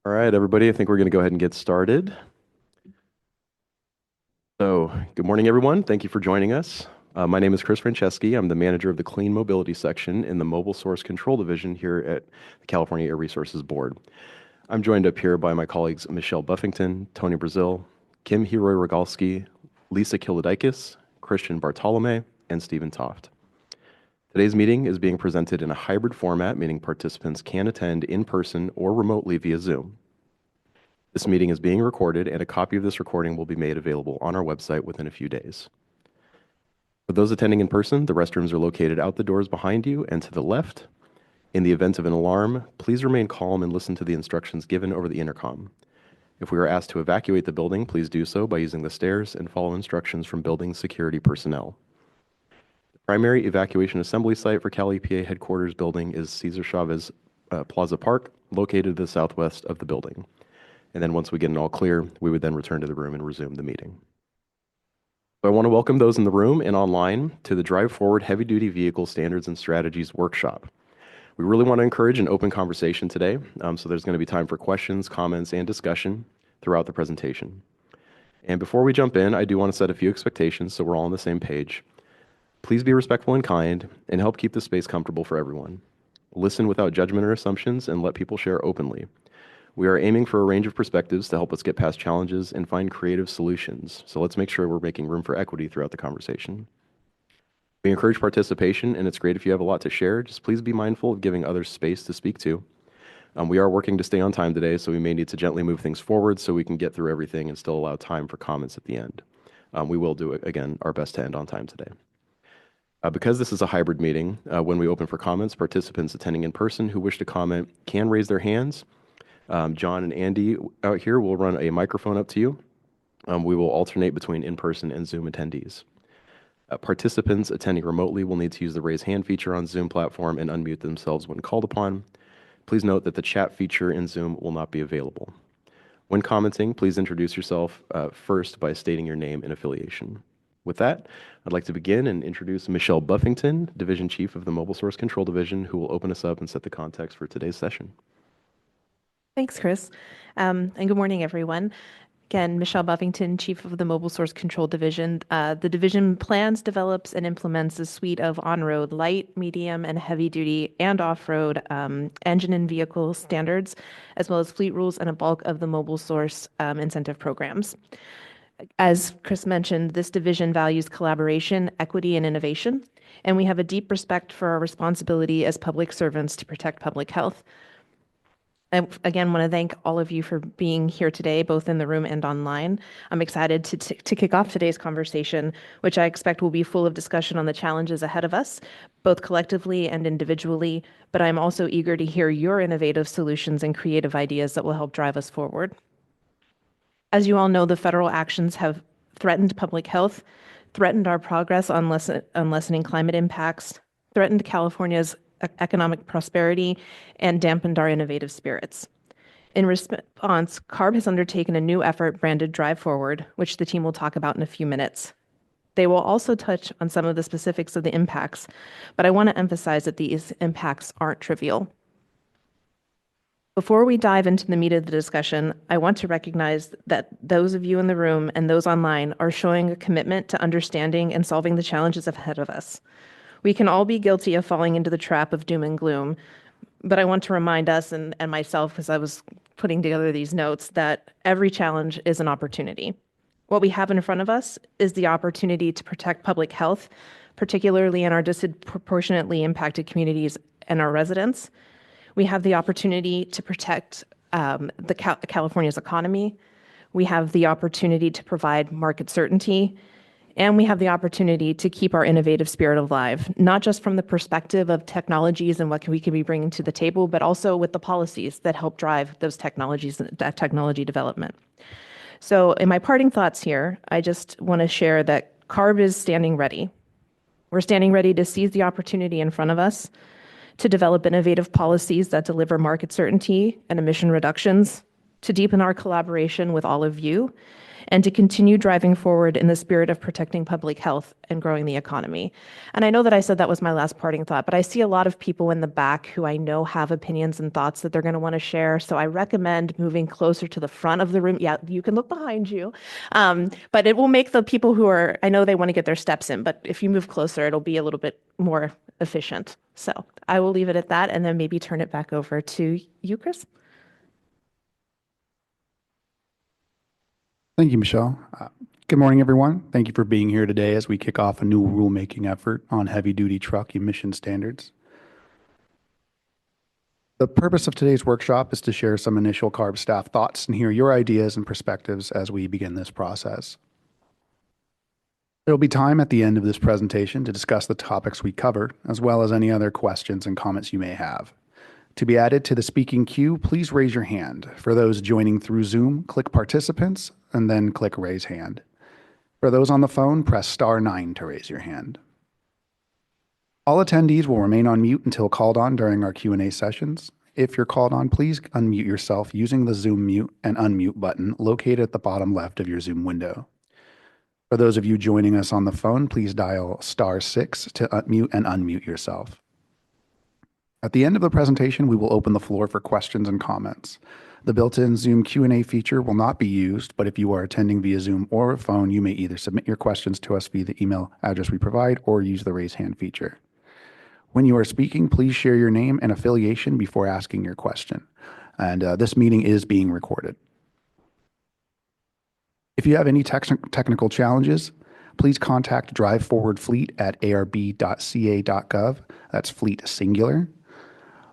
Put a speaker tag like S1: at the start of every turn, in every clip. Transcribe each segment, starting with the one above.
S1: All right, everybody, I think we're going to go ahead and get started. So, good morning, everyone. Thank you for joining us. My name is Chris Franceschi. I'm the manager of the Clean Mobility section in the Mobile Source Control Division here at the California Air Resources Board. I'm joined up here by my colleagues Michelle Buffington, Tony Brazil, Kim Heroy-Rogalski, Lisa Kilodikis, Christian Bartolome, and Stephen Toft. Today's meeting is being presented in a hybrid format, meaning participants can attend in person or remotely via Zoom. This meeting is being recorded, and a copy of this recording will be made available on our website within a few days. For those attending in person, the restrooms are located out the doors behind you and to the left. In the event of an alarm, please remain calm and listen to the instructions given over the intercom. If we are asked to evacuate the building, please do so by using the stairs and follow instructions from building security personnel. The primary evacuation assembly site for Cal EPA headquarters building is Cesar Chavez Plaza Park, located to the southwest of the building. And then once we get it all clear, we would then return to the room and resume the meeting. So I want to welcome those in the room and online to the Drive Forward Heavy Duty Vehicle Standards and Strategies workshop. We really want to encourage an open conversation today, so there's going to be time for questions, comments, and discussion throughout the presentation. And before we jump in, I do want to set a few expectations so we're all on the same page. Please be respectful and kind, and help keep the space comfortable for everyone. Listen without judgment or assumptions, and let people share openly. We are aiming for a range of perspectives to help us get past challenges and find creative solutions, so let's make sure we're making room for equity throughout the conversation. We encourage participation, and it's great if you have a lot to share. Just please be mindful of giving others space to speak to. We are working to stay on time today, so we may need to gently move things forward so we can get through everything and still allow time for comments at the end. We will do, again, our best to end on time today. Because this is a hybrid meeting, when we open for comments, participants attending in person who wish to comment can raise their hands. John and Andy out here will run a microphone up to you. We will alternate between in-person and Zoom attendees. Participants attending remotely will need to use the raise hand feature on Zoom platform and unmute themselves when called upon. Please note that the chat feature in Zoom will not be available. When commenting, please introduce yourself first by stating your name and affiliation. With that, I'd like to begin and introduce Michelle Buffington, Division Chief of the Mobile Source Control Division, who will open us up and set the context for today's session.
S2: Thanks, Chris. And good morning, everyone. Again, Michelle Buffington, Chief of the Mobile Source Control Division. The division plans, develops, and implements a suite of on-road, light, medium, and heavy-duty and off-road engine and vehicle standards, as well as fleet rules and a bulk of the mobile source incentive programs. As Chris mentioned, this division values collaboration, equity, and innovation, and we have a deep respect for our responsibility as public servants to protect public health. I, again, want to thank all of you for being here today, both in the room and online. I'm excited to kick off today's conversation, which I expect will be full of discussion on the challenges ahead of us, both collectively and individually, but I'm also eager to hear your innovative solutions and creative ideas that will help drive us forward. As you all know, the federal actions have threatened public health, threatened our progress on lessening climate impacts, threatened California's economic prosperity, and dampened our innovative spirits. In response, CARB has undertaken a new effort branded Drive Forward, which the team will talk about in a few minutes. They will also touch on some of the specifics of the impacts, but I want to emphasize that these impacts aren't trivial. Before we dive into the meat of the discussion, I want to recognize that those of you in the room and those online are showing a commitment to understanding and solving the challenges ahead of us. We can all be guilty of falling into the trap of doom and gloom, but I want to remind us and myself, as I was putting together these notes, that every challenge is an opportunity. What we have in front of us is the opportunity to protect public health, particularly in our disproportionately impacted communities and our residents. We have the opportunity to protect California's economy. We have the opportunity to provide market certainty. And we have the opportunity to keep our innovative spirit alive, not just from the perspective of technologies and what we can be bringing to the table, but also with the policies that help drive those technologies, that technology development. So in my parting thoughts here, I just want to share that CARB is standing ready. We're standing ready to seize the opportunity in front of us to develop innovative policies that deliver market certainty and emission reductions, to deepen our collaboration with all of you, and to continue driving forward in the spirit of protecting public health and growing the economy. And I know that I said that was my last parting thought, but I see a lot of people in the back who I know have opinions and thoughts that they're going to want to share. So I recommend moving closer to the front of the room. Yeah, you can look behind you, but it will make the people who are, I know they want to get their steps in, but if you move closer, it'll be a little bit more efficient. So I will leave it at that and then maybe turn it back over to you, Chris.
S3: Thank you, Michelle. Good morning, everyone. Thank you for being here today as we kick off a new rulemaking effort on heavy-duty truck emission standards. The purpose of today's workshop is to share some initial CARB staff thoughts and hear your ideas and perspectives as we begin this process. There will be time at the end of this presentation to discuss the topics we covered, as well as any other questions and comments you may have. To be added to the speaking queue, please raise your hand. For those joining through Zoom, click Participants and then click Raise Hand. For those on the phone, press *9 to raise your hand. All attendees will remain on mute until called on during our Q&A sessions. If you're called on, please unmute yourself using the Zoom mute and unmute button located at the bottom left of your Zoom window. For those of you joining us on the phone, please dial *6 to unmute and unmute yourself. At the end of the presentation, we will open the floor for questions and comments. The built-in Zoom Q&A feature will not be used, but if you are attending via Zoom or phone, you may either submit your questions to us via the email address we provide or use the raise hand feature. When you are speaking, please share your name and affiliation before asking your question. And this meeting is being recorded. If you have any technical challenges, please contact Drive Forward Fleet at arb.ca.gov. That's fleet singular.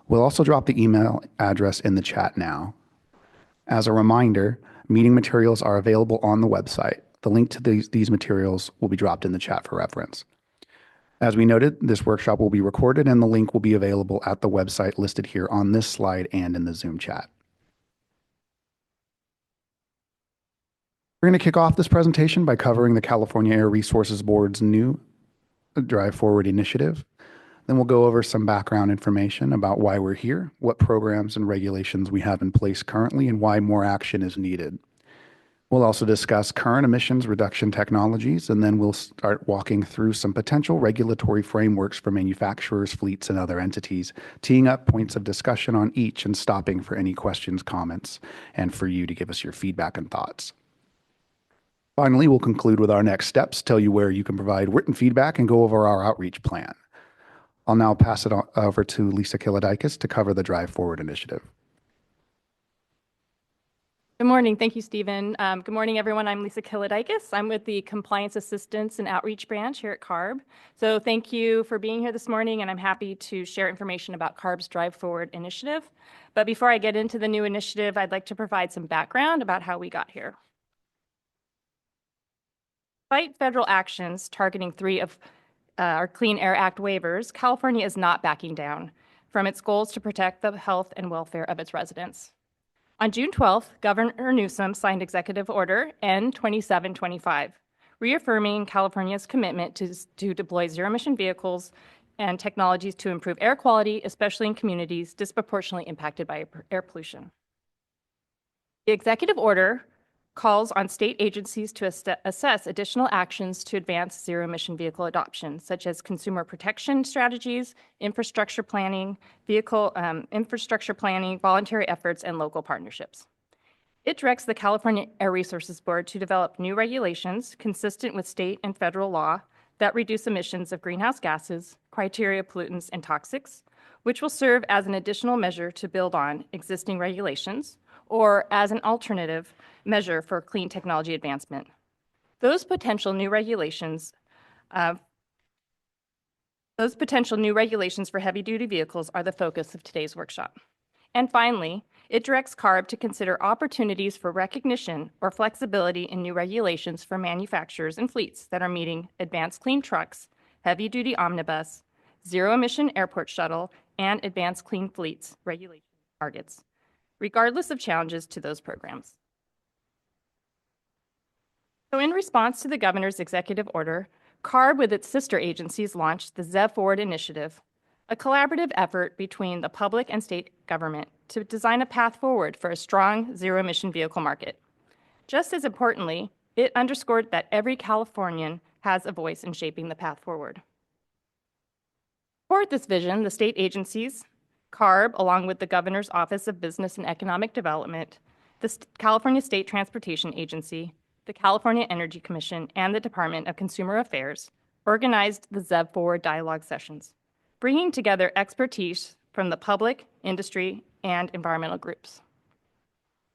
S3: We'll also drop the email address in the chat now. As a reminder, meeting materials are available on the website. The link to these materials will be dropped in the chat for reference. As we noted, this workshop will be recorded and the link will be available at the website listed here on this slide and in the Zoom chat. We're going to kick off this presentation by covering the California Air Resources Board's new Drive Forward initiative. Then we'll go over some background information about why we're here, what programs and regulations we have in place currently, and why more action is needed. We'll also discuss current emissions reduction technologies, and then we'll start walking through some potential regulatory frameworks for manufacturers, fleets, and other entities, teeing up points of discussion on each and stopping for any questions, comments, and for you to give us your feedback and thoughts. Finally, we'll conclude with our next steps, tell you where you can provide written feedback, and go over our outreach plan. I'll now pass it over to Lisa Kilodikis to cover the Drive Forward initiative.
S4: Good morning. Thank you, Stephen. Good morning, everyone. I'm Lisa Kilodikis. I'm with the Compliance Assistance and Outreach Branch here at CARB. So thank you for being here this morning, and I'm happy to share information about CARB's Drive Forward initiative. But before I get into the new initiative, I'd like to provide some background about how we got here. Despite federal actions targeting 3 of our Clean Air Act waivers, California is not backing down from its goals to protect the health and welfare of its residents. On June 12th, Governor Newsom signed Executive Order N2725, reaffirming California's commitment to deploy zero-emission vehicles and technologies to improve air quality, especially in communities disproportionately impacted by air pollution. The Executive Order calls on state agencies to assess additional actions to advance zero-emission vehicle adoption, such as consumer protection strategies, infrastructure planning, voluntary efforts, and local partnerships. It directs the California Air Resources Board to develop new regulations consistent with state and federal law that reduce emissions of greenhouse gases, criteria pollutants, and toxics, which will serve as an additional measure to build on existing regulations or as an alternative measure for clean technology advancement. Those potential new regulations for heavy-duty vehicles are the focus of today's workshop. And finally, it directs CARB to consider opportunities for recognition or flexibility in new regulations for manufacturers and fleets that are meeting advanced clean trucks, heavy-duty omnibus, zero-emission airport shuttle, and advanced clean fleets regulation targets, regardless of challenges to those programs. So in response to the governor's executive order, CARB with its sister agencies launched the ZEV Forward Initiative, a collaborative effort between the public and state government to design a path forward for a strong zero-emission vehicle market. Just as importantly, It underscored that every Californian has a voice in shaping the path forward. Toward this vision, the state agencies, CARB, along with the Governor's Office of Business and Economic Development, the California State Transportation Agency, the California Energy Commission, and the Department of Consumer Affairs, organized the ZEV Forward Dialogue sessions, bringing together expertise from the public, industry, and environmental groups.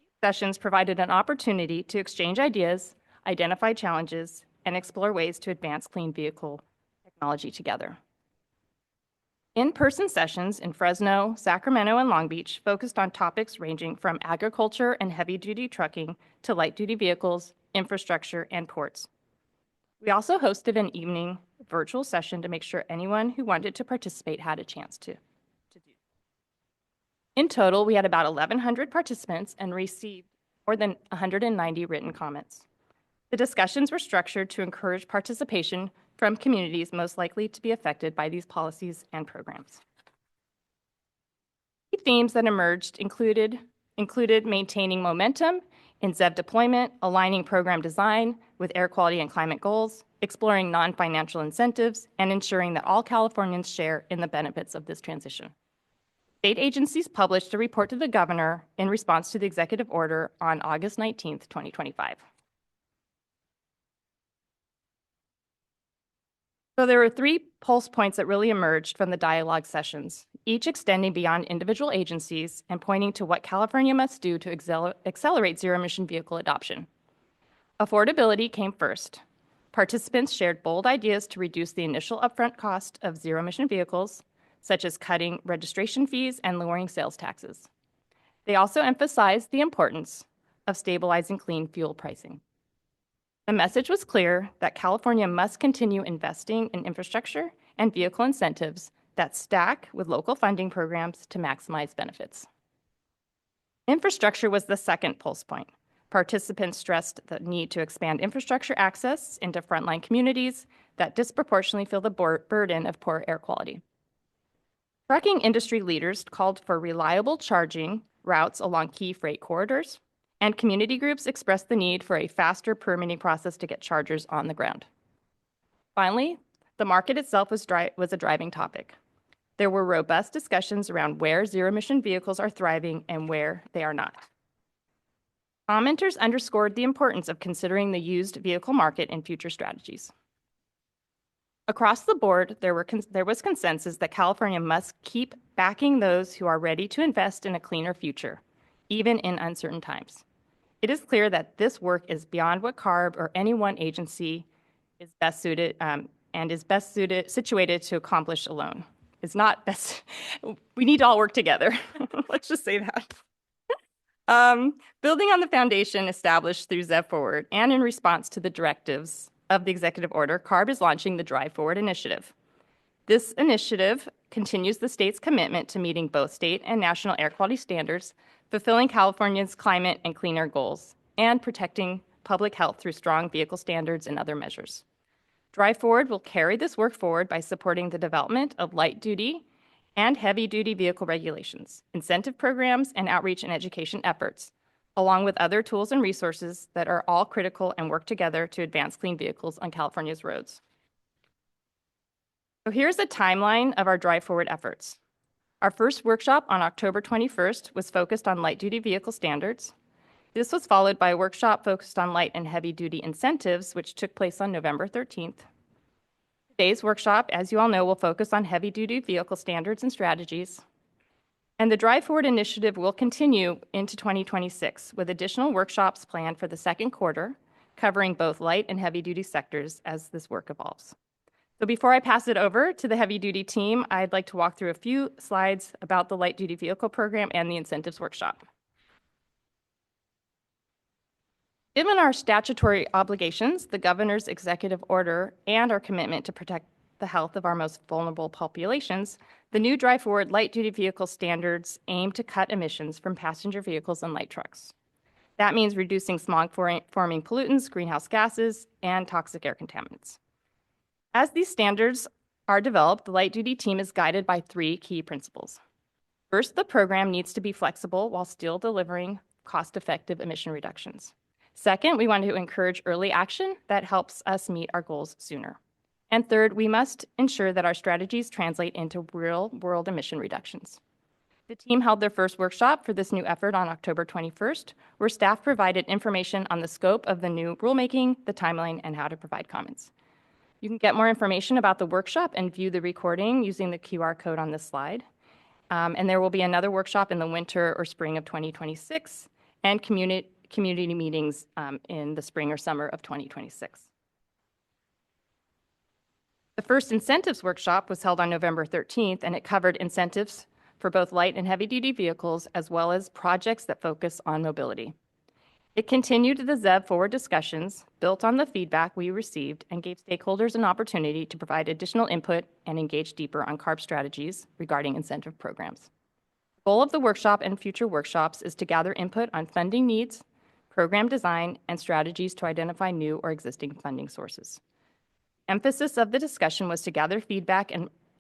S4: These sessions provided an opportunity to exchange ideas, identify challenges, and explore ways to advance clean vehicle technology together. In-person sessions in Fresno, Sacramento, and Long Beach focused on topics ranging from agriculture and heavy-duty trucking to light-duty vehicles, infrastructure, and ports. We also hosted an evening virtual session to make sure anyone who wanted to participate had a chance to do. In total, we had about 1,100 participants and received more than 190 written comments. The discussions were structured to encourage participation from communities most likely to be affected by these policies and programs. Key themes that emerged included maintaining momentum in ZEV deployment, aligning program design with air quality and climate goals, exploring non-financial incentives, and ensuring that all Californians share in the benefits of this transition. State agencies published a report to the governor in response to the executive order on August 19, 2025. So there were 3 pulse points that really emerged from the dialogue sessions, each extending beyond individual agencies and pointing to what California must do to accelerate zero-emission vehicle adoption. Affordability came first. Participants shared bold ideas to reduce the initial upfront cost of zero-emission vehicles, such as cutting registration fees and lowering sales taxes. They also emphasized the importance of stabilizing clean fuel pricing. The message was clear that California must continue investing in infrastructure and vehicle incentives that stack with local funding programs to maximize benefits. Infrastructure was the second pulse point. Participants stressed the need to expand infrastructure access into frontline communities that disproportionately feel the burden of poor air quality. Trucking industry leaders called for reliable charging routes along key freight corridors, and community groups expressed the need for a faster permitting process to get chargers on the ground. Finally, the market itself was a driving topic. There were robust discussions around where zero-emission vehicles are thriving and where they are not. Commenters underscored the importance of considering the used vehicle market in future strategies. Across the board, there was consensus that California must keep backing those who are ready to invest in a cleaner future, even in uncertain times. It is clear that this work is beyond what CARB or any one agency is best suited situated to accomplish alone. It's not best. We need to all work together. Let's just say that. Building on the foundation established through ZEV Forward and in response to the directives of the executive order, CARB is launching the Drive Forward initiative. This initiative continues the state's commitment to meeting both state and national air quality standards, fulfilling California's climate and clean air goals, and protecting public health through strong vehicle standards and other measures. Drive Forward will carry this work forward by supporting the development of light-duty and heavy-duty vehicle regulations, incentive programs, and outreach and education efforts, along with other tools and resources that are all critical and work together to advance clean vehicles on California's roads. So here's a timeline of our Drive Forward efforts. Our first workshop on October 21st was focused on light-duty vehicle standards. This was followed by a workshop focused on light and heavy-duty incentives, which took place on November 13th. Today's workshop, as you all know, will focus on heavy-duty vehicle standards and strategies. And the Drive Forward initiative will continue into 2026 with additional workshops planned for the second quarter, covering both light and heavy-duty sectors as this work evolves. So before I pass it over to the heavy-duty team, I'd like to walk through a few slides about the light-duty vehicle program and the incentives workshop. Given our statutory obligations, the governor's executive order, and our commitment to protect the health of our most vulnerable populations, the new Drive Forward light-duty vehicle standards aim to cut emissions from passenger vehicles and light trucks. That means reducing smog-forming pollutants, greenhouse gases, and toxic air contaminants. As these standards are developed, the light-duty team is guided by 3 key principles. First, the program needs to be flexible while still delivering cost-effective emission reductions. Second, we want to encourage early action that helps us meet our goals sooner. And third, we must ensure that our strategies translate into real-world emission reductions. The team held their first workshop for this new effort on October 21st, where staff provided information on the scope of the new rulemaking, the timeline, and how to provide comments. You can get more information about the workshop and view the recording using the QR code on this slide. And there will be another workshop in the winter or spring of 2026 and community meetings in the spring or summer of 2026. The first incentives workshop was held on November 13th, and it covered incentives for both light and heavy-duty vehicles, as well as projects that focus on mobility. It continued the ZEV forward discussions, built on the feedback we received, and gave stakeholders an opportunity to provide additional input and engage deeper on CARB strategies regarding incentive programs. The goal of the workshop and future workshops is to gather input on funding needs, program design, and strategies to identify new or existing funding sources. Emphasis of the discussion was to gather feedback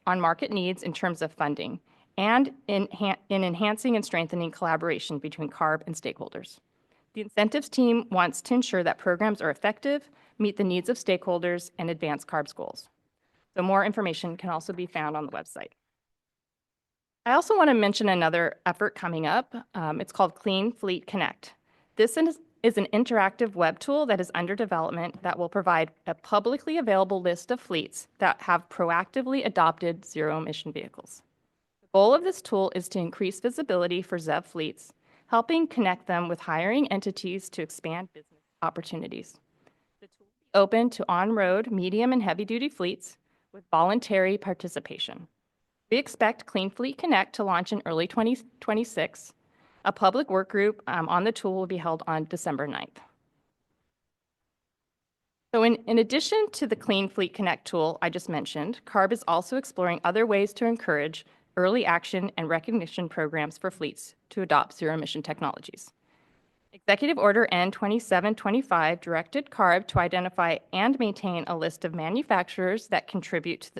S4: on market needs in terms of funding and in enhancing and strengthening collaboration between CARB and stakeholders. The incentives team wants to ensure that programs are effective, meet the needs of stakeholders, and advance CARB's goals. So more information can also be found on the website. I also want to mention another effort coming up. It's called Clean Fleet Connect. This is an interactive web tool that is under development that will provide a publicly available list of fleets that have proactively adopted zero-emission vehicles. The goal of this tool is to increase visibility for ZEV fleets, helping connect them with hiring entities to expand business opportunities. The tool will be open to on-road, medium, and heavy-duty fleets with voluntary participation. We expect Clean Fleet Connect to launch in early 2026. A public work group on the tool will be held on December 9th. So in addition to the Clean Fleet Connect tool I just mentioned, CARB is also exploring other ways to encourage early action and recognition programs for fleets to adopt zero-emission technologies. Executive Order N2725 directed CARB to identify and maintain a list of manufacturers that contribute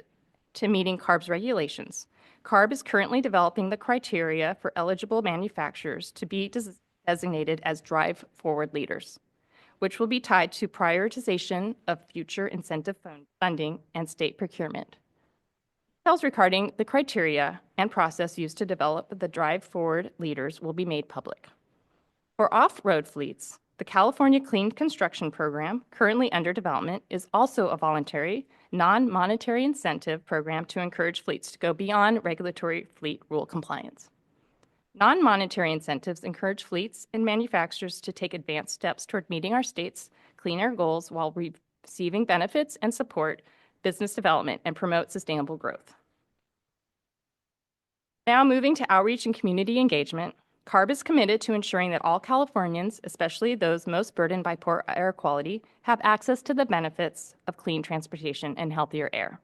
S4: to meeting CARB's regulations. CARB is currently developing the criteria for eligible manufacturers to be designated as drive-forward leaders, which will be tied to prioritization of future incentive funding and state procurement. Details regarding the criteria and process used to develop the drive-forward leaders will be made public. For off-road fleets, the California Clean Construction Program, currently under development, is also a voluntary, non-monetary incentive program to encourage fleets to go beyond regulatory fleet rule compliance. Non-monetary incentives encourage fleets and manufacturers to take advanced steps toward meeting our state's clean air goals while receiving benefits and support business development and promote sustainable growth. Now moving to outreach and community engagement, CARB is committed to ensuring that all Californians, especially those most burdened by poor air quality, have access to the benefits of clean transportation and healthier air.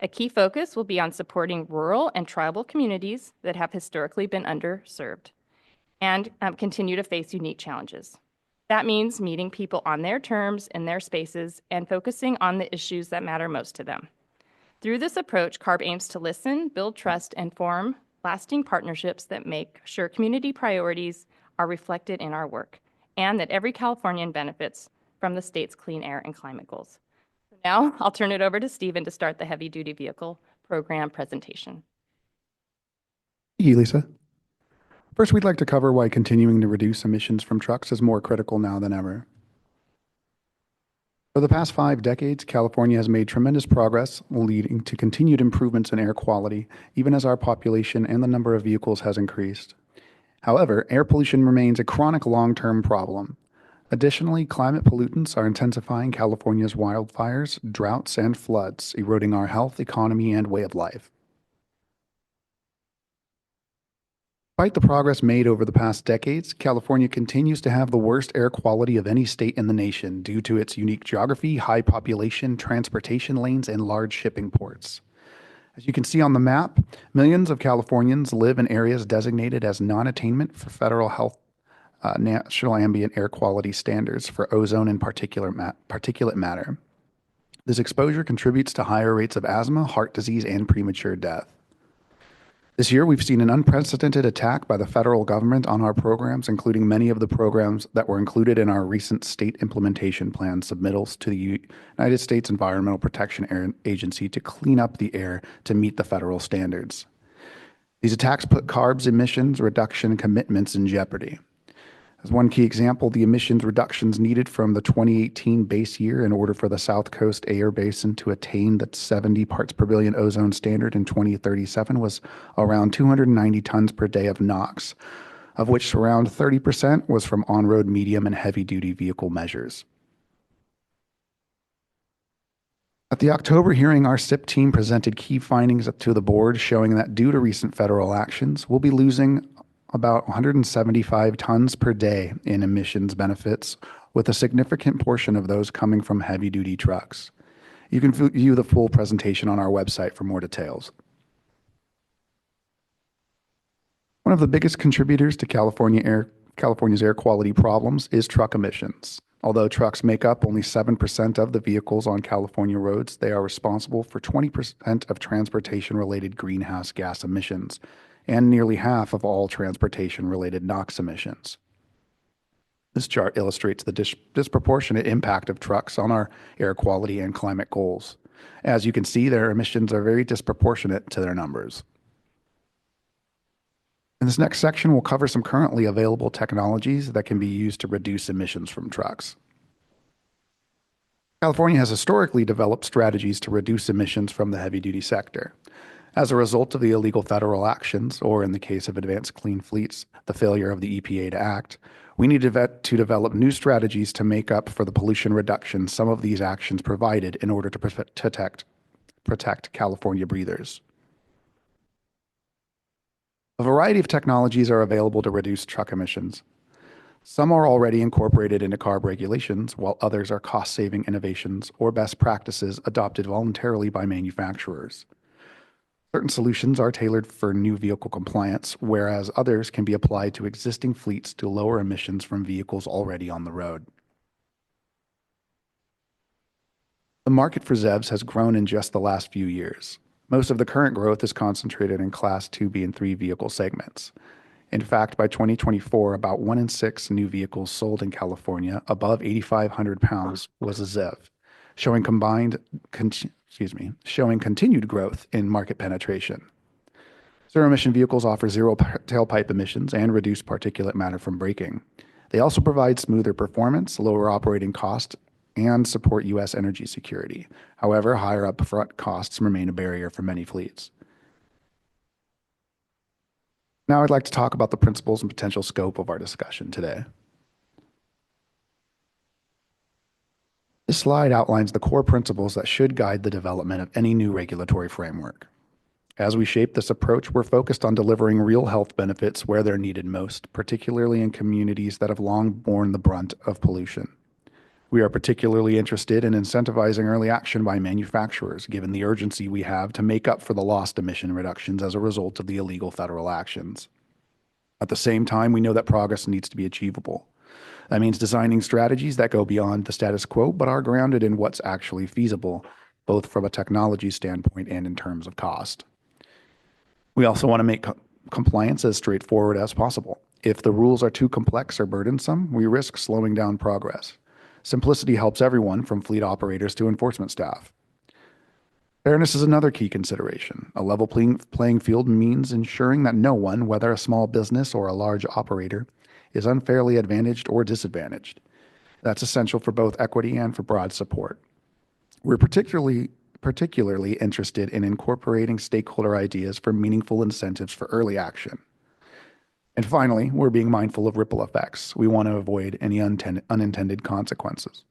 S4: A key focus will be on supporting rural and tribal communities that have historically been underserved and continue to face unique challenges. That means meeting people on their terms in their spaces and focusing on the issues that matter most to them. Through this approach, CARB aims to listen, build trust, and form lasting partnerships that make sure community priorities are reflected in our work and that every Californian benefits from the state's clean air and climate goals. Now, I'll turn it over to Stephen to start the heavy-duty vehicle program presentation.
S3: Thank you, Lisa. First, we'd like to cover why continuing to reduce emissions from trucks is more critical now than ever. For the past 5 decades, California has made tremendous progress, leading to continued improvements in air quality, even as our population and the number of vehicles has increased. However, air pollution remains a chronic long-term problem. Additionally, climate pollutants are intensifying California's wildfires, droughts, and floods, eroding our health, economy, and way of life. Despite the progress made over the past decades, California continues to have the worst air quality of any state in the nation due to its unique geography, high population, transportation lanes, and large shipping ports. As you can see on the map, millions of Californians live in areas designated as non-attainment for federal health national ambient air quality standards for ozone and particulate matter. This exposure contributes to higher rates of asthma, heart disease, and premature death. This year, we've seen an unprecedented attack by the federal government on our programs, including many of the programs that were included in our recent state implementation plan submittals to the United States Environmental Protection Agency to clean up the air to meet the federal standards. These attacks put CARB's emissions reduction commitments in jeopardy. As one key example, the emissions reductions needed from the 2018 base year in order for the South Coast Air Basin to attain the 70 parts per billion ozone standard in 2037 was around 290 tons per day of NOx, of which around 30% was from on-road medium and heavy-duty vehicle measures. At the October hearing, our SIP team presented key findings to the board showing that due to recent federal actions, we'll be losing about 175 tons per day in emissions benefits, with a significant portion of those coming from heavy-duty trucks. You can view the full presentation on our website for more details. One of the biggest contributors to California's air quality problems is truck emissions. Although trucks make up only 7% of the vehicles on California roads, they are responsible for 20% of transportation-related greenhouse gas emissions and nearly half of all transportation-related NOx emissions. This chart illustrates the disproportionate impact of trucks on our air quality and climate goals. As you can see, their emissions are very disproportionate to their numbers. In this next section, we'll cover some currently available technologies that can be used to reduce emissions from trucks. California has historically developed strategies to reduce emissions from the heavy-duty sector. As a result of the illegal federal actions, or in the case of advanced clean fleets, the failure of the EPA to act, we need to develop new strategies to make up for the pollution reduction some of these actions provided in order to protect California breathers. A variety of technologies are available to reduce truck emissions. Some are already incorporated into CARB regulations, while others are cost-saving innovations or best practices adopted voluntarily by manufacturers. Certain solutions are tailored for new vehicle compliance, whereas others can be applied to existing fleets to lower emissions from vehicles already on the road. The market for ZEVs has grown in just the last few years. Most of the current growth is concentrated in Class 2B and 3 vehicle segments. In fact, by 2024, about 1 in 6 new vehicles sold in California above 8,500 pounds was a ZEV, showing continued growth in market penetration. Zero-emission vehicles offer zero tailpipe emissions and reduce particulate matter from braking. They also provide smoother performance, lower operating costs, and support U.S. energy security. However, higher upfront costs remain a barrier for many fleets. Now I'd like to talk about the principles and potential scope of our discussion today. This slide outlines the core principles that should guide the development of any new regulatory framework. As we shape this approach, we're focused on delivering real health benefits where they're needed most, particularly in communities that have long borne the brunt of pollution. We are particularly interested in incentivizing early action by manufacturers, given the urgency we have to make up for the lost emission reductions as a result of the illegal federal actions. At the same time, we know that progress needs to be achievable. That means designing strategies that go beyond the status quo, but are grounded in what's actually feasible, both from a technology standpoint and in terms of cost. We also want to make compliance as straightforward as possible. If the rules are too complex or burdensome, we risk slowing down progress. Simplicity helps everyone from fleet operators to enforcement staff. Fairness is another key consideration. A level playing field means ensuring that no one, whether a small business or a large operator, is unfairly advantaged or disadvantaged. That's essential for both equity and for broad support. We're particularly interested in incorporating stakeholder ideas for meaningful incentives for early action. And finally, we're being mindful of ripple effects. We want to avoid any unintended consequences.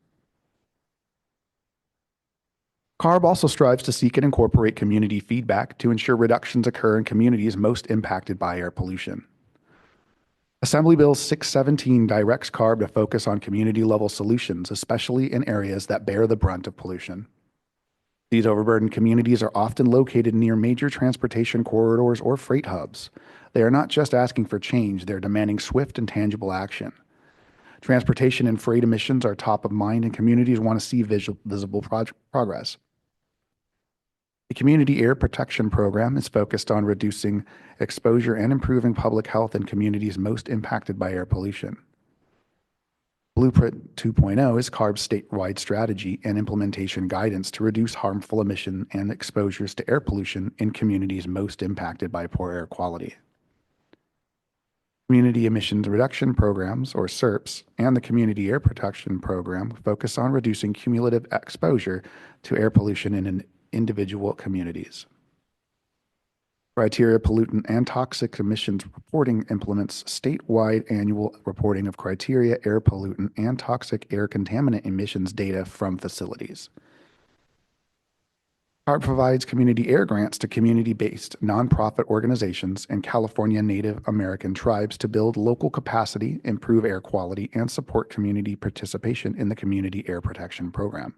S3: CARB also strives to seek and incorporate community feedback to ensure reductions occur in communities most impacted by air pollution. Assembly Bill 617 directs CARB to focus on community-level solutions, especially in areas that bear the brunt of pollution. These overburdened communities are often located near major transportation corridors or freight hubs. They are not just asking for change, they're demanding swift and tangible action. Transportation and freight emissions are top of mind, and communities want to see visible progress. The Community Air Protection Program is focused on reducing exposure and improving public health in communities most impacted by air pollution. Blueprint 2.0 is CARB's statewide strategy and implementation guidance to reduce harmful emission and exposures to air pollution in communities most impacted by poor air quality. Community Emissions Reduction Programs, or CERPs, and the Community Air Protection Program focus on reducing cumulative exposure to air pollution in individual communities. Criteria Pollutant and Toxic Emissions Reporting implements statewide annual reporting of criteria air pollutant and toxic air contaminant emissions data from facilities. CARB provides community air grants to community-based nonprofit organizations and California Native American tribes to build local capacity, improve air quality, and support community participation in the Community Air Protection Program.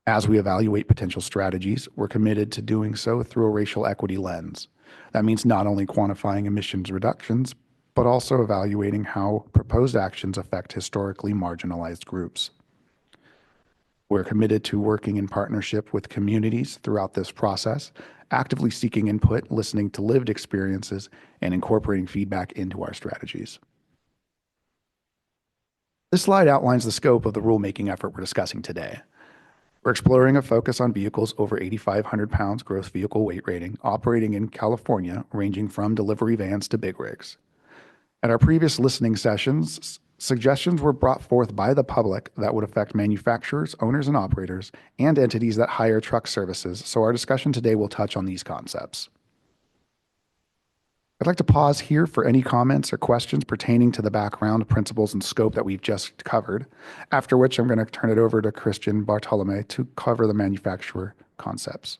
S3: As we evaluate potential strategies, we're committed to doing so through a racial equity lens. That means not only quantifying emissions reductions, but also evaluating how proposed actions affect historically marginalized groups. We're committed to working in partnership with communities throughout this process, actively seeking input, listening to lived experiences, and incorporating feedback into our strategies. This slide outlines the scope of the rulemaking effort we're discussing today. We're exploring a focus on vehicles over 8,500 pounds gross vehicle weight rating operating in California, ranging from delivery vans to big rigs. At our previous listening sessions, suggestions were brought forth by the public that would affect manufacturers, owners and operators, and entities that hire truck services, so our discussion today will touch on these concepts. I'd like to pause here for any comments or questions pertaining to the background, principles, and scope that we've just covered, after which I'm going to turn it over to Christian Bartolome to cover the manufacturer concepts.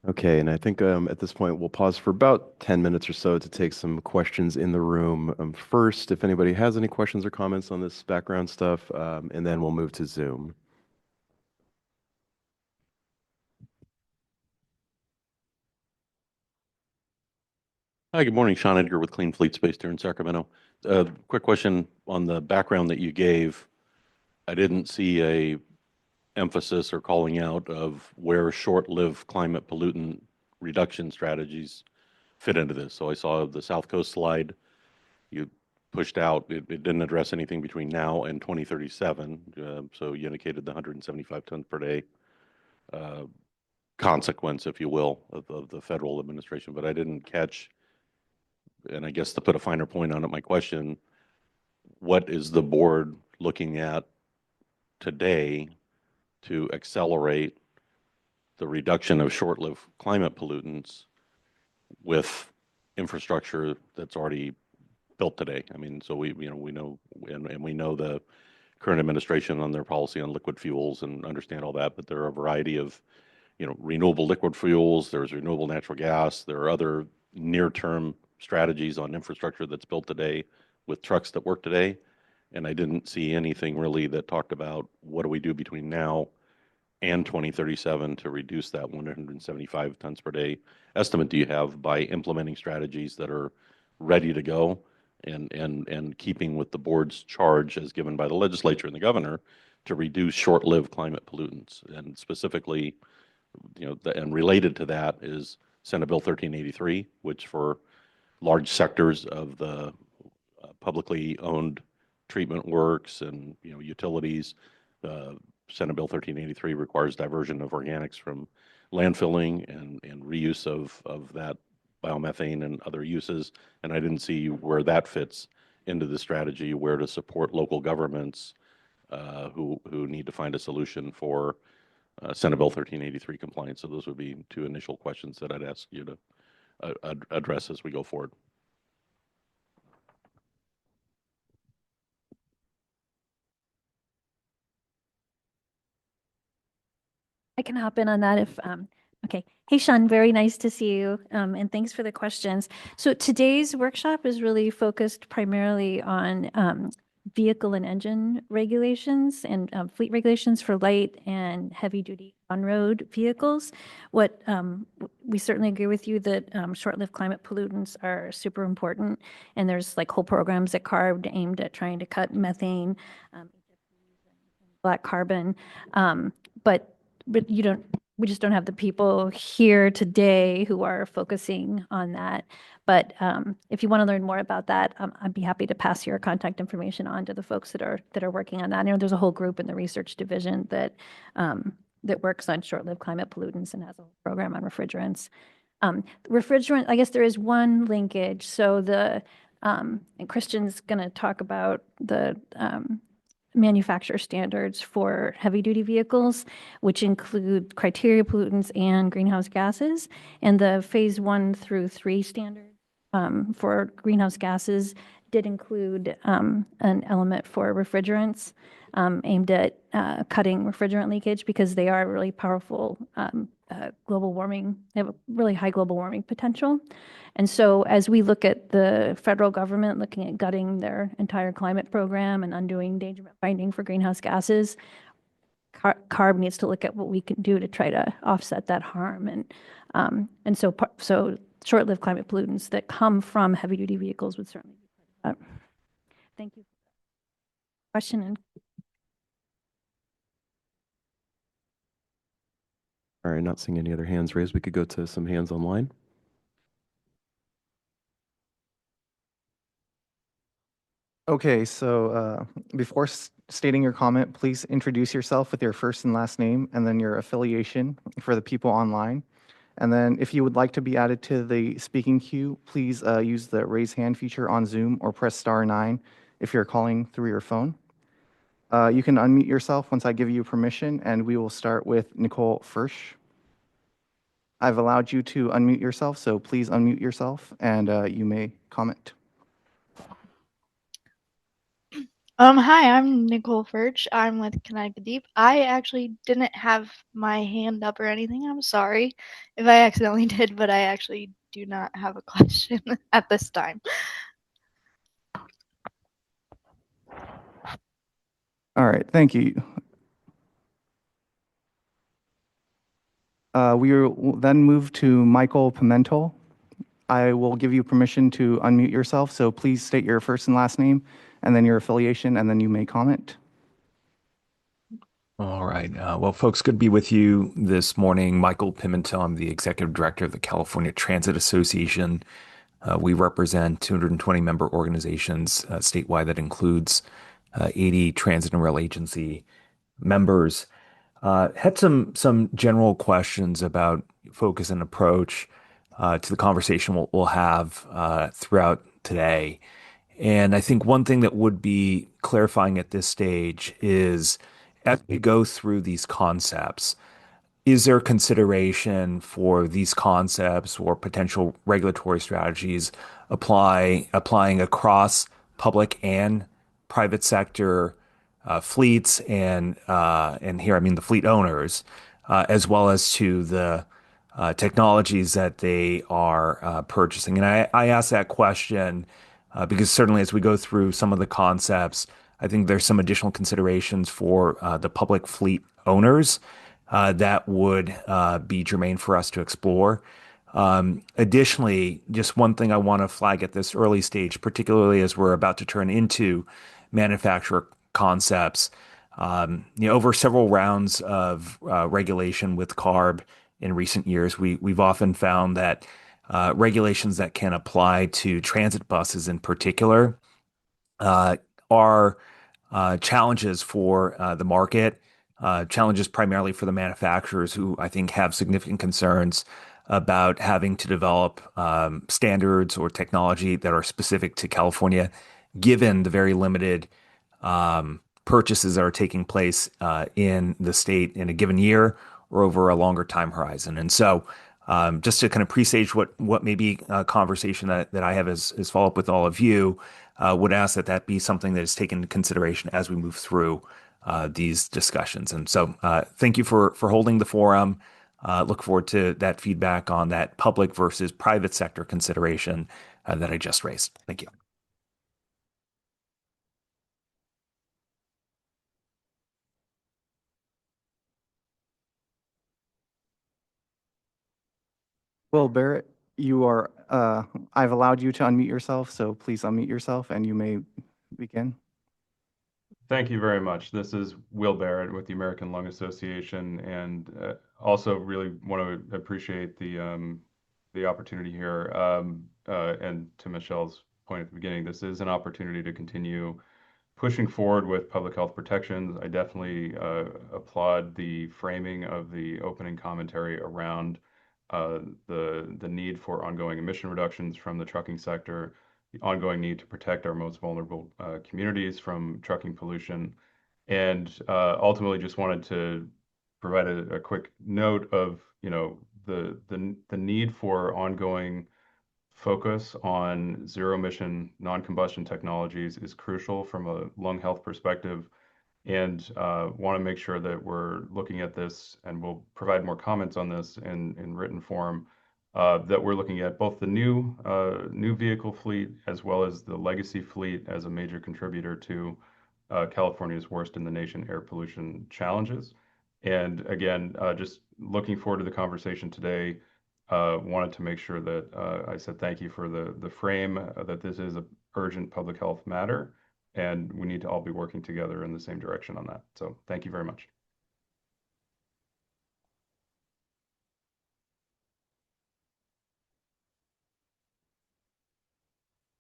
S1: Okay, and I think at this point we'll pause for about 10 minutes or so to take some questions in the room. First, if anybody has any questions or comments on this background stuff, and then we'll move to Zoom.
S5: Hi, good morning. Sean Edgar with Clean Fleet Space here in Sacramento. Quick question on the background that you gave. I didn't see a emphasis or calling out of where short-lived climate pollutant reduction strategies fit into this. So I saw the South Coast slide you pushed out. It didn't address anything between now and 2037. So you indicated the 175 tons per day consequence, if you will, of the federal administration, but I didn't catch. And I guess to put a finer point on it, my question, what is the board looking at today to accelerate the reduction of short-lived climate pollutants with infrastructure that's already built today? I mean, so we know, and we know the current administration on their policy on liquid fuels and understand all that, but there are a variety of, renewable liquid fuels, there's renewable natural gas, there are other near-term strategies on infrastructure that's built today with trucks that work today. And I didn't see anything really that talked about what do we do between now and 2037 to reduce that 175 tons per day estimate do you have by implementing strategies that are ready to go and keeping with the board's charge as given by the legislature and the governor to reduce short-lived climate pollutants. And specifically, and related to that is Senate Bill 1383, which for large sectors of the publicly owned treatment works and utilities. Senate Bill 1383 requires diversion of organics from landfilling and reuse of that biomethane and other uses. And I didn't see where that fits into the strategy, where to support local governments who need to find a solution for Senate Bill 1383 compliance. So those would be two initial questions that I'd ask you to address as we go forward.
S6: I can hop in on that if, okay. Hey, Sean, very nice to see you, and thanks for the questions. So today's workshop is really focused primarily on vehicle and engine regulations and fleet regulations for light and heavy-duty on-road vehicles. What we certainly agree with you that short-lived climate pollutants are super important, and there's like whole programs at CARB aimed at trying to cut methane, black carbon, but we just don't have the people here today who are focusing on that. But if you want to learn more about that, I'd be happy to pass your contact information on to the folks that are working on that. I know there's a whole group in the research division that that works on short-lived climate pollutants and has a whole program on refrigerants. Refrigerant, I guess there is one linkage. So and Christian's going to talk about the manufacturer standards for heavy-duty vehicles, which include criteria pollutants and greenhouse gases. And the phase 1 through 3 standards for greenhouse gases did include an element for refrigerants aimed at cutting refrigerant leakage because they are really powerful global warming. They have a really high global warming potential. And so as we look at the federal government looking at gutting their entire climate program and undoing endangerment finding for greenhouse gases, CARB needs to look at what we can do to try to offset that harm. And so short-lived climate pollutants that come from heavy-duty vehicles would certainly be part of that. Thank you for the question. And
S1: All right, not seeing any other hands raised. We could go to some hands online.
S7: Okay, so before stating your comment, please introduce yourself with your first and last name and then your affiliation for the people online. And then if you would like to be added to the speaking queue, please use the raise hand feature on Zoom or press *9 if you're calling through your phone. You can unmute yourself once I give you permission, and we will start with Nicole Firsch. I've allowed you to unmute yourself, so please unmute yourself and you may comment.
S8: Hi, I'm Nicole Furch. I'm with Connect Deep. I actually didn't have my hand up or anything. I'm sorry if I accidentally did, but I actually do not have a question at this time.
S7: All right, thank you. We will then move to Michael Pimentel. I will give you permission to unmute yourself, so please state your first and last name and then your affiliation, and then you may comment.
S9: All right. Well, folks, good to be with you this morning. Michael Pimentel, I'm the executive director of the California Transit Association. We represent 220 member organizations statewide. That includes 80 transit and rail agency members. Had some general questions about focus and approach to the conversation we'll have throughout today. And I think one thing that would be clarifying at this stage is as we go through these concepts, is there consideration for these concepts or potential regulatory strategies applying across public and private sector fleets and here I mean the fleet owners, as well as to the technologies that they are purchasing? And I ask that question because certainly as we go through some of the concepts, I think there's some additional considerations for the public fleet owners that would be germane for us to explore. Additionally, just one thing I want to flag at this early stage, particularly as we're about to turn into manufacturer concepts, over several rounds of regulation with CARB in recent years, we've often found that regulations that can apply to transit buses in particular are challenges for the market, challenges primarily for the manufacturers who I think have significant concerns about having to develop standards or technology that are specific to California, given the very limited purchases that are taking place in the state in a given year or over a longer time horizon. And so just to kind of presage what may be a conversation that I have as follow up with all of you, would ask that be something that is taken into consideration as we move through these discussions. And so thank you for holding the forum. Look forward to that feedback on that public versus private sector consideration that I just raised. Thank you.
S7: Will Barrett, I've allowed you to unmute yourself, so please unmute yourself and you may begin.
S10: Thank you very much. This is Will Barrett with the American Lung Association, and also really want to appreciate the opportunity here. And to Michelle's point at the beginning, this is an opportunity to continue pushing forward with public health protections. I definitely applaud the framing of the opening commentary around the need for ongoing emission reductions from the trucking sector, the ongoing need to protect our most vulnerable communities from trucking pollution, and ultimately just wanted to provide a quick note of, the need for ongoing focus on zero emission non-combustion technologies is crucial from a lung health perspective, and want to make sure that we're looking at this, and we'll provide more comments on this in written form, that we're looking at both the new vehicle fleet as well as the legacy fleet as a major contributor to California's worst in the nation air pollution challenges. And again, just looking forward to the conversation today. Wanted to make sure that I said thank you for the frame, that this is an urgent public health matter, and we need to all be working together in the same direction on that. So thank you very much.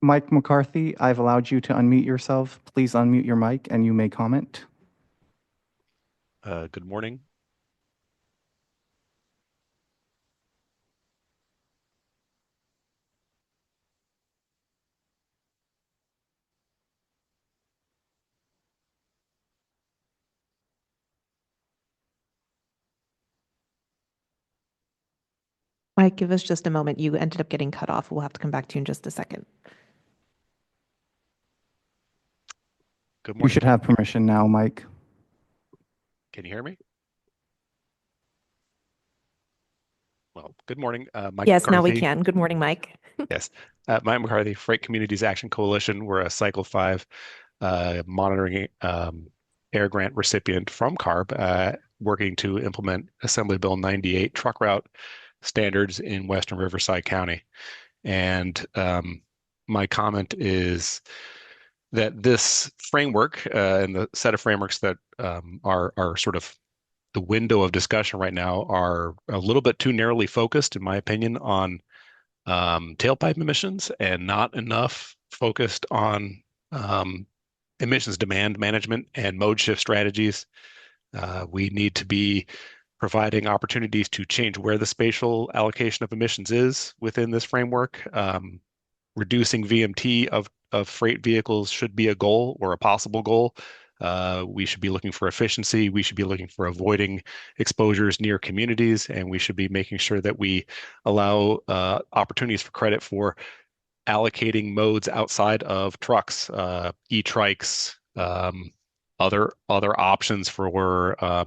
S7: Mike McCarthy, I've allowed you to unmute yourself. Please unmute your mic and you may comment.
S11: Good morning.
S2: Mike, give us just a moment. You ended up getting cut off. We'll have to come back to you in just a second.
S11: Good
S7: You
S11: morning.
S7: should have permission now, Mike.
S11: Can you hear me? Well, good morning, Mike
S2: Yes, now we
S11: McCarthy.
S2: can. Good morning, Mike.
S11: Yes, Mike McCarthy, Freight Communities Action Coalition. We're a Cycle 5 monitoring air grant recipient from CARB, working to implement Assembly Bill 98 truck route standards in Western Riverside County. And my comment is that this framework and the set of frameworks that are sort of the window of discussion right now are a little bit too narrowly focused, in my opinion, on tailpipe emissions and not enough focused on emissions demand management and mode shift strategies. We need to be providing opportunities to change where the spatial allocation of emissions is within this framework. Reducing VMT of freight vehicles should be a goal or a possible goal. We should be looking for efficiency. We should be looking for avoiding exposures near communities, and we should be making sure that we allow opportunities for credit for allocating modes outside of trucks, e-trikes, other options for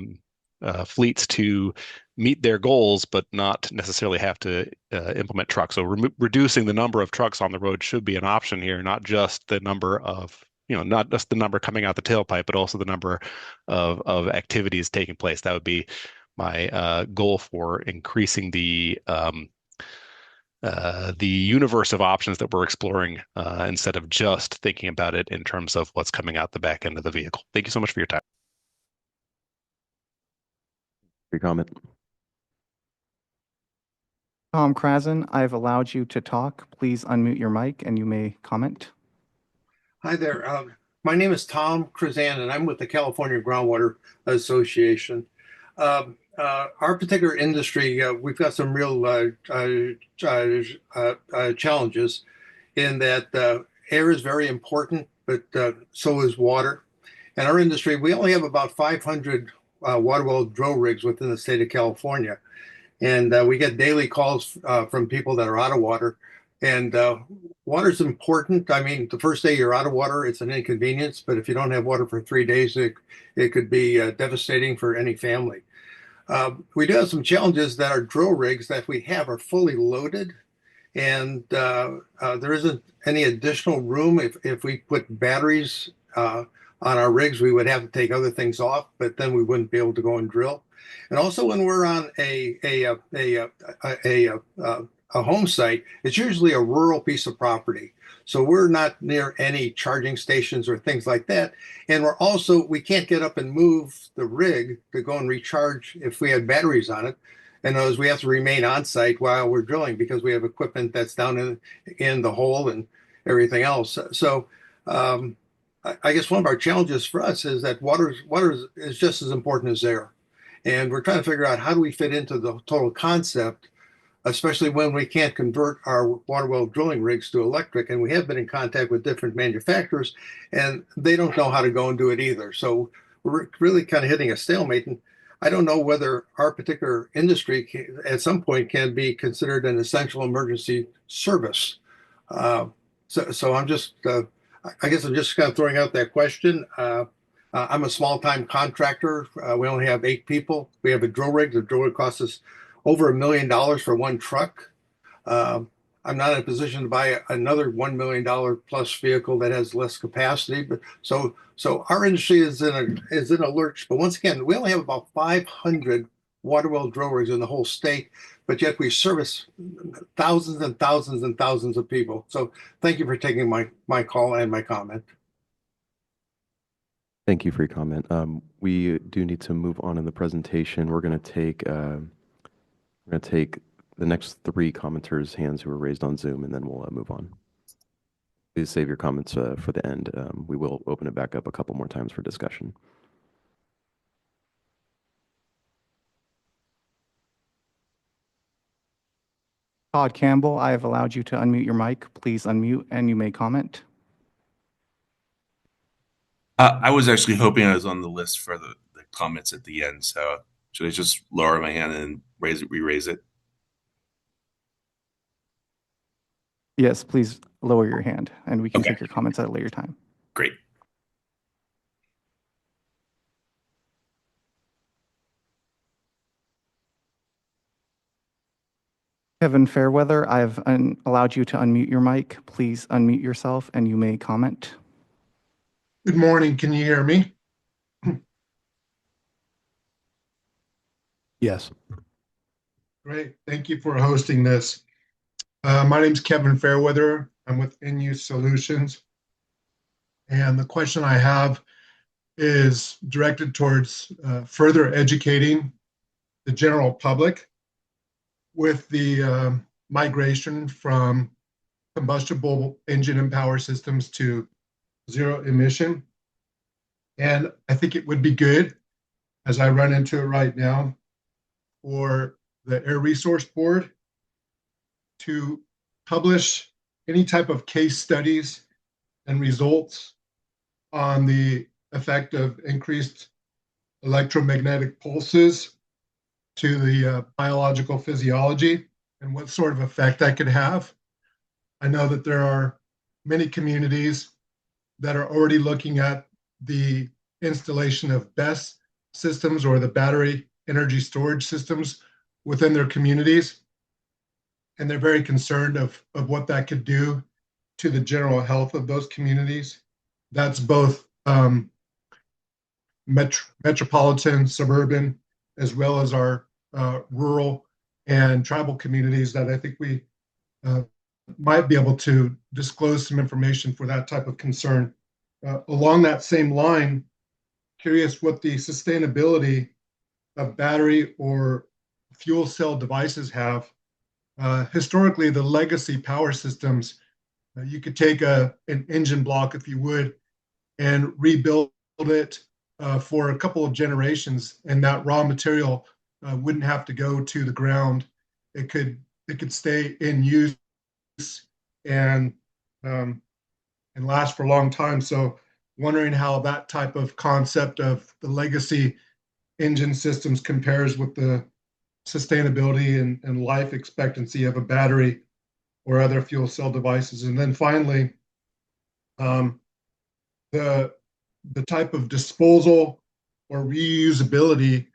S11: fleets to meet their goals, but not necessarily have to implement trucks. So reducing the number of trucks on the road should be an option here, not just the number of, not just the number coming out the tailpipe, but also the number of activities taking place. That would be my goal for increasing the universe of options that we're exploring instead of just thinking about it in terms of what's coming out the back end of the vehicle. Thank you so much for your time.
S1: Your comment.
S7: Tom Krasen, I've allowed you to talk. Please unmute your mic and you may comment.
S12: Hi there. My name is Tom Krasen, and I'm with the California Groundwater Association. Our particular industry, we've got some real challenges in that air is very important, but so is water. In our industry, we only have about 500 water well drill rigs within the state of California. And we get daily calls from people that are out of water. And water is important. I mean, the first day you're out of water, it's an inconvenience. But if you don't have water for 3 days, it could be devastating for any family. We do have some challenges that our drill rigs that we have are fully loaded. And there isn't any additional room. If we put batteries on our rigs, we would have to take other things off, but then we wouldn't be able to go and drill. And also, when we're on a a home site, it's usually a rural piece of property. So we're not near any charging stations or things like that. And we can't get up and move the rig to go and recharge if we had batteries on it. And those we have to remain on site while we're drilling because we have equipment that's down in the hole and everything else. So I guess one of our challenges for us is that water is just as important as air. And we're trying to figure out how do we fit into the total concept, especially when we can't convert our water well drilling rigs to electric. And we have been in contact with different manufacturers, and they don't know how to go and do it either. So we're really kind of hitting a stalemate. And I don't know whether our particular industry at some point can be considered an essential emergency service. So I'm just, I guess I'm just kind of throwing out that question. I'm a small-time contractor. We only have 8 people. We have a drill rig. The drill rig costs us over $1 million for one truck. I'm not in a position to buy another $1 million plus vehicle that has less capacity. But so our industry is in a lurch. But once again, we only have about 500 water well drill rigs in the whole state, but yet we service thousands and thousands and thousands of people. So thank you for taking my call and my comment.
S1: Thank you for your comment. We do need to move on in the presentation. We're going to take the next 3 commenters' hands who were raised on Zoom, and then we'll move on. Please save your comments for the end. We will open it back up a couple more times for discussion.
S7: Todd Campbell, I have allowed you to unmute your mic. Please unmute and you may comment.
S13: I was actually hoping I was on the list for the comments at the end. So should I just lower my hand and re-raise it?
S7: Yes, please lower your hand and we can
S13: Okay.
S7: take your comments at a later time.
S13: Great.
S7: Kevin Fairweather, I have allowed you to unmute your mic. Please unmute yourself and you may comment.
S14: Good morning. Can you hear me?
S3: Yes.
S14: Great. Thank you for hosting this. My name is Kevin Fairweather. I'm with In-Use Solutions. And the question I have is directed towards further educating the general public with the migration from combustible engine and power systems to zero emission. And I think it would be good, as I run into it right now, for the Air Resource Board to publish any type of case studies and results on the effect of increased electromagnetic pulses to the biological physiology and what sort of effect that could have. I know that there are many communities that are already looking at the installation of BESS systems or the battery energy storage systems within their communities. And they're very concerned of what that could do to the general health of those communities. That's both metropolitan, suburban, as well as our rural and tribal communities that I think we might be able to disclose some information for that type of concern. Along that same line, curious what the sustainability of battery or fuel cell devices have. Historically, the legacy power systems, you could take an engine block, if you would, and rebuild it for a couple of generations, and that raw material wouldn't have to go to the ground. It could stay in use and last for a long time. So wondering how that type of concept of the legacy engine systems compares with the sustainability and life expectancy of a battery or other fuel cell devices. And then finally, the type of disposal or reusability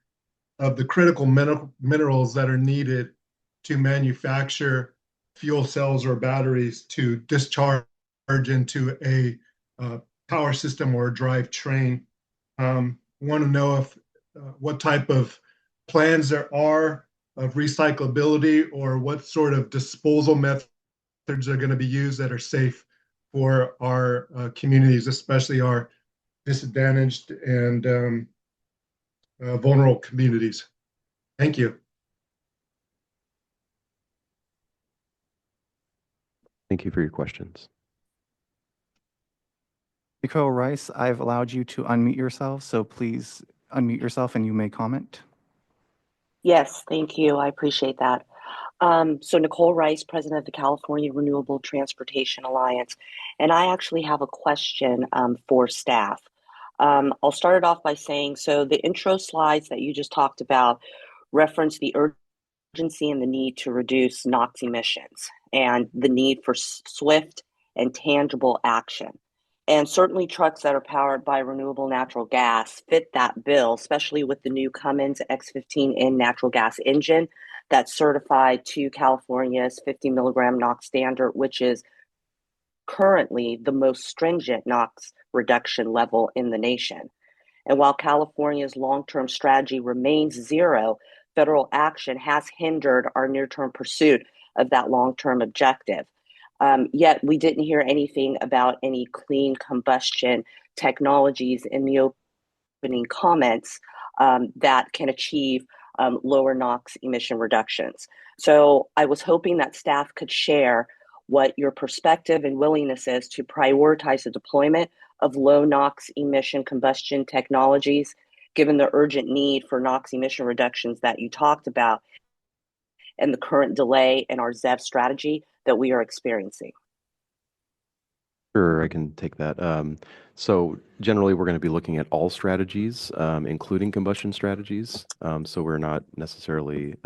S14: of the critical minerals that are needed to manufacture fuel cells or batteries to discharge into a power system or a drive train. Want to know if what type of plans there are of recyclability, or what sort of disposal methods are going to be used that are safe for our communities, especially our disadvantaged and vulnerable communities. Thank you.
S1: Thank you for your questions.
S7: Nicole Rice, I've allowed you to unmute yourself, so please unmute yourself and you may comment.
S15: Yes, thank you. I appreciate that. So Nicole Rice, president of the California Renewable Transportation Alliance, and I actually have a question for staff. I'll start it off by saying, so the intro slides that you just talked about reference the urgency and the need to reduce NOx emissions and the need for swift and tangible action. And certainly trucks that are powered by renewable natural gas fit that bill, especially with the new Cummins X15N natural gas engine that's certified to California's 50 milligram NOx standard, which is currently the most stringent NOx reduction level in the nation. And while California's long-term strategy remains zero, federal action has hindered our near-term pursuit of that long-term objective. Yet we didn't hear anything about any clean combustion technologies in the opening comments that can achieve lower NOx emission reductions. So I was hoping that staff could share what your perspective and willingness is to prioritize the deployment of low NOx emission combustion technologies, given the urgent need for NOx emission reductions that you talked about and the current delay in our ZEV strategy that we are experiencing.
S1: Sure, I can take that. So generally, we're going to be looking at all strategies, including combustion strategies. So we're not necessarily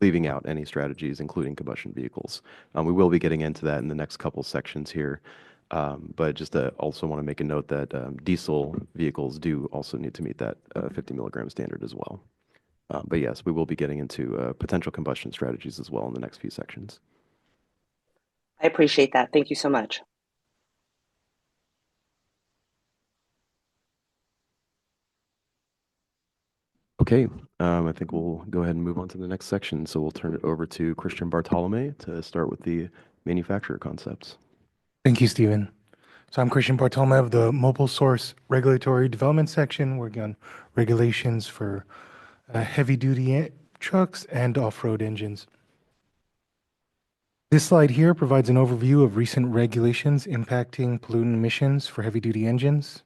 S1: leaving out any strategies, including combustion vehicles. We will be getting into that in the next couple sections here. But just also want to make a note that diesel vehicles do also need to meet that 50 milligram standard as well. But yes, we will be getting into potential combustion strategies as well in the next few sections.
S15: I appreciate that. Thank you so much.
S1: Okay, I think we'll go ahead and move on to the next section. So we'll turn it over to Christian Bartolome to start with the manufacturer concepts.
S16: Thank you, Stephen. So I'm Christian Bartolome of the Mobile Source Regulatory Development section, working on regulations for heavy-duty trucks and off-road engines. This slide here provides an overview of recent regulations impacting pollutant emissions for heavy-duty engines.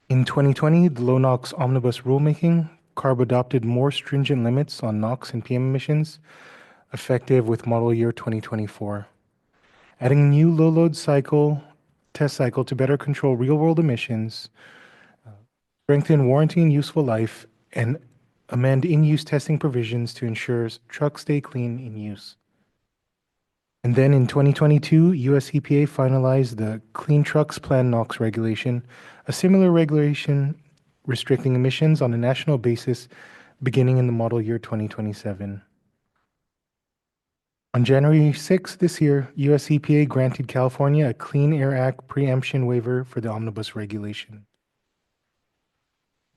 S16: In 2020, the Low NOx Omnibus rulemaking, CARB adopted more stringent limits on NOx and PM emissions, effective with model year 2024. Adding new low-load test cycle to better control real-world emissions, strengthen warranty and useful life, and amend in-use testing provisions to ensure trucks stay clean in use. And then in 2022, US EPA finalized the Clean Trucks Plan NOx regulation, a similar regulation restricting emissions on a national basis beginning in the model year 2027. On January 6 this year, US EPA granted California a Clean Air Act preemption waiver for the omnibus regulation.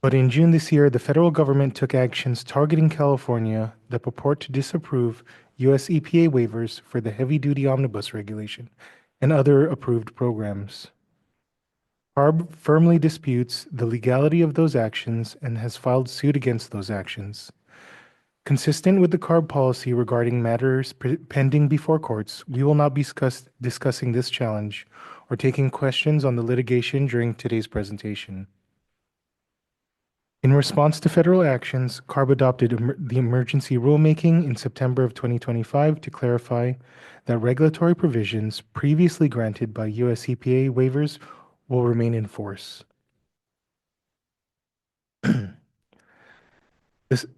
S16: But in June this year, the federal government took actions targeting California that purport to disapprove US EPA waivers for the heavy-duty omnibus regulation and other approved programs. CARB firmly disputes the legality of those actions and has filed suit against those actions. Consistent with the CARB policy regarding matters pending before courts, we will not be discussing this challenge or taking questions on the litigation during today's presentation. In response to federal actions, CARB adopted the emergency rulemaking in September of 2025 to clarify that regulatory provisions previously granted by US EPA waivers will remain in force.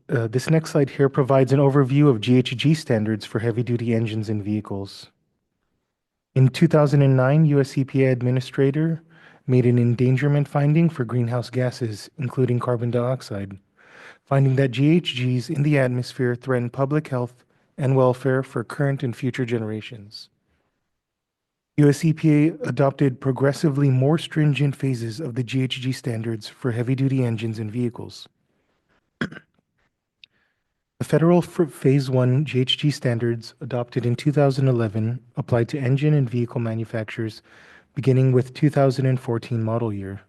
S16: This next slide here provides an overview of GHG standards for heavy-duty engines and vehicles. In 2009, US EPA Administrator made an endangerment finding for greenhouse gases, including carbon dioxide, finding that GHGs in the atmosphere threaten public health and welfare for current and future generations. US EPA adopted progressively more stringent phases of the GHG standards for heavy-duty engines and vehicles. The federal Phase 1 GHG standards adopted in 2011 applied to engine and vehicle manufacturers beginning with 2014 model year.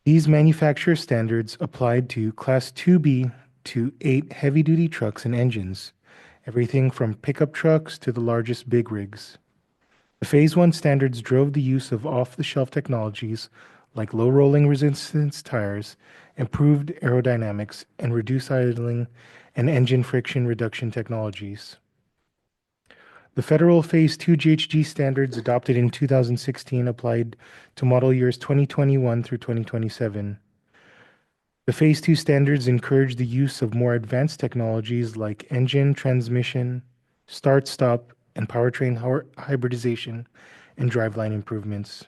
S16: These manufacturer standards applied to Class 2B to 8 heavy-duty trucks and engines, everything from pickup trucks to the largest big rigs. The Phase 1 standards drove the use of off-the-shelf technologies like low rolling resistance tires, improved aerodynamics, and reduced idling and engine friction reduction technologies. The federal Phase 2 GHG standards adopted in 2016 applied to model years 2021 through 2027. The Phase 2 standards encourage the use of more advanced technologies like engine, transmission, start-stop, and powertrain hybridization and driveline improvements.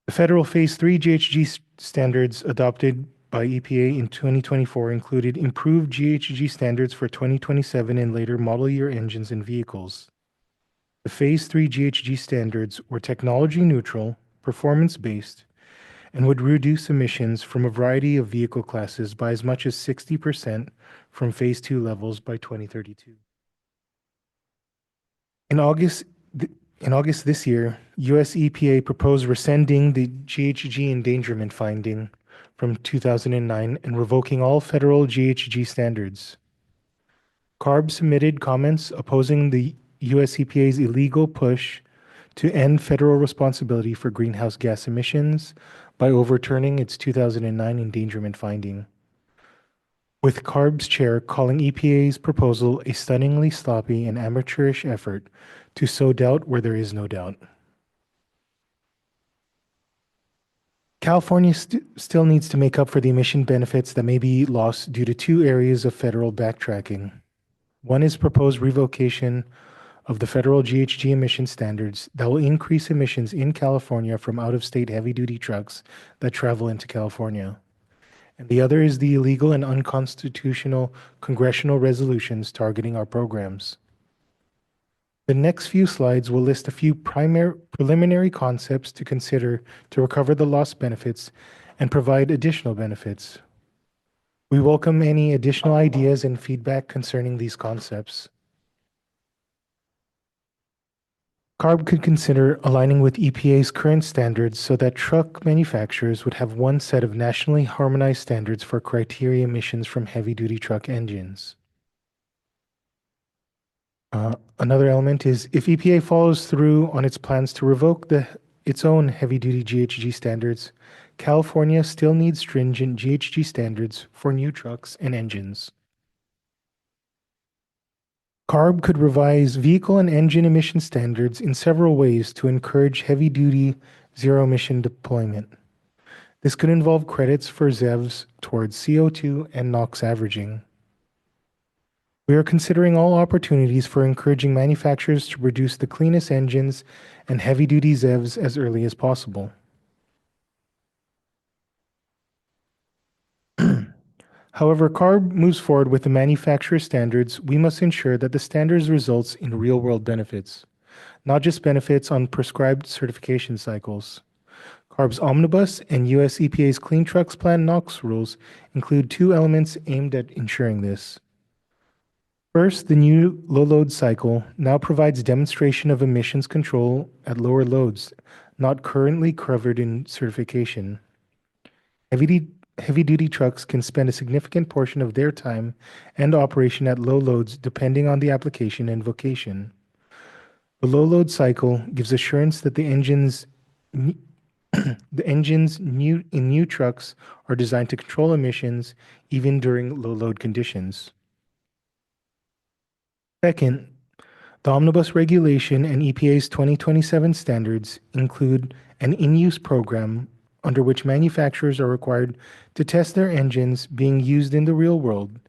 S16: The federal Phase 3 GHG standards adopted by EPA in 2024 included improved GHG standards for 2027 and later model year engines and vehicles. The Phase 3 GHG standards were technology neutral, performance-based, and would reduce emissions from a variety of vehicle classes by as much as 60% from Phase 2 levels by 2032. In August this year, US EPA proposed rescinding the GHG endangerment finding from 2009 and revoking all federal GHG standards. CARB submitted comments opposing the US EPA's illegal push to end federal responsibility for greenhouse gas emissions by overturning its 2009 endangerment finding, with CARB's chair calling EPA's proposal a stunningly sloppy and amateurish effort to sow doubt where there is no doubt. California still needs to make up for the emission benefits that may be lost due to two areas of federal backtracking. One is proposed revocation of the federal GHG emission standards that will increase emissions in California from out-of-state heavy-duty trucks that travel into California. And the other is the illegal and unconstitutional congressional resolutions targeting our programs. The next few slides will list a few preliminary concepts to consider to recover the lost benefits and provide additional benefits. We welcome any additional ideas and feedback concerning these concepts. CARB could consider aligning with EPA's current standards so that truck manufacturers would have one set of nationally harmonized standards for criteria emissions from heavy-duty truck engines. Another element is if EPA follows through on its plans to revoke its own heavy-duty GHG standards, California still needs stringent GHG standards for new trucks and engines. CARB could revise vehicle and engine emission standards in several ways to encourage heavy-duty zero-emission deployment. This could involve credits for ZEVs towards CO2 and NOx averaging. We are considering all opportunities for encouraging manufacturers to produce the cleanest engines and heavy-duty ZEVs as early as possible. However, CARB moves forward with the manufacturer standards, we must ensure that the standards results in real-world benefits, not just benefits on prescribed certification cycles. CARB's Omnibus and US EPA's Clean Trucks Plan NOx rules include two elements aimed at ensuring this. First, the new low-load cycle now provides demonstration of emissions control at lower loads, not currently covered in certification. Heavy-duty trucks can spend a significant portion of their time and operation at low loads depending on the application and vocation. The low-load cycle gives assurance that the engines in new trucks are designed to control emissions even during low-load conditions. Second, the Omnibus regulation and EPA's 2027 standards include an in-use program under which manufacturers are required to test their engines being used in the real world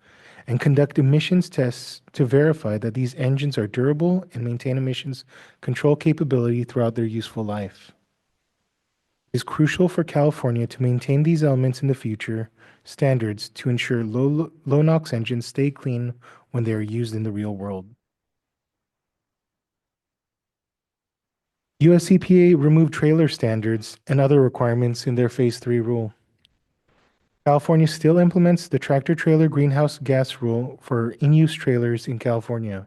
S16: and conduct emissions tests to verify that these engines are durable and maintain emissions control capability throughout their useful life. It is crucial for California to maintain these elements in the future standards to ensure low NOx engines stay clean when they are used in the real world. US EPA removed trailer standards and other requirements in their Phase 3 rule. California still implements the tractor-trailer greenhouse gas rule for in-use trailers in California.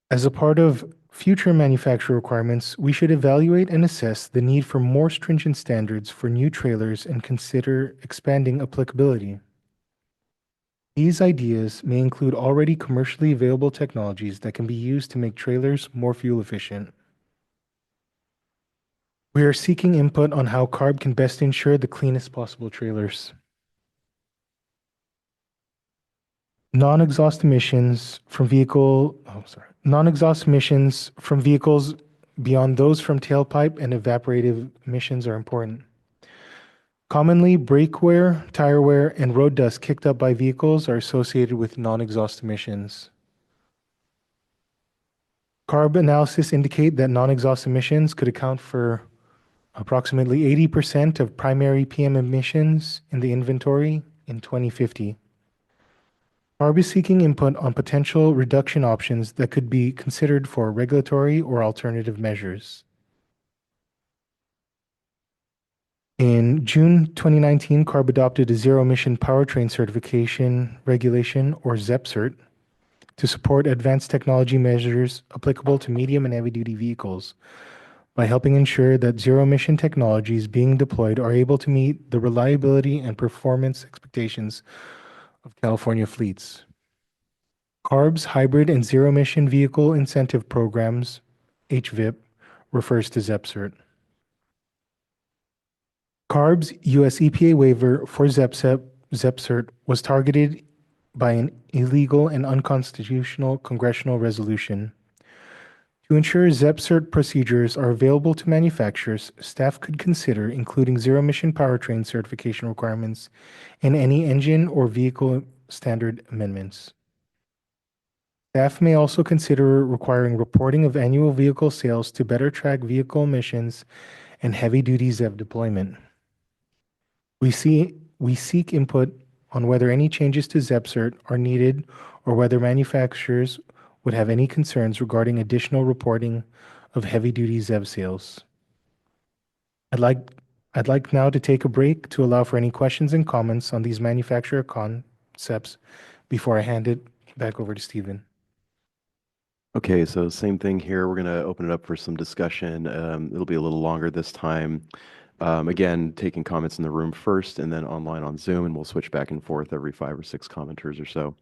S16: As a part of future manufacturer requirements, we should evaluate and assess the need for more stringent standards for new trailers and consider expanding applicability. These ideas may include already commercially available technologies that can be used to make trailers more fuel efficient. We are seeking input on how CARB can best ensure the cleanest possible trailers. Non-exhaust emissions from vehicles beyond those from tailpipe and evaporative emissions are important. Commonly, brake wear, tire wear, and road dust kicked up by vehicles are associated with non-exhaust emissions. CARB analysis indicate that non-exhaust emissions could account for approximately 80% of primary PM emissions in the inventory in 2050. CARB is seeking input on potential reduction options that could be considered for regulatory or alternative measures. In June 2019, CARB adopted a zero-emission powertrain certification regulation, or ZEP-CERT, to support advanced technology measures applicable to medium and heavy-duty vehicles by helping ensure that zero-emission technologies being deployed are able to meet the reliability and performance expectations of California fleets. CARB's Hybrid and Zero-Emission Vehicle Incentive Programs, HVIP, refers to ZEP-CERT. CARB's US EPA waiver for ZEP-CERT was targeted by an illegal and unconstitutional congressional resolution. To ensure ZEP-CERT procedures are available to manufacturers, staff could consider including zero-emission powertrain certification requirements in any engine or vehicle standard amendments. Staff may also consider requiring reporting of annual vehicle sales to better track vehicle emissions and heavy-duty ZEV deployment. We seek input on whether any changes to ZEP-CERT are needed or whether manufacturers would have any concerns regarding additional reporting of heavy-duty ZEV sales. I'd like now to take a break to allow for any questions and comments on these manufacturer concepts before I hand it back over to Stephen.
S1: Okay, so same thing here. We're going to open it up for some discussion. It'll be a little longer this time. Again, taking comments in the room first and then online on Zoom, and we'll switch back and forth every 5 or 6 commenters or so.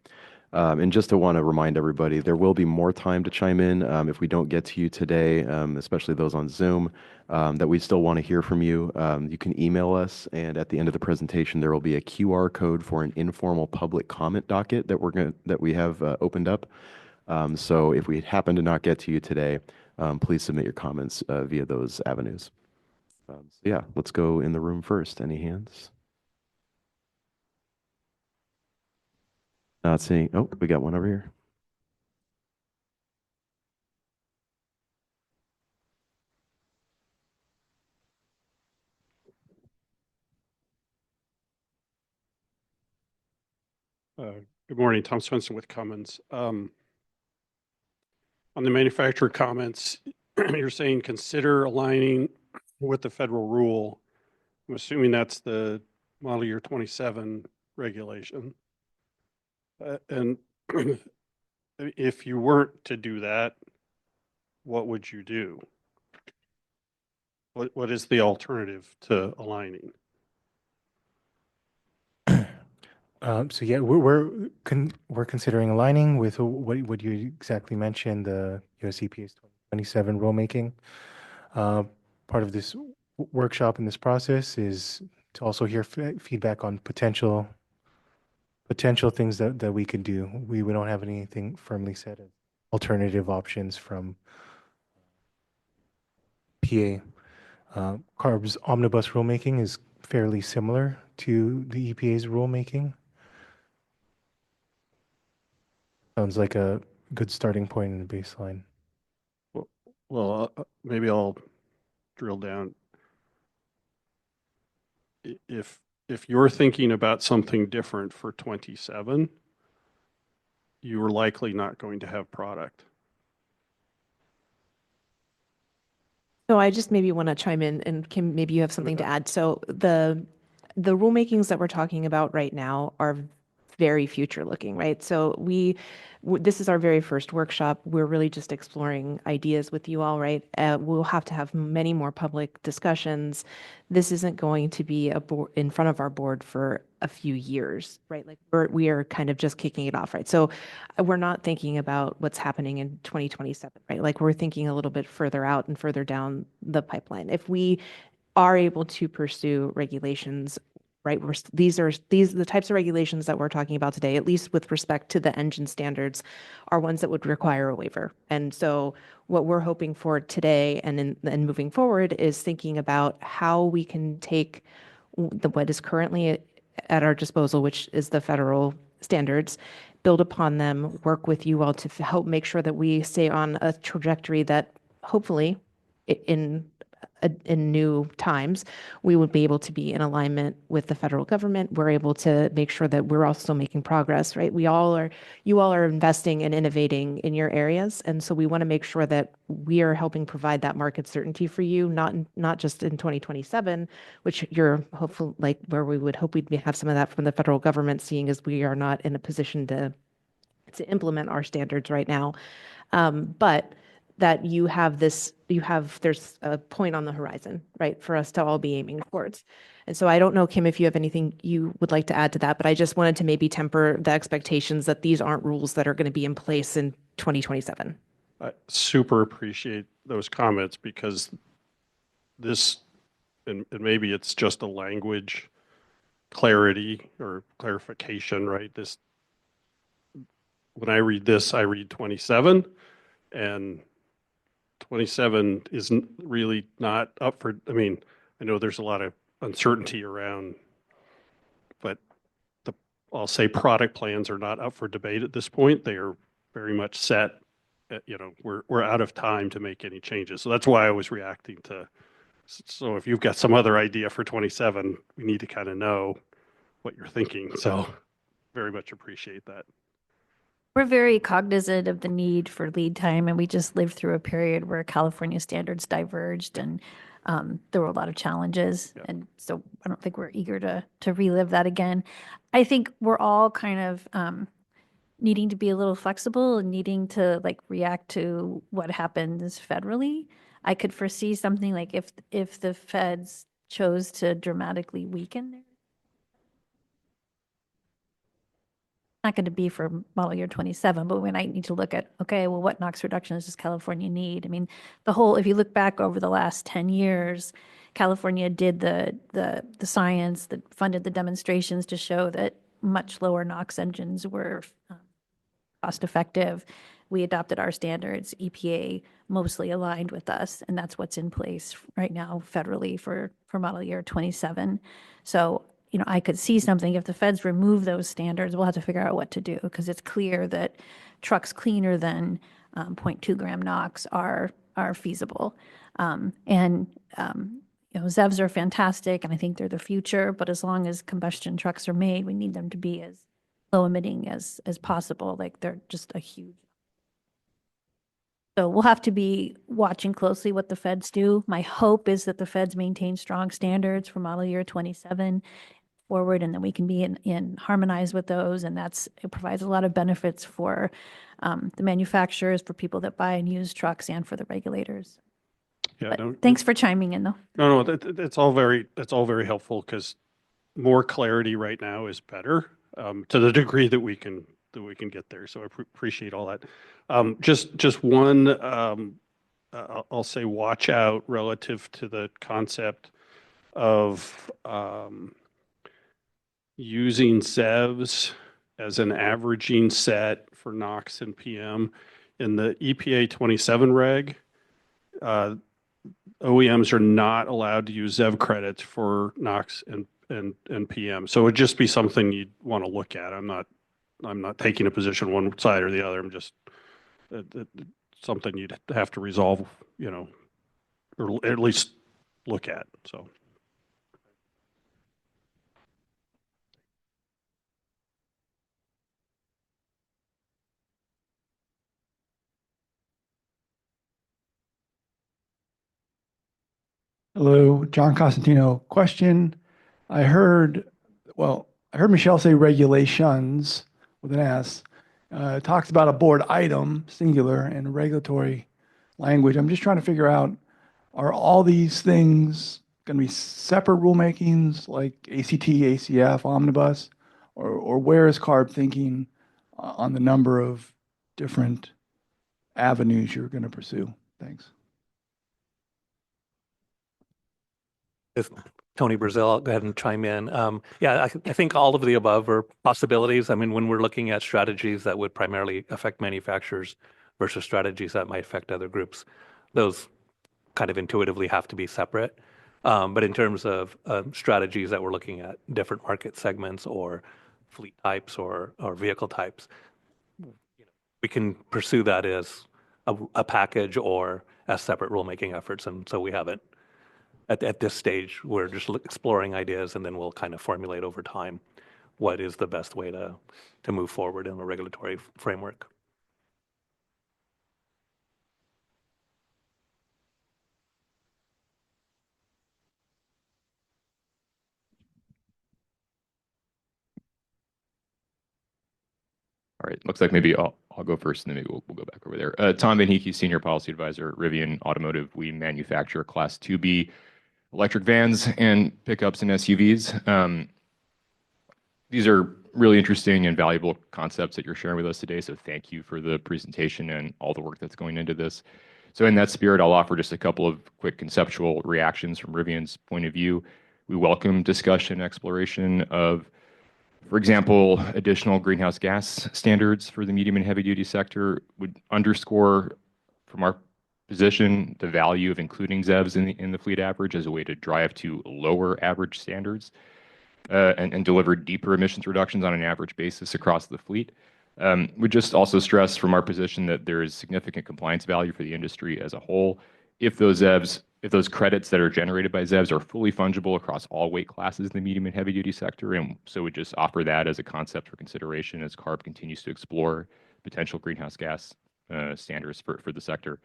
S1: And just to want to remind everybody, there will be more time to chime in if we don't get to you today, especially those on Zoom, that we still want to hear from you. You can email us, and at the end of the presentation, there will be a QR code for an informal public comment docket that we have opened up. So if we happen to not get to you today, please submit your comments via those avenues. So yeah, let's go in the room first. Any hands? Not seeing. Oh, we got one over here.
S17: Good morning, Tom Swenson with Cummins. On the manufacturer comments, you're saying consider aligning with the federal rule. I'm assuming that's the model year 27 regulation. And if you weren't to do that, what would you do? What is the alternative to aligning?
S16: So yeah, we're considering aligning with what you exactly mentioned, the US EPA's 2027 rulemaking. Part of this workshop in this process is to also hear feedback on potential things that we could do. We don't have anything firmly set as alternative options from PA. CARB's omnibus rulemaking is fairly similar to the EPA's rulemaking. Sounds like a good starting point in the baseline.
S17: Well, maybe I'll drill down. If you're thinking about something different for 27, you are likely not going to have product.
S2: So I just maybe want to chime in, and Kim, maybe you have something to add. So the rulemakings that we're talking about right now are very future looking, right? So this is our very first workshop. We're really just exploring ideas with you all, right? We'll have to have many more public discussions. This isn't going to be in front of our board for a few years, right? Like we are kind of just kicking it off, right? So we're not thinking about what's happening in 2027, right? Like we're thinking a little bit further out and further down the pipeline. If we are able to pursue regulations, right? These are the types of regulations that we're talking about today, at least with respect to the engine standards, are ones that would require a waiver. And so what we're hoping for today and moving forward is thinking about how we can take what is currently at our disposal, which is the federal standards, build upon them, work with you all to help make sure that we stay on a trajectory that hopefully in new times, we would be able to be in alignment with the federal government. We're able to make sure that we're also making progress, right? You all are investing and innovating in your areas. And so we want to make sure that we are helping provide that market certainty for you, not just in 2027, which you're hopeful, like where we would hope we'd have some of that from the federal government, seeing as we are not in a position to implement our standards right now. But that there's a point on the horizon, right, for us to all be aiming towards. And so I don't know, Kim, if you have anything you would like to add to that, but I just wanted to maybe temper the expectations that these aren't rules that are going to be in place in 2027.
S17: I super appreciate those comments because this, and maybe it's just a language clarity or clarification, right? When I read this, I read 27, and 27 isn't really not up for, I mean, I know there's a lot of uncertainty around, but I'll say product plans are not up for debate at this point. They are very much set. We're out of time to make any changes. So that's why I was reacting to. So if you've got some other idea for 27, we need to kind of know what you're thinking. So very much appreciate that.
S6: We're very cognizant of the need for lead time, and we just lived through a period where California standards diverged, and there were a lot of challenges. Yeah. And so I don't think we're eager to relive that again. I think we're all kind of needing to be a little flexible and needing to like react to what happens federally. I could foresee something like if the feds chose to dramatically weaken their not going to be for model year 27, but we might need to look at, okay, well, what NOx reductions does California need? I mean, if you look back over the last 10 years, California did the science that funded the demonstrations to show that much lower NOx engines were cost effective. We adopted our standards, EPA mostly aligned with us, and that's what's in place right now federally for model year 27. So I could see something if the feds remove those standards, we'll have to figure out what to do because it's clear that trucks cleaner than 0.2 gram NOx are feasible. ZEVs are fantastic, and I think they're the future. But as long as combustion trucks are made, we need them to be as low emitting as possible. Like they're just a huge. So we'll have to be watching closely what the feds do. My hope is that the feds maintain strong standards for model year 27 forward, and then we can be in harmonize with those, and it provides a lot of benefits for the manufacturers, for people that buy and use trucks, and for the regulators. Yeah, thanks for chiming in, though.
S17: No, it's all very helpful because more clarity right now is better to the degree that we can get there. So I appreciate all that. Just one, I'll say, watch out relative to the concept of using ZEVs as an averaging set for NOx and PM. In the EPA 27 reg, OEMs are not allowed to use ZEV credits for NOx and PM. So it would just be something you'd want to look at. I'm not taking a position one side or the other. I'm just something you'd have to resolve, or at least look at. So.
S18: Hello, John Costantino. Question. I heard, I heard Michelle say regulations with an S. It talks about a board item, singular, and regulatory language. I'm just trying to figure out, are all these things going to be separate rulemakings like ACT, ACF, omnibus, or where is CARB thinking on the number of different avenues you're going to pursue? Thanks.
S19: If Tony Brazil, I'll go ahead and chime in. Yeah, I think all of the above are possibilities. I mean, when we're looking at strategies that would primarily affect manufacturers versus strategies that might affect other groups, those kind of intuitively have to be separate. But in terms of strategies that we're looking at different market segments or fleet types or vehicle types, we can pursue that as a package or as separate rulemaking efforts. And so we haven't. At this stage, we're just exploring ideas, and then we'll kind of formulate over time what is the best way to move forward in a regulatory framework.
S20: All right, looks like maybe I'll go first, and then maybe we'll go back over there. Tom Van Heeke, Senior Policy Advisor, Rivian Automotive. We manufacture Class 2B electric vans and pickups and SUVs. These are really interesting and valuable concepts that you're sharing with us today, so thank you for the presentation and all the work that's going into this. So in that spirit, I'll offer just a couple of quick conceptual reactions from Rivian's point of view. We welcome discussion and exploration of, for example, additional greenhouse gas standards for the medium and heavy duty sector. Would underscore from our position the value of including ZEVs in the fleet average as a way to drive to lower average standards and deliver deeper emissions reductions on an average basis across the fleet. We just also stress from our position that there is significant compliance value for the industry as a whole. If those ZEVs, if those credits that are generated by ZEVs are fully fungible across all weight classes in the medium and heavy duty sector, and so we just offer that as a concept for consideration as CARB continues to explore potential greenhouse gas standards for the sector.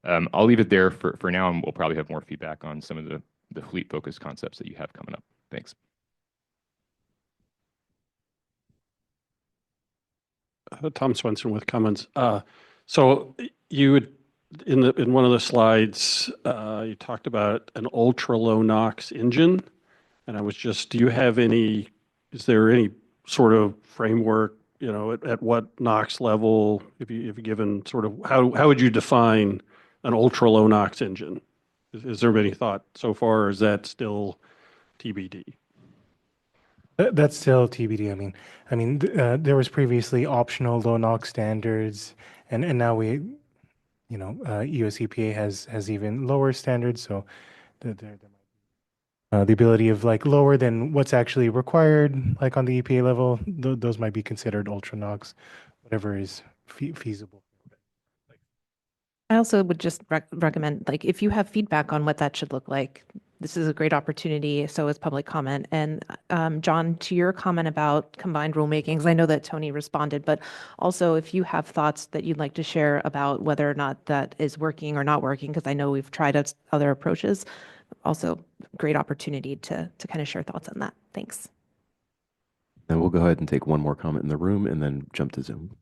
S20: I'll leave it there for now, and we'll probably have more feedback on some of the fleet-focused concepts that you have coming up. Thanks.
S17: Tom Swenson with Cummins. So you would, in one of the slides, you talked about an ultra low NOx engine, and I was just, is there any sort of framework, at what NOx level, if you given sort of, how would you define an ultra low NOx engine? Is there any thought so far, or is that still TBD?
S16: That's still TBD. I mean, there was previously optional low NOx standards, and now US EPA has even lower standards. So the ability of like lower than what's actually required, like on the EPA level, those might be considered ultra NOx, whatever is feasible.
S2: I also would just recommend, like, if you have feedback on what that should look like, this is a great opportunity. So is public comment. And John, to your comment about combined rulemakings, I know that Tony responded, but also if you have thoughts that you'd like to share about whether or not that is working or not working, because I know we've tried other approaches, also great opportunity to kind of share thoughts on that. Thanks.
S1: And we'll go ahead and take one more comment in the room and then jump to Zoom.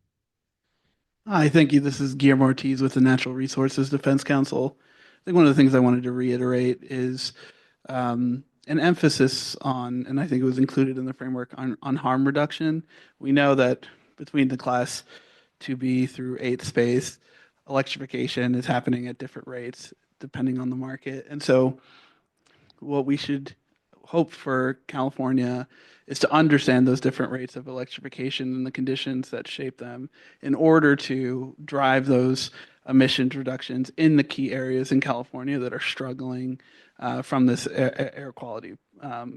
S21: Hi, thank you. This is Guillermo Ortiz with the Natural Resources Defense Council. I think one of the things I wanted to reiterate is an emphasis on, and I think it was included in the framework, on harm reduction. We know that between the Class 2B through 8 space, electrification is happening at different rates depending on the market. And so what we should hope for California is to understand those different rates of electrification and the conditions that shape them in order to drive those emissions reductions in the key areas in California that are struggling from this air quality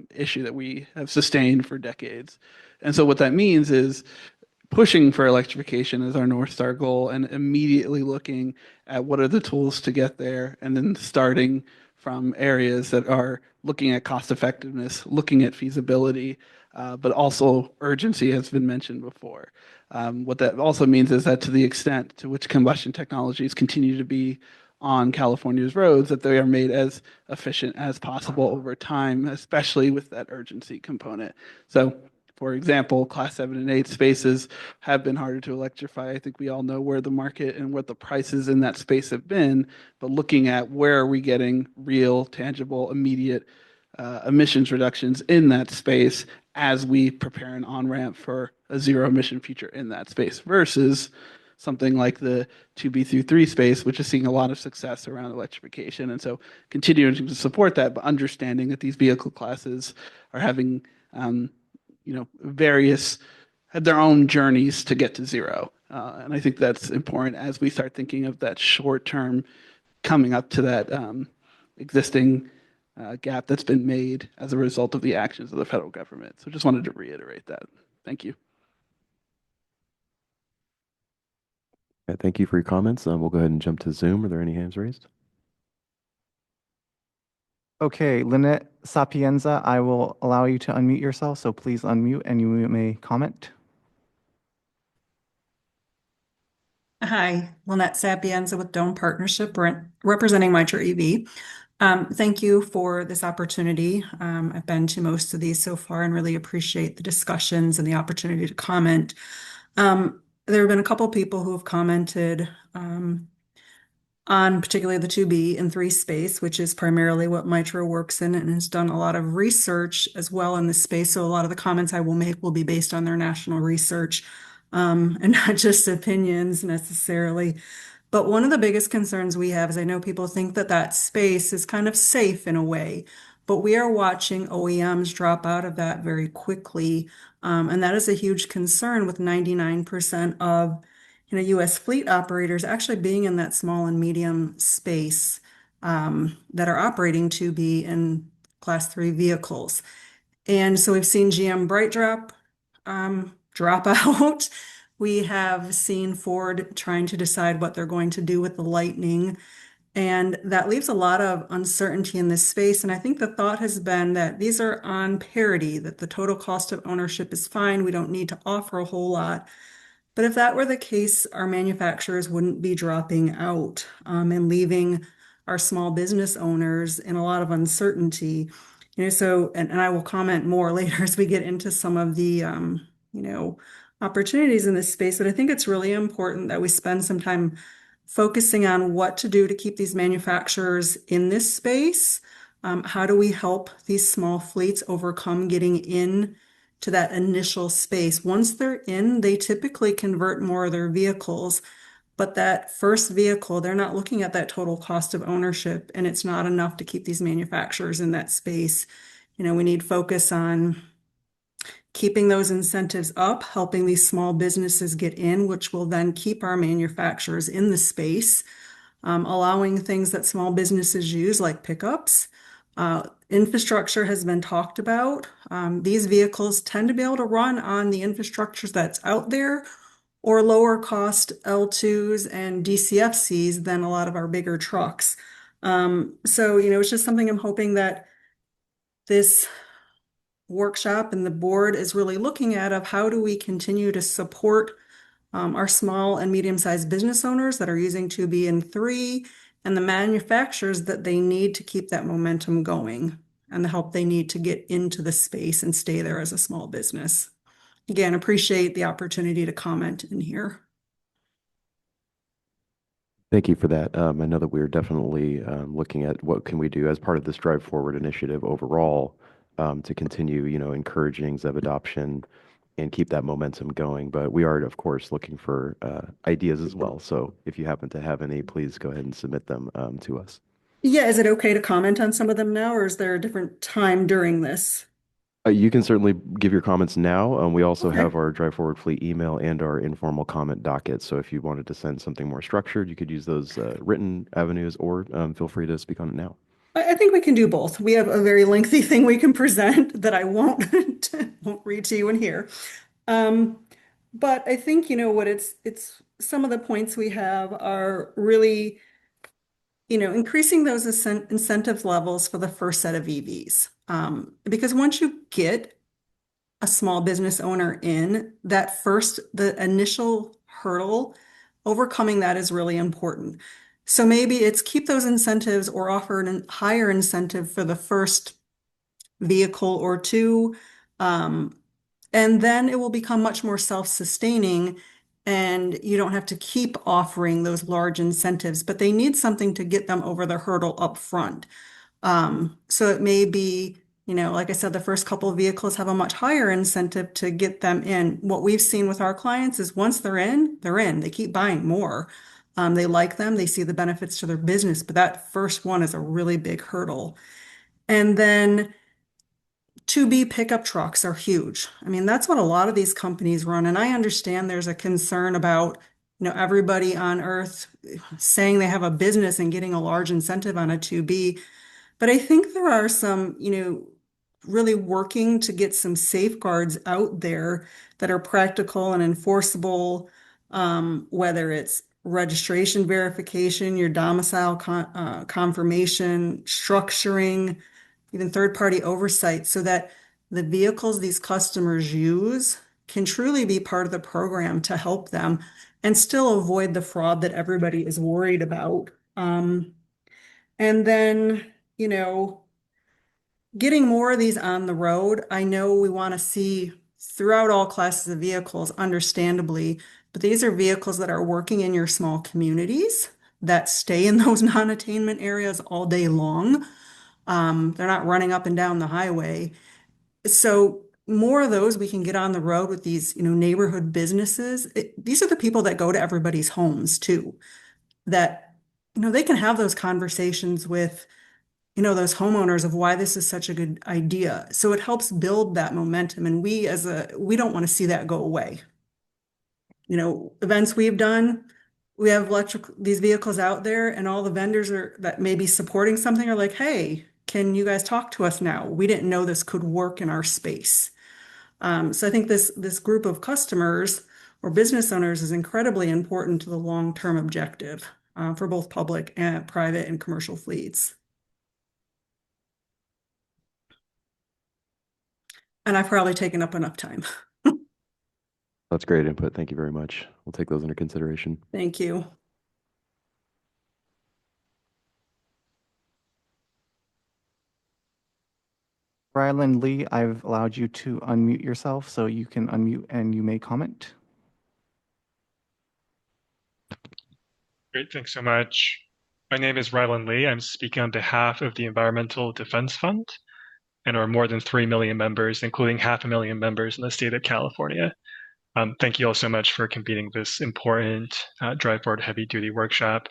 S21: issue that we have sustained for decades. And so what that means is pushing for electrification as our North Star goal and immediately looking at what are the tools to get there, and then starting from areas that are looking at cost effectiveness, looking at feasibility, but also urgency has been mentioned before. What that also means is that to the extent to which combustion technologies continue to be on California's roads, that they are made as efficient as possible over time, especially with that urgency component. So, for example, class 7 and 8 spaces have been harder to electrify. I think we all know where the market and what the prices in that space have been, but looking at where are we getting real, tangible, immediate emissions reductions in that space as we prepare an on-ramp for a zero emission future in that space versus something like the 2B through 3 space, which is seeing a lot of success around electrification. And so continuing to support that, but understanding that these vehicle classes are having, various, have their own journeys to get to zero. And I think that's important as we start thinking of that short term coming up to that existing gap that's been made as a result of the actions of the federal government. So just wanted to reiterate that. Thank you.
S1: Okay, thank you for your comments. We'll go ahead and jump to Zoom. Are there any hands raised?
S7: Okay, Lynette Sapienza, I will allow you to unmute yourself, so please unmute and you may comment.
S4: Hi, Lynette Sapienza with Dome Partnership, representing Mitra EV. Thank you for this opportunity. I've been to most of these so far and really appreciate the discussions and the opportunity to comment. There have been a couple people who have commented on particularly the 2B and 3 space, which is primarily what Mitra works in and has done a lot of research as well in this space. So a lot of the comments I will make will be based on their national research and not just opinions necessarily. But one of the biggest concerns we have is I know people think that that space is kind of safe in a way, but we are watching OEMs drop out of that very quickly. And that is a huge concern with 99% of U.S. fleet operators actually being in that small and medium space that are operating 2B and Class 3 vehicles. And so we've seen GM BrightDrop drop out. We have seen Ford trying to decide what they're going to do with the Lightning. And that leaves a lot of uncertainty in this space. And I think the thought has been that these are on parity, that the total cost of ownership is fine. We don't need to offer a whole lot. But if that were the case, our manufacturers wouldn't be dropping out and leaving our small business owners in a lot of uncertainty. So, and I will comment more later as we get into some of the, opportunities in this space. But I think it's really important that we spend some time focusing on what to do to keep these manufacturers in this space. How do we help these small fleets overcome getting in to that initial space? Once they're in, they typically convert more of their vehicles. But that first vehicle, they're not looking at that total cost of ownership, and it's not enough to keep these manufacturers in that space. We need focus on keeping those incentives up, helping these small businesses get in, which will then keep our manufacturers in the space, allowing things that small businesses use like pickups. Infrastructure has been talked about. These vehicles tend to be able to run on the infrastructure that's out there or lower cost L2s and DCFCs than a lot of our bigger trucks. So, it's just something I'm hoping that this workshop and the board is really looking at of how do we continue to support our small and medium-sized business owners that are using 2B and 3 and the manufacturers that they need to keep that momentum going and the help they need to get into the space and stay there as a small business. Again, appreciate the opportunity to comment in here.
S1: Thank you for that. I know that we're definitely looking at what can we do as part of this Drive Forward initiative overall to continue, encouraging ZEV adoption and keep that momentum going. But we are, of course, looking for ideas as well. So if you happen to have any, please go ahead and submit them to us.
S4: Yeah, is it okay to comment on some of them now, or is there a different time during this?
S1: You can certainly give your comments now. We also have our Drive Forward Fleet email and our informal comment docket. So if you wanted to send something more structured, you could use those written avenues or feel free to speak on it now.
S4: I think we can do both. We have a very lengthy thing we can present that I won't read to you in here. But I think, what it's some of the points we have are really, increasing those incentive levels for the first set of EVs. Because once you get a small business owner in, the initial hurdle, overcoming that is really important. So maybe it's keep those incentives or offer a higher incentive for the first vehicle or two. And then it will become much more self-sustaining and you don't have to keep offering those large incentives, but they need something to get them over the hurdle up front. So it may be, like I said, the first couple of vehicles have a much higher incentive to get them in. What we've seen with our clients is once they're in, they're in. They keep buying more. They like them, they see the benefits to their business, but that first one is a really big hurdle. And then 2B pickup trucks are huge. I mean, that's what a lot of these companies run. And I understand there's a concern about, everybody on earth saying they have a business and getting a large incentive on a 2B. But I think there are some, really working to get some safeguards out there that are practical and enforceable, whether it's registration verification, your domicile confirmation, structuring, even third-party oversight, so that the vehicles these customers use can truly be part of the program to help them and still avoid the fraud that everybody is worried about. And then, getting more of these on the road. I know we want to see throughout all classes of vehicles, understandably, but these are vehicles that are working in your small communities that stay in those non-attainment areas all day long. They're not running up and down the highway. So more of those we can get on the road with these, neighborhood businesses. These are the people that go to everybody's homes too, that, they can have those conversations with, those homeowners of why this is such a good idea. So it helps build that momentum. And we don't want to see that go away. Events we've done, we have these vehicles out there and all the vendors that may be supporting something are like, hey, can you guys talk to us now? We didn't know this could work in our space. So I think this group of customers or business owners is incredibly important to the long-term objective for both public and private and commercial fleets. And I've probably taken up enough time.
S1: That's great input. Thank you very much. We'll take those under consideration.
S4: Thank you.
S7: Ryland Lee, I've allowed you to unmute yourself, so you can unmute and you may comment.
S5: Great, thanks so much. My name is Ryland Lee. I'm speaking on behalf of the Environmental Defense Fund and our more than 3 million members, including 500,000 members in the state of California. Thank you all so much for convening this important Drive Forward Heavy Duty workshop.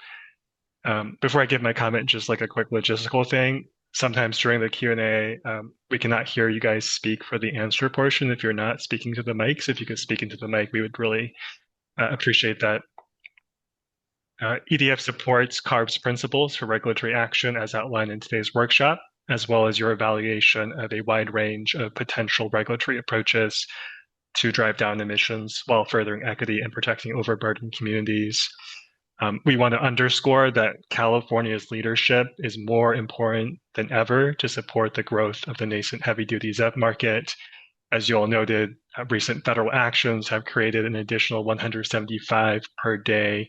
S5: Before I give my comment, just like a quick logistical thing, sometimes during the Q&A, we cannot hear you guys speak for the answer portion if you're not speaking to the mics. If you could speak into the mic, we would really appreciate that. EDF supports CARB's principles for regulatory action as outlined in today's workshop, as well as your evaluation of a wide range of potential regulatory approaches to drive down emissions while furthering equity and protecting overburdened communities. We want to underscore that California's leadership is more important than ever to support the growth of the nascent heavy-duty ZEV market. As you all noted, recent federal actions have created an additional 175 per day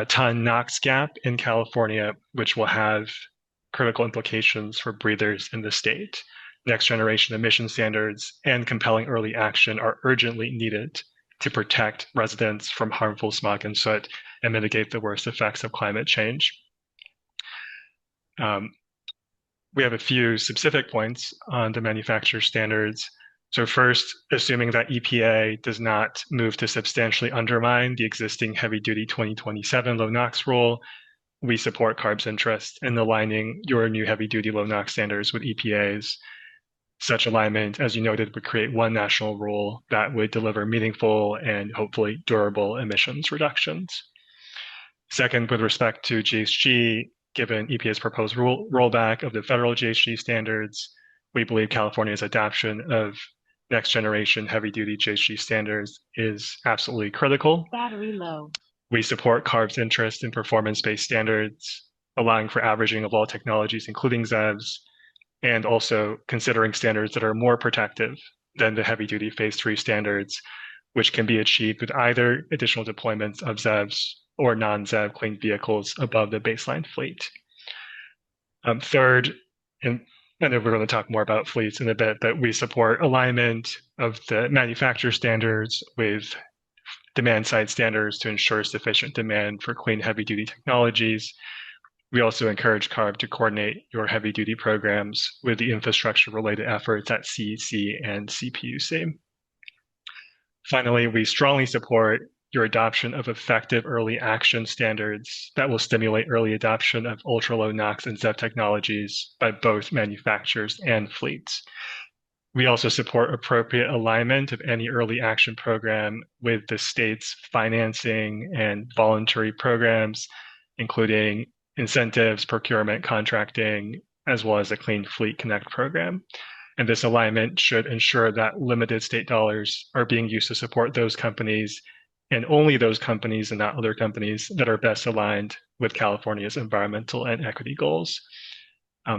S5: ton NOx gap in California, which will have critical implications for breathers in the state. Next generation emission standards and compelling early action are urgently needed to protect residents from harmful smog and soot and mitigate the worst effects of climate change. We have a few specific points on the manufacturer standards. So first, assuming that EPA does not move to substantially undermine the existing heavy-duty 2027 low NOx rule, we support CARB's interest in aligning your new heavy-duty low NOx standards with EPA's. Such alignment, as you noted, would create one national rule that would deliver meaningful and hopefully durable emissions reductions. Second, with respect to GHG, given EPA's proposed rollback of the federal GHG standards, we believe California's adoption of next generation heavy duty GHG standards is absolutely critical.
S22: Battery low.
S5: We support CARB's interest in performance-based standards, allowing for averaging of all technologies, including ZEVs, and also considering standards that are more protective than the heavy duty phase 3 standards, which can be achieved with either additional deployments of ZEVs or non-ZEV clean vehicles above the baseline fleet. Third, and I know we're going to talk more about fleets in a bit, but we support alignment of the manufacturer standards with demand side standards to ensure sufficient demand for clean heavy duty technologies. We also encourage CARB to coordinate your heavy duty programs with the infrastructure related efforts at CEC and CPUC. Finally, we strongly support your adoption of effective early action standards that will stimulate early adoption of ultra-low NOx and ZEV technologies by both manufacturers and fleets. We also support appropriate alignment of any early action program with the state's financing and voluntary programs, including incentives, procurement, contracting, as well as the Clean Fleet Connect program. And this alignment should ensure that limited state dollars are being used to support those companies and only those companies and not other companies that are best aligned with California's environmental and equity goals.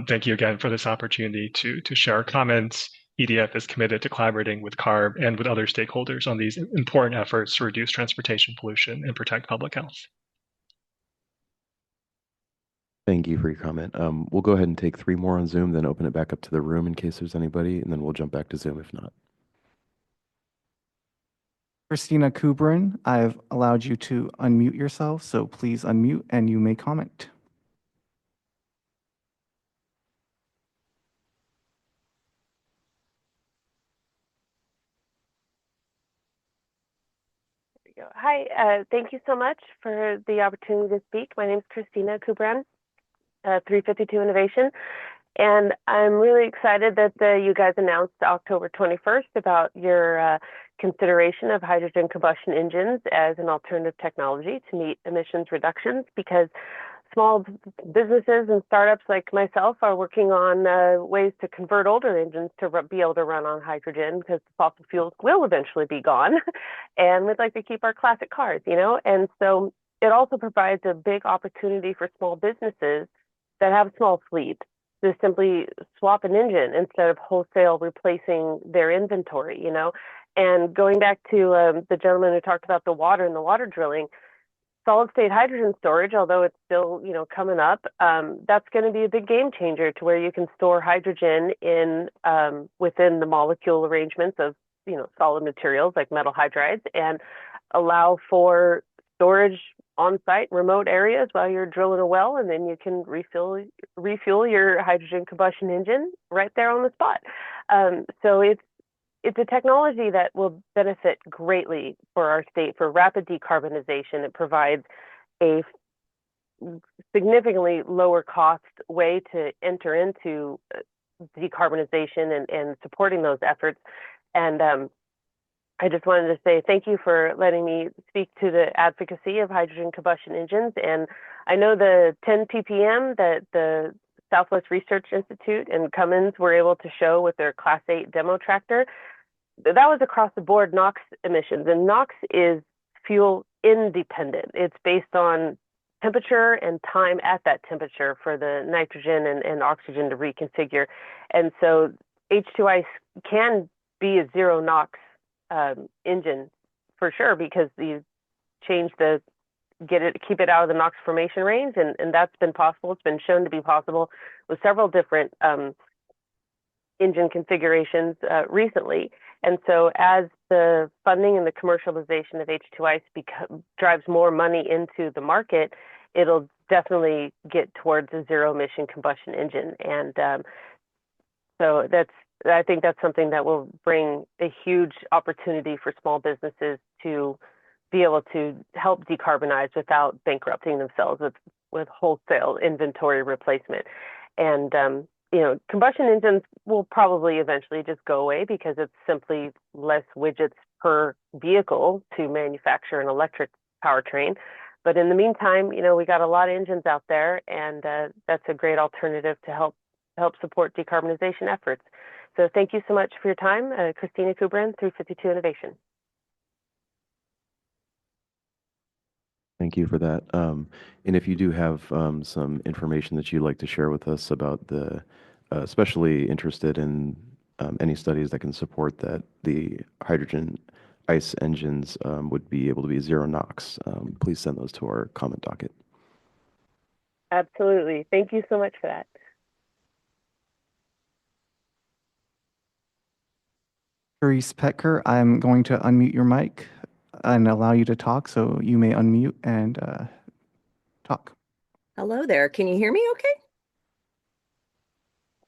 S5: Thank you again for this opportunity to share our comments. EDF is committed to collaborating with CARB and with other stakeholders on these important efforts to reduce transportation pollution and protect public health.
S1: Thank you for your comment. We'll go ahead and take 3 more on Zoom, then open it back up to the room in case there's anybody, and then we'll jump back to Zoom if not.
S7: Christina Kubrin, I've allowed you to unmute yourself, so please unmute and you may comment.
S8: Hi, thank you so much for the opportunity to speak. My name is Christina Kubran, 352 Innovation, and I'm really excited that you guys announced October 21st about your consideration of hydrogen combustion engines as an alternative technology to meet emissions reductions, because small businesses and startups like myself are working on ways to convert older engines to be able to run on hydrogen, because fossil fuels will eventually be gone. And we'd like to keep our classic cars, you know? And so it also provides a big opportunity for small businesses that have small fleets to simply swap an engine instead of wholesale replacing their inventory, you know? And going back to the gentleman who talked about the water and the water drilling, solid state hydrogen storage, although it's still, you know, coming up, that's going to be a big game changer to where you can store hydrogen in within the molecule arrangements of, you know, solid materials like metal hydrides, and allow for storage on site remote areas while you're drilling a well, and then you can refuel your hydrogen combustion engine right there on the spot. So it's a technology that will benefit greatly for our state for rapid decarbonization. It provides a significantly lower cost way to enter into decarbonization and supporting those efforts. And I just wanted to say thank you for letting me speak to the advocacy of hydrogen combustion engines. And I know the 10 ppm that the Southwest Research Institute and Cummins were able to show with their Class 8 demo tractor, that was across the board NOx emissions. And NOx is fuel independent. It's based on temperature and time at that temperature for the nitrogen and oxygen to reconfigure. And so H2ICE can be a zero NOx engine for sure, because you change keep it out of the NOx formation range, and that's been possible. It's been shown to be possible with several different engine configurations recently. And so as the funding and the commercialization of H2ICE drives more money into the market, it'll definitely get towards a zero emission combustion engine. And so I think that's something that will bring a huge opportunity for small businesses to be able to help decarbonize without bankrupting themselves with wholesale inventory replacement. And you know, combustion engines will probably eventually just go away because it's simply less widgets per vehicle to manufacture an electric powertrain. But in the meantime, you know, we got a lot of engines out there, and that's a great alternative to help support decarbonization efforts. So thank you so much for your time. Christina Kubrin, 352 Innovation.
S1: Thank you for that. And if you do have some information that you'd like to share with us about especially interested in any studies that can support that the hydrogen ICE engines would be able to be zero NOx. Please send those to our comment docket.
S8: Absolutely. Thank you so much for that.
S7: Therese Petker, I'm going to unmute your mic and allow you to talk, so you may unmute and talk.
S9: Hello there. Can you hear me okay?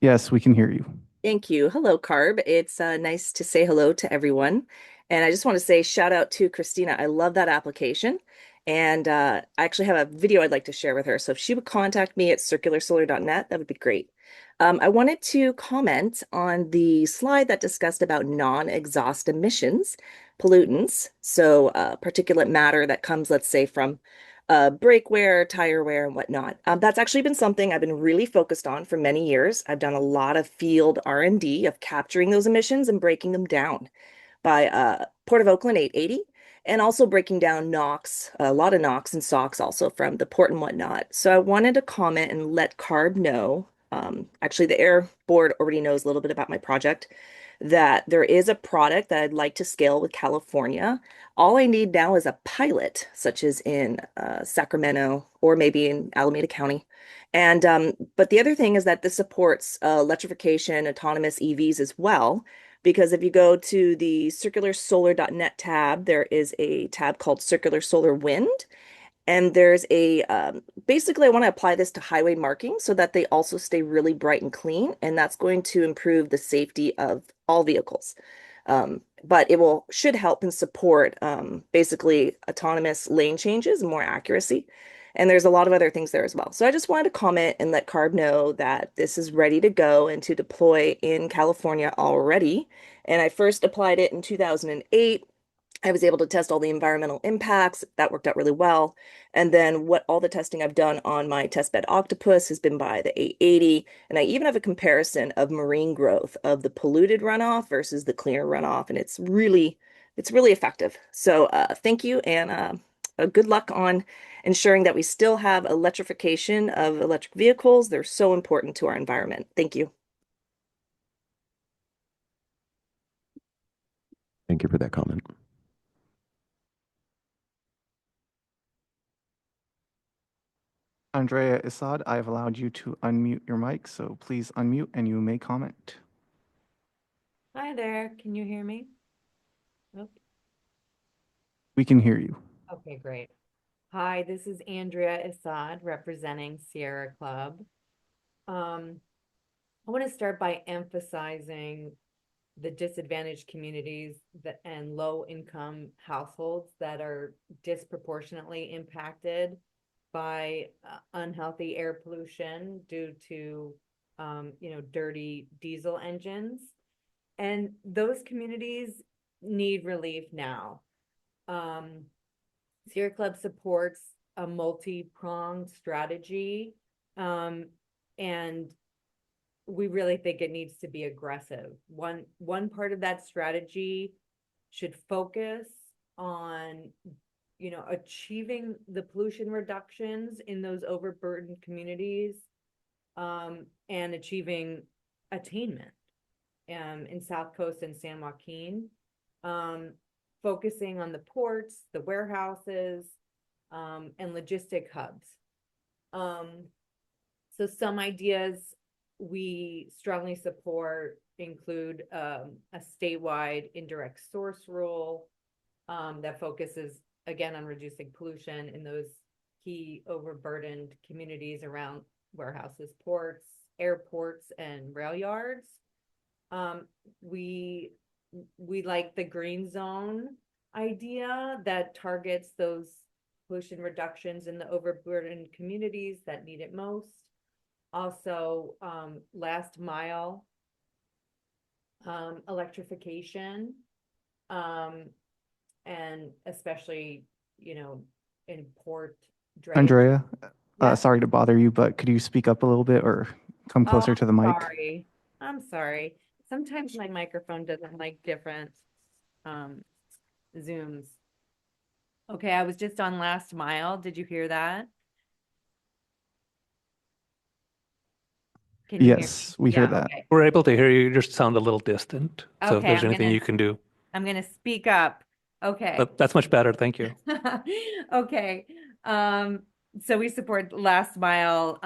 S7: Yes, we can hear you.
S9: Thank you. Hello, CARB. It's nice to say hello to everyone. And I just want to say shout out to Christina. I love that application. And I actually have a video I'd like to share with her. So if she would contact me at circularsolar.net, that would be great. I wanted to comment on the slide that discussed about non-exhaust emissions, pollutants. So particulate matter that comes, let's say, from brake wear, tire wear, and whatnot. That's actually been something I've been really focused on for many years. I've done a lot of field R&D of capturing those emissions and breaking them down by Port of Oakland 880, and also breaking down NOx, a lot of NOx and SOx also from the port and whatnot. So I wanted to comment and let CARB know, actually the Air Board already knows a little bit about my project, that there is a product that I'd like to scale with California. All I need now is a pilot, such as in Sacramento or maybe in Alameda County. And but the other thing is that this supports electrification, autonomous EVs as well, because if you go to the circularsolar.net tab, there is a tab called Circular Solar Wind. And there's a, basically, I want to apply this to highway markings so that they also stay really bright and clean. And that's going to improve the safety of all vehicles. But it should help and support basically autonomous lane changes and more accuracy. And there's a lot of other things there as well. So I just wanted to comment and let CARB know that this is ready to go and to deploy in California already. And I first applied it in 2008. I was able to test all the environmental impacts. That worked out really well. And then all the testing I've done on my testbed octopus has been by the 880. And I even have a comparison of marine growth of the polluted runoff versus the cleaner runoff. And it's really effective. So thank you, and good luck on ensuring that we still have electrification of electric vehicles. They're so important to our environment. Thank you.
S1: Thank you for that comment.
S7: Andrea Assad, I've allowed you to unmute your mic, so please unmute and you may comment.
S22: Hi there. Can you hear me? Nope.
S7: We can hear you.
S22: Okay, great. Hi, this is Andrea Assad representing Sierra Club. I want to start by emphasizing the disadvantaged communities and low-income households that are disproportionately impacted by unhealthy air pollution due to dirty diesel engines. And those communities need relief now. Sierra Club supports a multi-pronged strategy, and we really think it needs to be aggressive. One part of that strategy should focus on achieving the pollution reductions in those overburdened communities, and achieving attainment in South Coast and San Joaquin, focusing on the ports, the warehouses, and logistic hubs. So some ideas we strongly support include a statewide indirect source rule that focuses again on reducing pollution in those key overburdened communities around warehouses, ports, airports, and rail yards. We like the green zone idea that targets those pollution reductions in the overburdened communities that need it most. Also, last mile electrification, and especially, in port drainage.
S7: Andrea,
S22: Yeah.
S7: sorry to bother you, but could you speak up a little bit or come closer to the mic?
S22: Sorry. I'm sorry. Sometimes my microphone doesn't like different Zooms. Okay, I was just on last mile. Did you hear that? Can you hear me?
S7: Yes, we heard that.
S22: Okay.
S19: We're able to hear you. You just sound a little distant. So if
S22: Okay,
S19: there's anything you can do.
S22: I'm gonna speak up. Okay.
S19: That's much better. Thank you.
S22: Okay. So we support last mile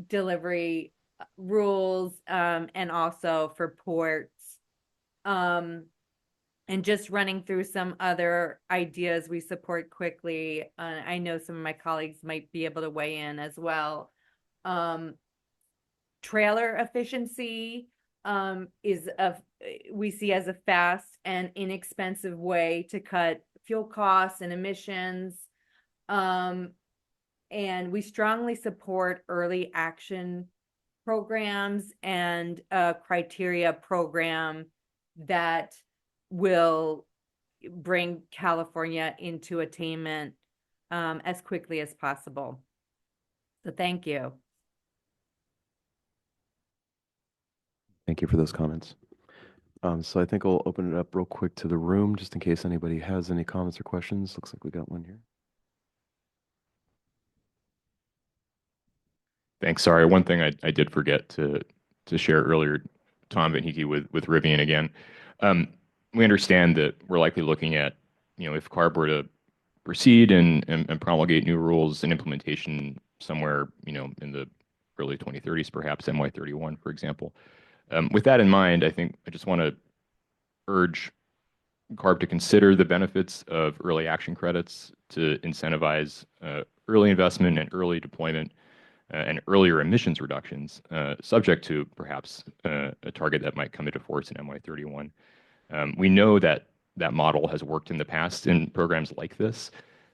S22: delivery rules and also for ports. And just running through some other ideas we support quickly. I know some of my colleagues might be able to weigh in as well. Trailer efficiency we see as a fast and inexpensive way to cut fuel costs and emissions. And we strongly support early action programs and a criteria program that will bring California into attainment as quickly as possible. So thank you.
S1: Thank you for those comments. So I think I'll open it up real quick to the room, just in case anybody has any comments or questions. Looks like we got one here.
S20: Thanks. Sorry, one thing I did forget to share earlier, Tom Van Heeke with Rivian again. We understand that we're likely looking at, if CARB were to proceed and promulgate new rules and implementation somewhere, in the early 2030s, perhaps MY31, for example. With that in mind, I think I just want to urge CARB to consider the benefits of early action credits to incentivize early investment and early deployment and earlier emissions reductions, subject to perhaps a target that might come into force in MY31. We know that that model has worked in the past in programs like this,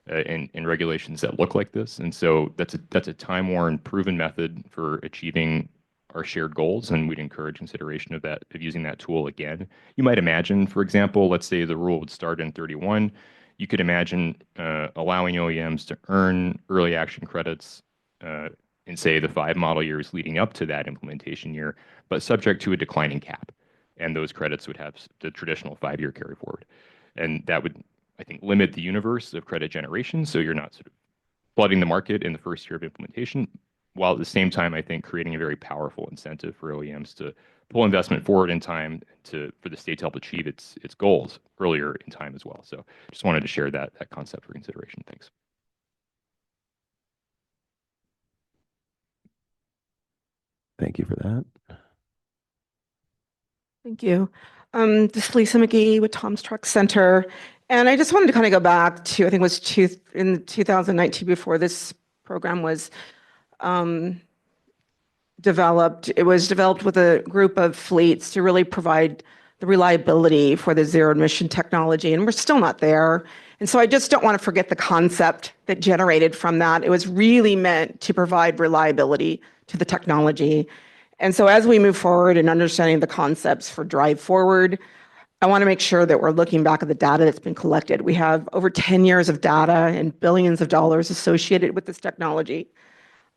S20: in regulations that look like this, and so that's a time-worn, proven method for achieving our shared goals, and we'd encourage consideration of using that tool again. You might imagine, for example, let's say the rule would start in 31. You could imagine allowing OEMs to earn early action credits in, say, the 5 model years leading up to that implementation year, but subject to a declining cap. And those credits would have the traditional 5-year carry forward. And that would, I think, limit the universe of credit generation, so you're not sort of flooding the market in the first year of implementation, while at the same time, I think, creating a very powerful incentive for OEMs to pull investment forward in time for the state to help achieve its goals earlier in time as well. So just wanted to share that concept for consideration. Thanks.
S1: Thank you for that.
S10: Thank you. This is Lisa McGee with Tom's Truck Center. And I just wanted to kind of go back to, I think it was in 2019, before this program was developed. It was developed with a group of fleets to really provide the reliability for the zero emission technology. And we're still not there. And so I just don't want to forget the concept that generated from that. It was really meant to provide reliability to the technology. And so as we move forward in understanding the concepts for Drive Forward, I want to make sure that we're looking back at the data that's been collected. We have over 10 years of data and billions of dollars associated with this technology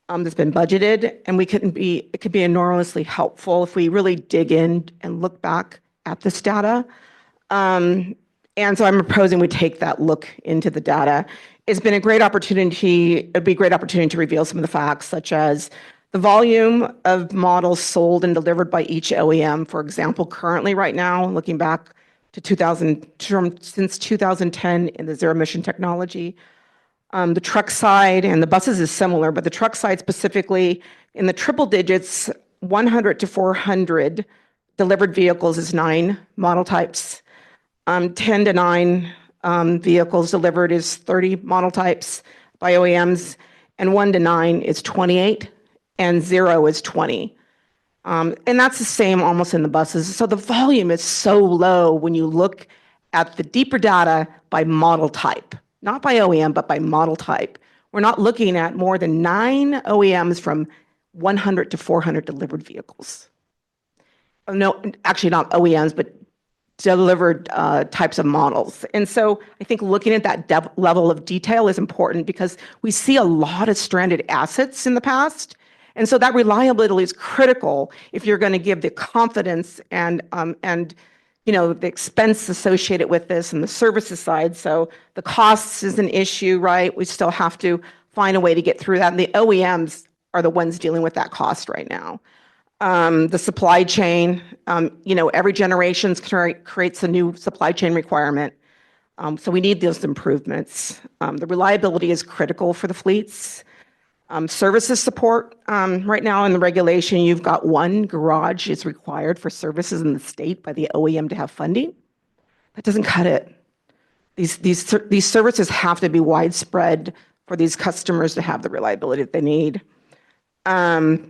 S10: that's been budgeted, and it could be enormously helpful if we really dig in and look back at this data. And so I'm proposing we take that look into the data. It's been a great opportunity. It'd be a great opportunity to reveal some of the facts, such as the volume of models sold and delivered by each OEM. For example, currently right now, looking back to since 2010 in the zero emission technology, the truck side and the buses is similar, but the truck side specifically in the triple digits, 100 to 400 delivered vehicles is 9 model types. 10 to 9 vehicles delivered is 30 model types by OEMs, and 1 to 9 is 28, and 0 is 20. And that's the same almost in the buses. So the volume is so low when you look at the deeper data by model type, not by OEM, but by model type. We're not looking at more than 9 OEMs from 100 to 400 delivered vehicles. No, actually not OEMs, but delivered types of models. And so I think looking at that level of detail is important because we see a lot of stranded assets in the past. And so that reliability is critical if you're going to give the confidence and the expense associated with this and the services side. So the costs is an issue, right? We still have to find a way to get through that. And the OEMs are the ones dealing with that cost right now. The supply chain, every generation creates a new supply chain requirement. So we need those improvements. The reliability is critical for the fleets. Services support, right now in the regulation, you've got one garage is required for services in the state by the OEM to have funding. That doesn't cut it. These services have to be widespread for these customers to have the reliability that they need. The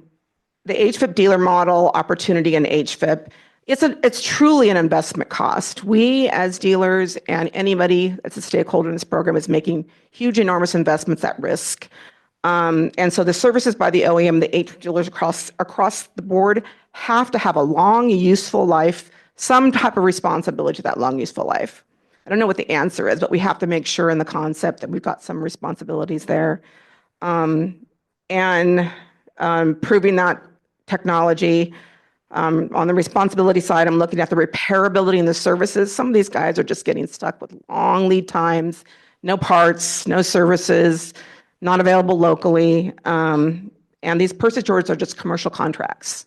S10: HVIP dealer model opportunity in HVIP, it's truly an investment cost. We as dealers and anybody that's a stakeholder in this program is making huge, enormous investments at risk. And so the services by the OEM, the HVIP dealers across the board have to have a long, useful life, some type of responsibility to that long, useful life. I don't know what the answer is, but we have to make sure in the concept that we've got some responsibilities there. Proving that technology. On the responsibility side, I'm looking at the repairability and the services. Some of these guys are just getting stuck with long lead times, no parts, no services, not available locally. And these purchase orders are just commercial contracts.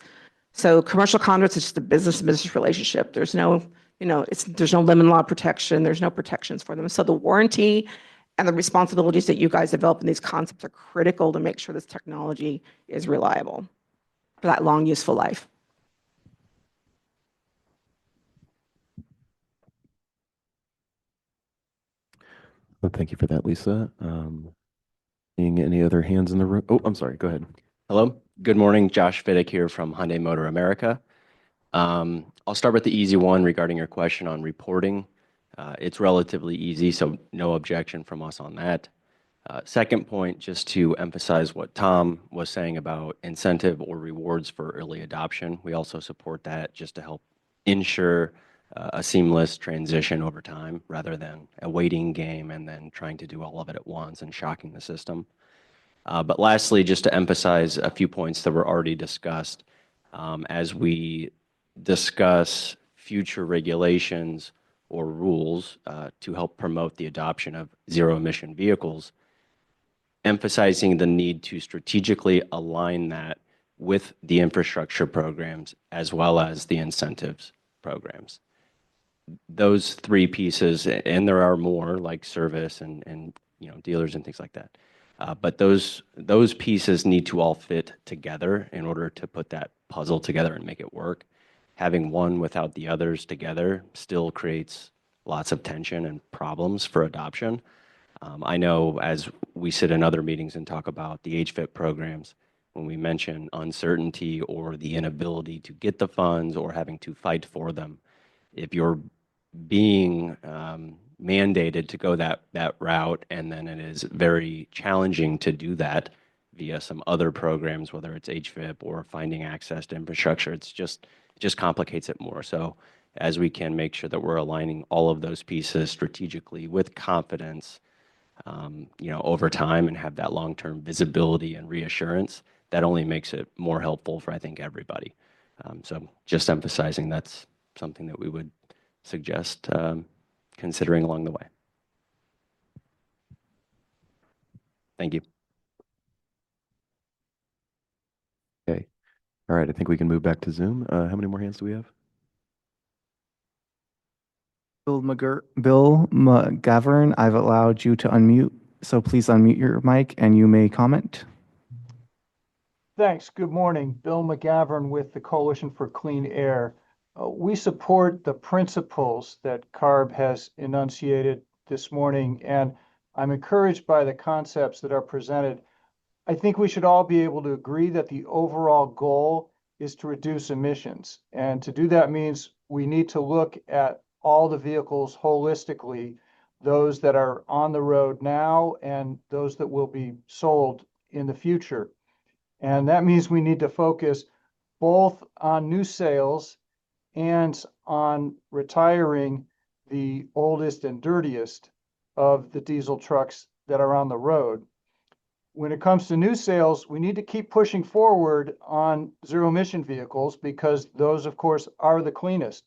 S10: So commercial contracts is just a business-to-business relationship. There's no, there's no limit law protection. There's no protections for them. So the warranty and the responsibilities that you guys develop in these concepts are critical to make sure this technology is reliable for that long, useful life.
S1: Well, thank you for that, Lisa. Seeing any other hands in the room? Oh, I'm sorry. Go ahead.
S11: Hello. Good morning. Josh Fiddick here from Hyundai Motor America. I'll start with the easy one regarding your question on reporting. It's relatively easy, so no objection from us on that. Second point, just to emphasize what Tom was saying about incentive or rewards for early adoption. We also support that just to help ensure a seamless transition over time rather than a waiting game and then trying to do all of it at once and shocking the system. But lastly, just to emphasize a few points that were already discussed, as we discuss future regulations or rules to help promote the adoption of zero-emission vehicles, emphasizing the need to strategically align that with the infrastructure programs as well as the incentives programs. Those three pieces, and there are more like service and dealers and things like that. But those pieces need to all fit together in order to put that puzzle together and make it work. Having one without the others together still creates lots of tension and problems for adoption. I know as we sit in other meetings and talk about the HVIP programs, when we mention uncertainty or the inability to get the funds or having to fight for them, if you're being mandated to go that route, and then it is very challenging to do that via some other programs, whether it's HVIP or finding access to infrastructure, it just complicates it more. So as we can make sure that we're aligning all of those pieces strategically with confidence, over time and have that long-term visibility and reassurance, that only makes it more helpful for, I think, everybody. So just emphasizing that's something that we would suggest considering along the way. Thank you.
S1: Okay. All right. I think we can move back to Zoom. How many more hands do we have?
S7: Bill McGovern, I've allowed you to unmute, so please unmute your mic and you may comment.
S12: Thanks. Good morning. Bill McGovern with the Coalition for Clean Air. We support the principles that CARB has enunciated this morning, and I'm encouraged by the concepts that are presented. I think we should all be able to agree that the overall goal is to reduce emissions. And to do that means we need to look at all the vehicles holistically, those that are on the road now and those that will be sold in the future. And that means we need to focus both on new sales and on retiring the oldest and dirtiest of the diesel trucks that are on the road. When it comes to new sales, we need to keep pushing forward on zero-emission vehicles because those, of course, are the cleanest.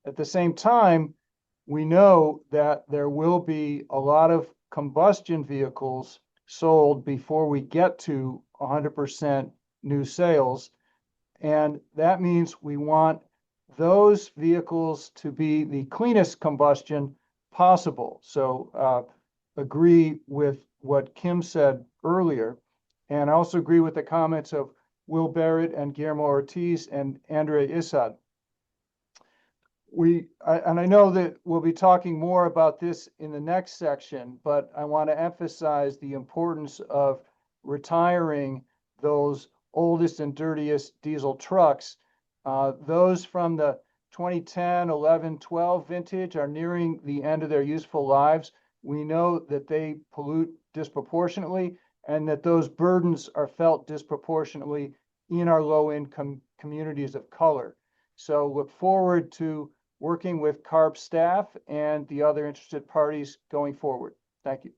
S12: At the same time, we know that there will be a lot of combustion vehicles sold before we get to 100% new sales. And that means we want those vehicles to be the cleanest combustion, possible. So agree with what Kim said earlier. And I also agree with the comments of Will Barrett and Guillermo Ortiz and Andre Issad. And I know that we'll be talking more about this in the next section, but I want to emphasize the importance of retiring those oldest and dirtiest diesel trucks. Those from the 2010, 11, 12 vintage are nearing the end of their useful lives. We know that they pollute disproportionately and that those burdens are felt disproportionately in our low-income communities of color. So look forward to working with CARB staff and the other interested parties going forward. Thank you.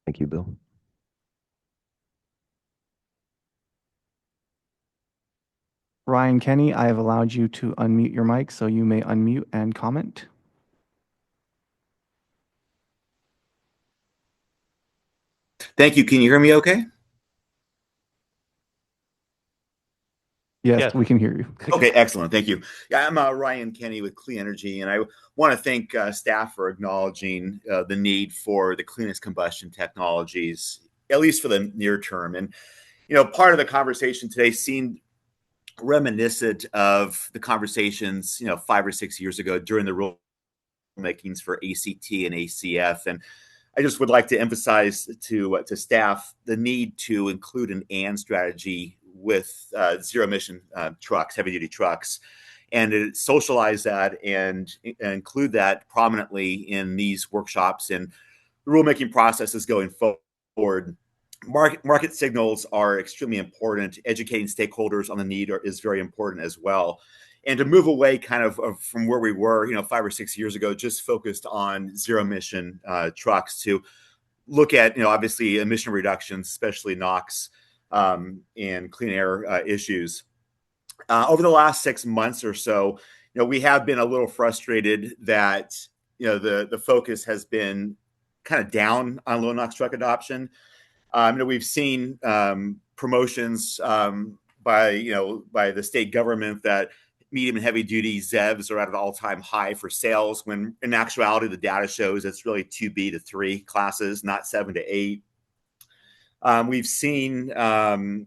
S1: Thank you, Bill.
S7: Ryan Kenny, I have allowed you to unmute your mic, so you may unmute and comment.
S3: Thank you. Can you hear me okay?
S7: Yes, we can hear you.
S3: Okay, excellent. Thank you. Yeah, I'm Ryan Kenny with Clean Energy, and I want to thank staff for acknowledging the need for the cleanest combustion technologies, at least for the near term. And, you know, part of the conversation today seemed reminiscent of the conversations, 5 or 6 years ago during the rulemakings for ACT and ACF. And I just would like to emphasize to staff the need to include an "and" strategy with zero emission trucks, heavy duty trucks, and to socialize that and include that prominently in these workshops and the rulemaking processes going forward. Market signals are extremely important. Educating stakeholders on the need is very important as well. And to move away kind of from where we were, 5 or 6 years ago, just focused on zero emission trucks, to look at, obviously emission reductions, especially NOx and clean air issues. Over the last 6 months or so, we have been a little frustrated that, the focus has been kind of down on low NOx truck adoption. We've seen promotions by the state government that medium and heavy duty ZEVs are at an all-time high for sales, when in actuality the data shows it's really 2B to 3 classes, not 7 to 8. We've seen staff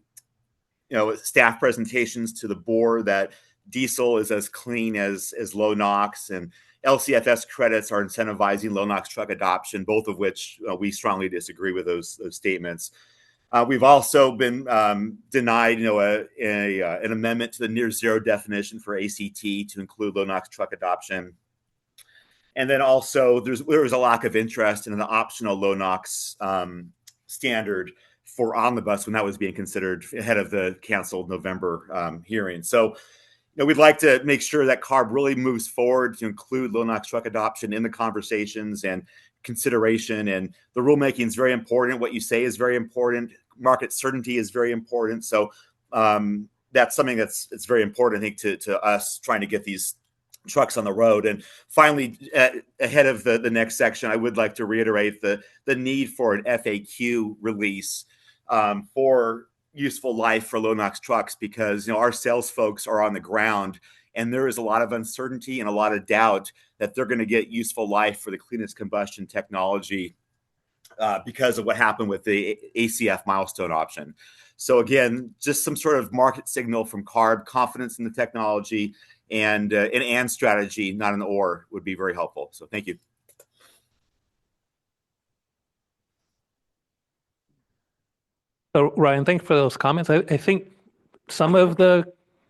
S3: presentations to the board that diesel is as clean as low NOx, and LCFS credits are incentivizing low NOx truck adoption, both of which we strongly disagree with those statements. We've also been denied, an amendment to the near zero definition for ACT to include low NOx truck adoption. And then also there was a lack of interest in an optional low NOx standard for omnibus when that was being considered ahead of the canceled November hearing. So, we'd like to make sure that CARB really moves forward to include low NOx truck adoption in the conversations and consideration. And the rulemaking is very important. What you say is very important. Market certainty is very important. So that's something that's very important, I think, to us trying to get these trucks on the road. And finally, ahead of the next section, I would like to reiterate the need for an FAQ release for useful life for low NOx trucks, because our sales folks are on the ground and there is a lot of uncertainty and a lot of doubt that they're going to get useful life for the cleanest combustion technology because of what happened with the ACF milestone option. So again, just some sort of market signal from CARB, confidence in the technology, and an "and" strategy, not an "or," would be very helpful. So thank you.
S19: So Ryan, thank you for those comments. I think some of the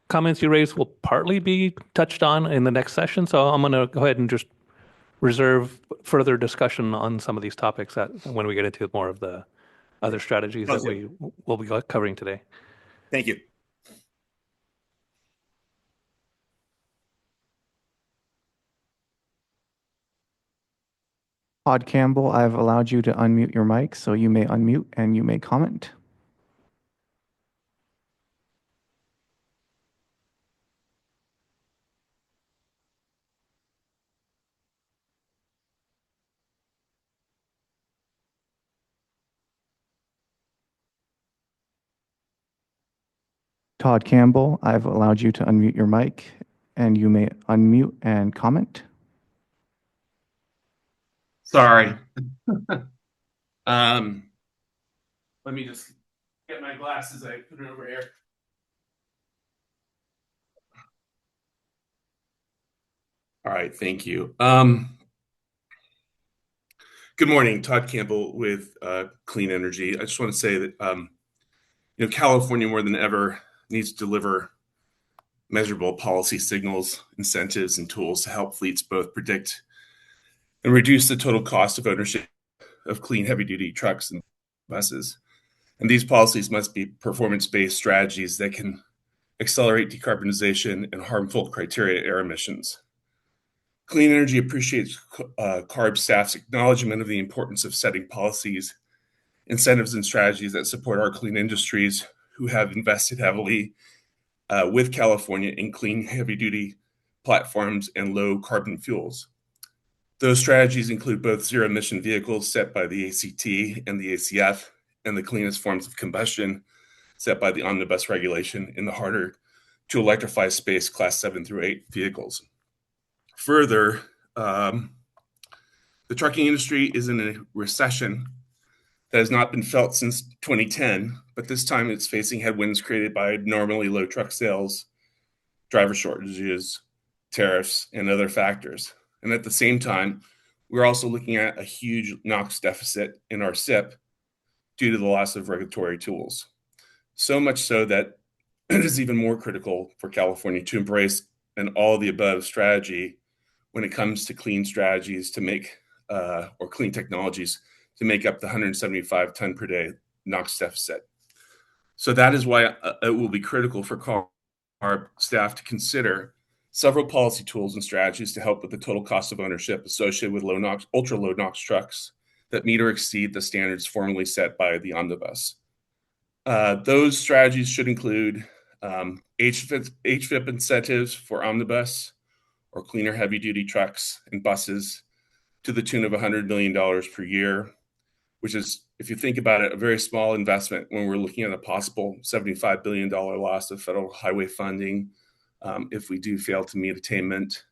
S19: comments you raised will partly be touched on in the next session. So I'm going to go ahead and just reserve further discussion on some of these topics when we get into more of the other strategies that we will be covering today.
S3: Thank you.
S7: Todd Campbell, I've allowed you to unmute your mic, so you may unmute and you may comment. Todd Campbell, I've allowed you to unmute your mic and you may unmute and comment.
S13: Sorry. Let me just get my glasses. I put it over here. All right, thank you. Good morning, Todd Campbell with Clean Energy. I just want to say that California more than ever needs to deliver measurable policy signals, incentives, and tools to help fleets both predict and reduce the total cost of ownership of clean heavy-duty trucks and buses. And these policies must be performance-based strategies that can accelerate decarbonization and harmful criteria air emissions. Clean Energy appreciates CARB staff's acknowledgement of the importance of setting policies, incentives, and strategies that support our clean industries who have invested heavily with California in clean heavy-duty platforms and low carbon fuels. Those strategies include both zero-emission vehicles set by the ACT and the ACF, and the cleanest forms of combustion set by the omnibus regulation in the harder to electrify space class 7 through 8 vehicles. Further, the trucking industry is in a recession that has not been felt since 2010, but this time it's facing headwinds created by abnormally low truck sales, driver shortages, tariffs, and other factors. And at the same time, we're also looking at a huge NOx deficit in our SIP due to the loss of regulatory tools. So much so that it is even more critical for California to embrace an all-of-the-above strategy when it comes to clean strategies to make, or clean technologies to make up the 175 ton per day NOx deficit. So that is why it will be critical for CARB staff to consider several policy tools and strategies to help with the total cost of ownership associated with low NOx, ultra low NOx trucks that meet or exceed the standards formally set by the omnibus. Those strategies should include HVIP incentives for omnibus or cleaner heavy-duty trucks and buses to the tune of $100 million per year, which is, if you think about it, a very small investment when we're looking at a possible $75 billion loss of federal highway funding if we do fail to meet attainment.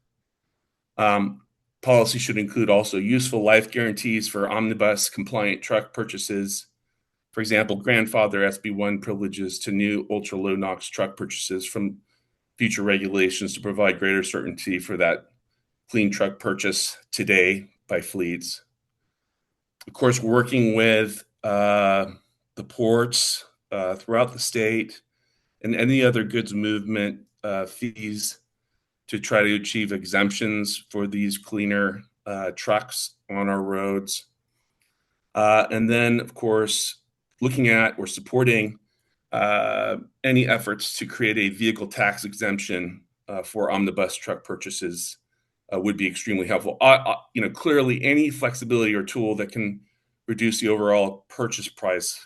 S13: Policy should include also useful life guarantees for omnibus compliant truck purchases. For example, grandfather SB1 privileges to new ultra low NOx truck purchases from future regulations to provide greater certainty for that clean truck purchase today by fleets. Of course, working with the ports throughout the state and any other goods movement fees to try to achieve exemptions for these cleaner trucks on our roads. And then, of course, looking at or supporting any efforts to create a vehicle tax exemption for omnibus truck purchases would be extremely helpful. Clearly, any flexibility or tool that can reduce the overall purchase price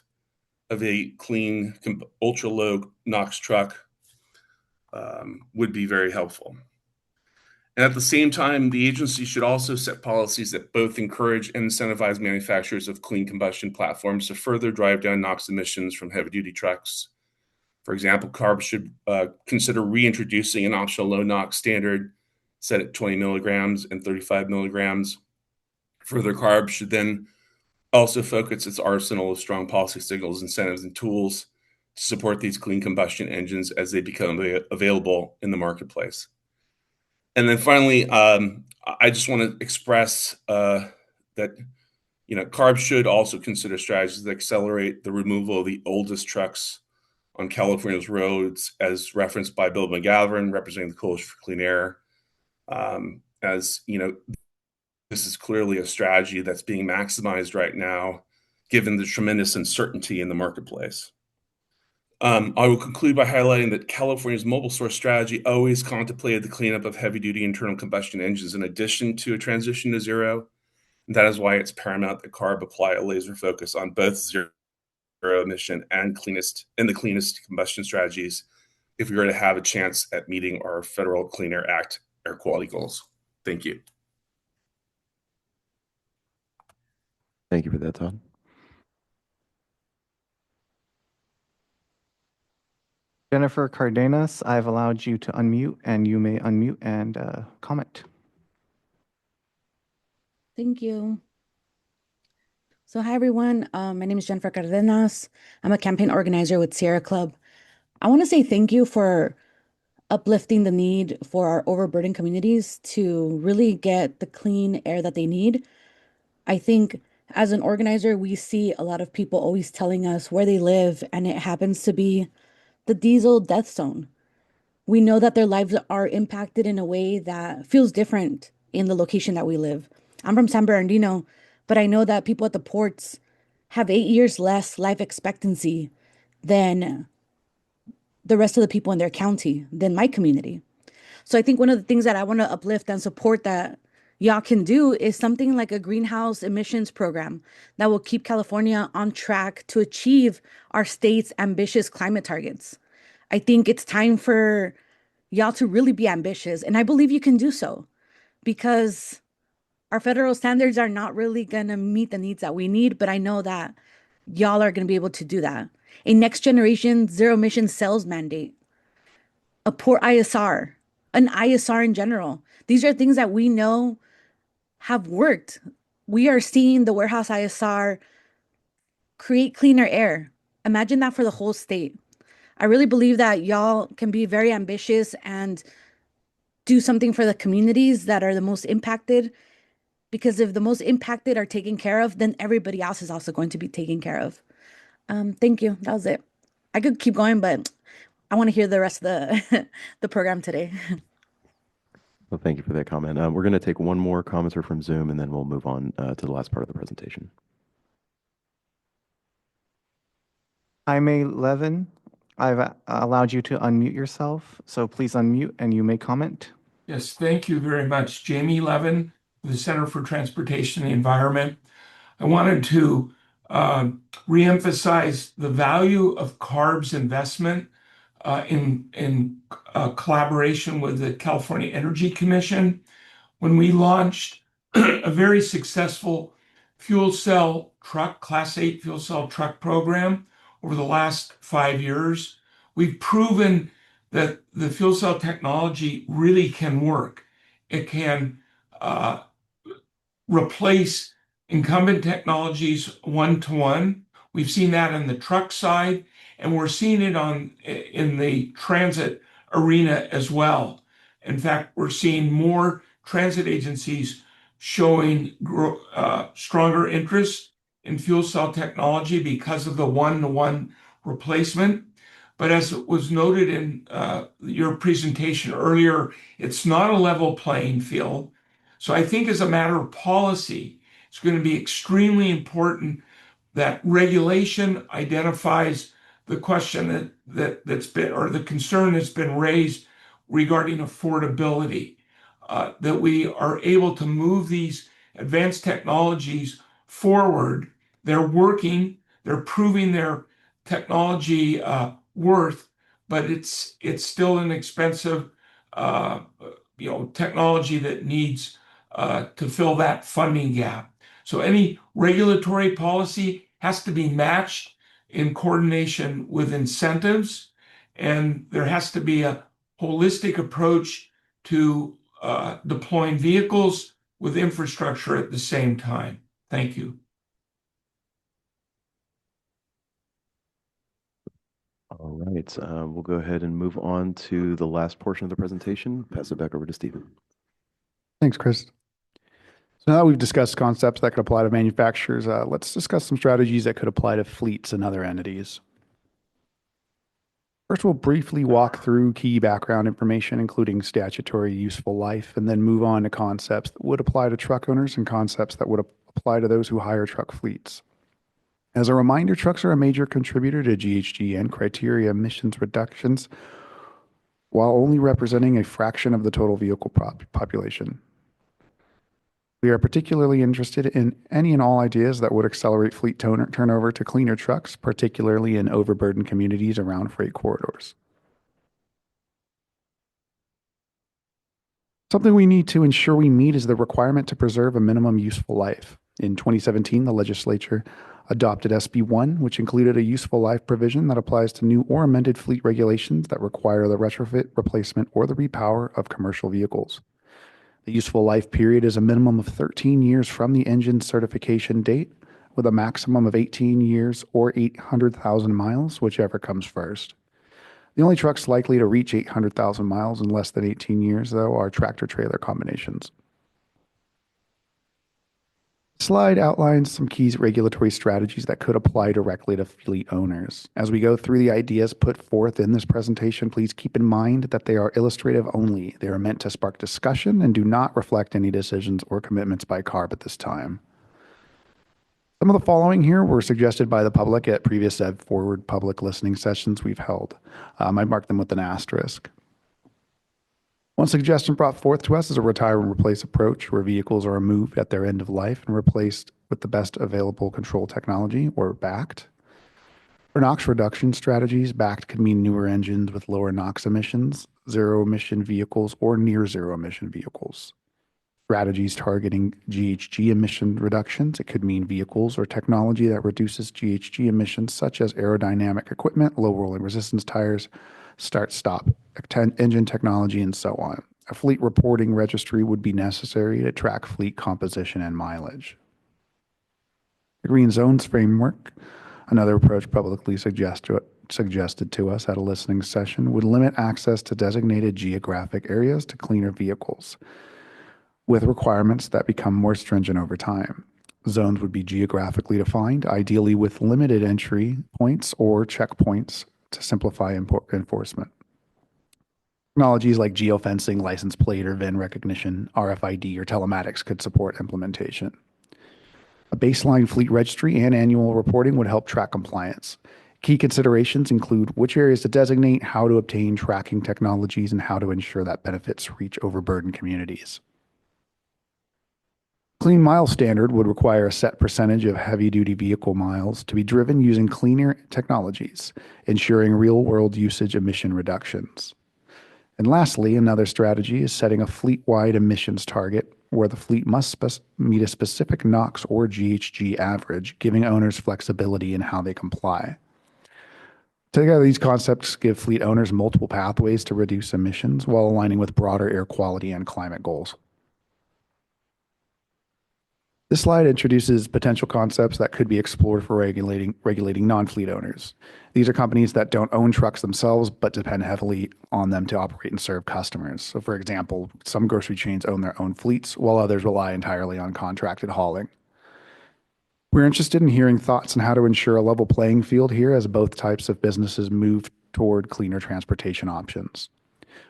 S13: of a clean, ultra-low NOx truck would be very helpful. And at the same time, the agency should also set policies that both encourage and incentivize manufacturers of clean combustion platforms to further drive down NOx emissions from heavy-duty trucks. For example, CARB should consider reintroducing an optional low NOx standard set at 20 milligrams and 35 milligrams. Further, CARB should then also focus its arsenal of strong policy signals, incentives, and tools to support these clean combustion engines as they become available in the marketplace. And then finally, I just want to express that CARB should also consider strategies that accelerate the removal of the oldest trucks on California's roads, as referenced by Bill McGavran, representing the Coalition for Clean Air. As you know, this is clearly a strategy that's being maximized right now, given the tremendous uncertainty in the marketplace. I will conclude by highlighting that California's mobile source strategy always contemplated the cleanup of heavy-duty internal combustion engines in addition to a transition to zero. And that is why it's paramount that CARB apply a laser focus on both zero emission and the cleanest combustion strategies if we were to have a chance at meeting our federal Clean Air Act air quality goals. Thank you.
S1: Thank you for that, Todd.
S7: Jennifer Cardenas, I've allowed you to unmute, and you may unmute and comment.
S14: Thank you. So hi everyone, my name is Jennifer Cardenas. I'm a campaign organizer with Sierra Club. I want to say thank you for uplifting the need for our overburdened communities to really get the clean air that they need. I think as an organizer, we see a lot of people always telling us where they live, and it happens to be the diesel death zone. We know that their lives are impacted in a way that feels different in the location that we live. I'm from San Bernardino, but I know that people at the ports have 8 years less life expectancy than the rest of the people in their county, than my community. So I think one of the things that I want to uplift and support that y'all can do is something like a greenhouse emissions program that will keep California on track to achieve our state's ambitious climate targets. I think it's time for y'all to really be ambitious, and I believe you can do so because our federal standards are not really going to meet the needs that we need, but I know that y'all are going to be able to do that. A next generation zero emission sales mandate, a poor ISR, an ISR in general. These are things that we know have worked. We are seeing the warehouse ISR create cleaner air. Imagine that for the whole state. I really believe that y'all can be very ambitious and do something for the communities that are the most impacted. Because if the most impacted are taken care of, then everybody else is also going to be taken care of. Thank you. That was it. I could keep going, but I want to hear the rest of the the program today.
S1: Well, thank you for that comment. We're going to take one more commenter from Zoom, and then we'll move on to the last part of the presentation.
S7: Jaime Levin, I've allowed you to unmute yourself, so please unmute and you may comment.
S15: Yes, thank you very much. Jamie Levin, the Center for Transportation and the Environment. I wanted to reemphasize the value of CARB's investment in collaboration with the California Energy Commission. When we launched a very successful fuel cell truck, Class 8 fuel cell truck program over the last 5 years, we've proven that the fuel cell technology really can work. It can replace incumbent technologies one-to-one. We've seen that in the truck side, and we're seeing it in the transit arena as well. In fact, we're seeing more transit agencies showing stronger interest in fuel cell technology because of the one-to-one replacement. But as was noted in your presentation earlier, it's not a level playing field. So I think as a matter of policy, it's going to be extremely important that regulation identifies the question that's been, or the concern that's been raised regarding affordability, that we are able to move these advanced technologies forward. They're working, they're proving their technology worth, but it's still an expensive technology that needs to fill that funding gap. So any regulatory policy has to be matched in coordination with incentives, and there has to be a holistic approach to deploying vehicles with infrastructure at the same time. Thank you.
S1: All right, we'll go ahead and move on to the last portion of the presentation. Pass it back over to Stephen.
S18: Thanks, Chris. So now that we've discussed concepts that could apply to manufacturers, let's discuss some strategies that could apply to fleets and other entities. First, we'll briefly walk through key background information, including statutory useful life, and then move on to concepts that would apply to truck owners and concepts that would apply to those who hire truck fleets. As a reminder, trucks are a major contributor to GHG and criteria emissions reductions, while only representing a fraction of the total vehicle population. We are particularly interested in any and all ideas that would accelerate fleet turnover to cleaner trucks, particularly in overburdened communities around freight corridors. Something we need to ensure we meet is the requirement to preserve a minimum useful life. In 2017, the legislature adopted SB 1, which included a useful life provision that applies to new or amended fleet regulations that require the retrofit, replacement, or the repower of commercial vehicles. The useful life period is a minimum of 13 years from the engine certification date,
S6: with a maximum of 18 years or 800,000 miles, whichever comes first. The only trucks likely to reach 800,000 miles in less than 18 years, though, are tractor-trailer combinations. Slide outlines some key regulatory strategies that could apply directly to fleet owners. As we go through the ideas put forth in this presentation, please keep in mind that they are illustrative only. They are meant to spark discussion and do not reflect any decisions or commitments by CARB at this time. Some of the following here were suggested by the public at previous Ed Forward public listening sessions we've held. I marked them with an asterisk. One suggestion brought forth to us is a retire and replace approach where vehicles are removed at their end of life and replaced with the best available control technology, or BACT. For NOx reduction strategies, BACT could mean newer engines with lower NOx emissions, zero emission vehicles, or near zero emission vehicles. Strategies targeting GHG emission reductions, it could mean vehicles or technology that reduces GHG emissions such as aerodynamic equipment, low rolling resistance tires, start-stop engine technology, and so on. A fleet reporting registry would be necessary to track fleet composition and mileage. The Green Zones framework, another approach publicly suggested to us at a listening session, would limit access to designated geographic areas to cleaner vehicles, with requirements that become more stringent over time. Zones would be geographically defined, ideally with limited entry points or checkpoints to simplify enforcement. Technologies like geofencing, license plate or VIN recognition, RFID, or telematics could support implementation. A baseline fleet registry and annual reporting would help track compliance. Key considerations include which areas to designate, how to obtain tracking technologies, and how to ensure that benefits reach overburdened communities. Clean mile standard would require a set percentage of heavy-duty vehicle miles to be driven using cleaner technologies, ensuring real-world usage emission reductions. And lastly, another strategy is setting a fleet-wide emissions target where the fleet must meet a specific NOx or GHG average, giving owners flexibility in how they comply. Together, these concepts give fleet owners multiple pathways to reduce emissions while aligning with broader air quality and climate goals. This slide introduces potential concepts that could be explored for regulating non-fleet owners. These are companies that don't own trucks themselves, but depend heavily on them to operate and serve customers. So for example, some grocery chains own their own fleets, while others rely entirely on contracted hauling. We're interested in hearing thoughts on how to ensure a level playing field here as both types of businesses move toward cleaner transportation options.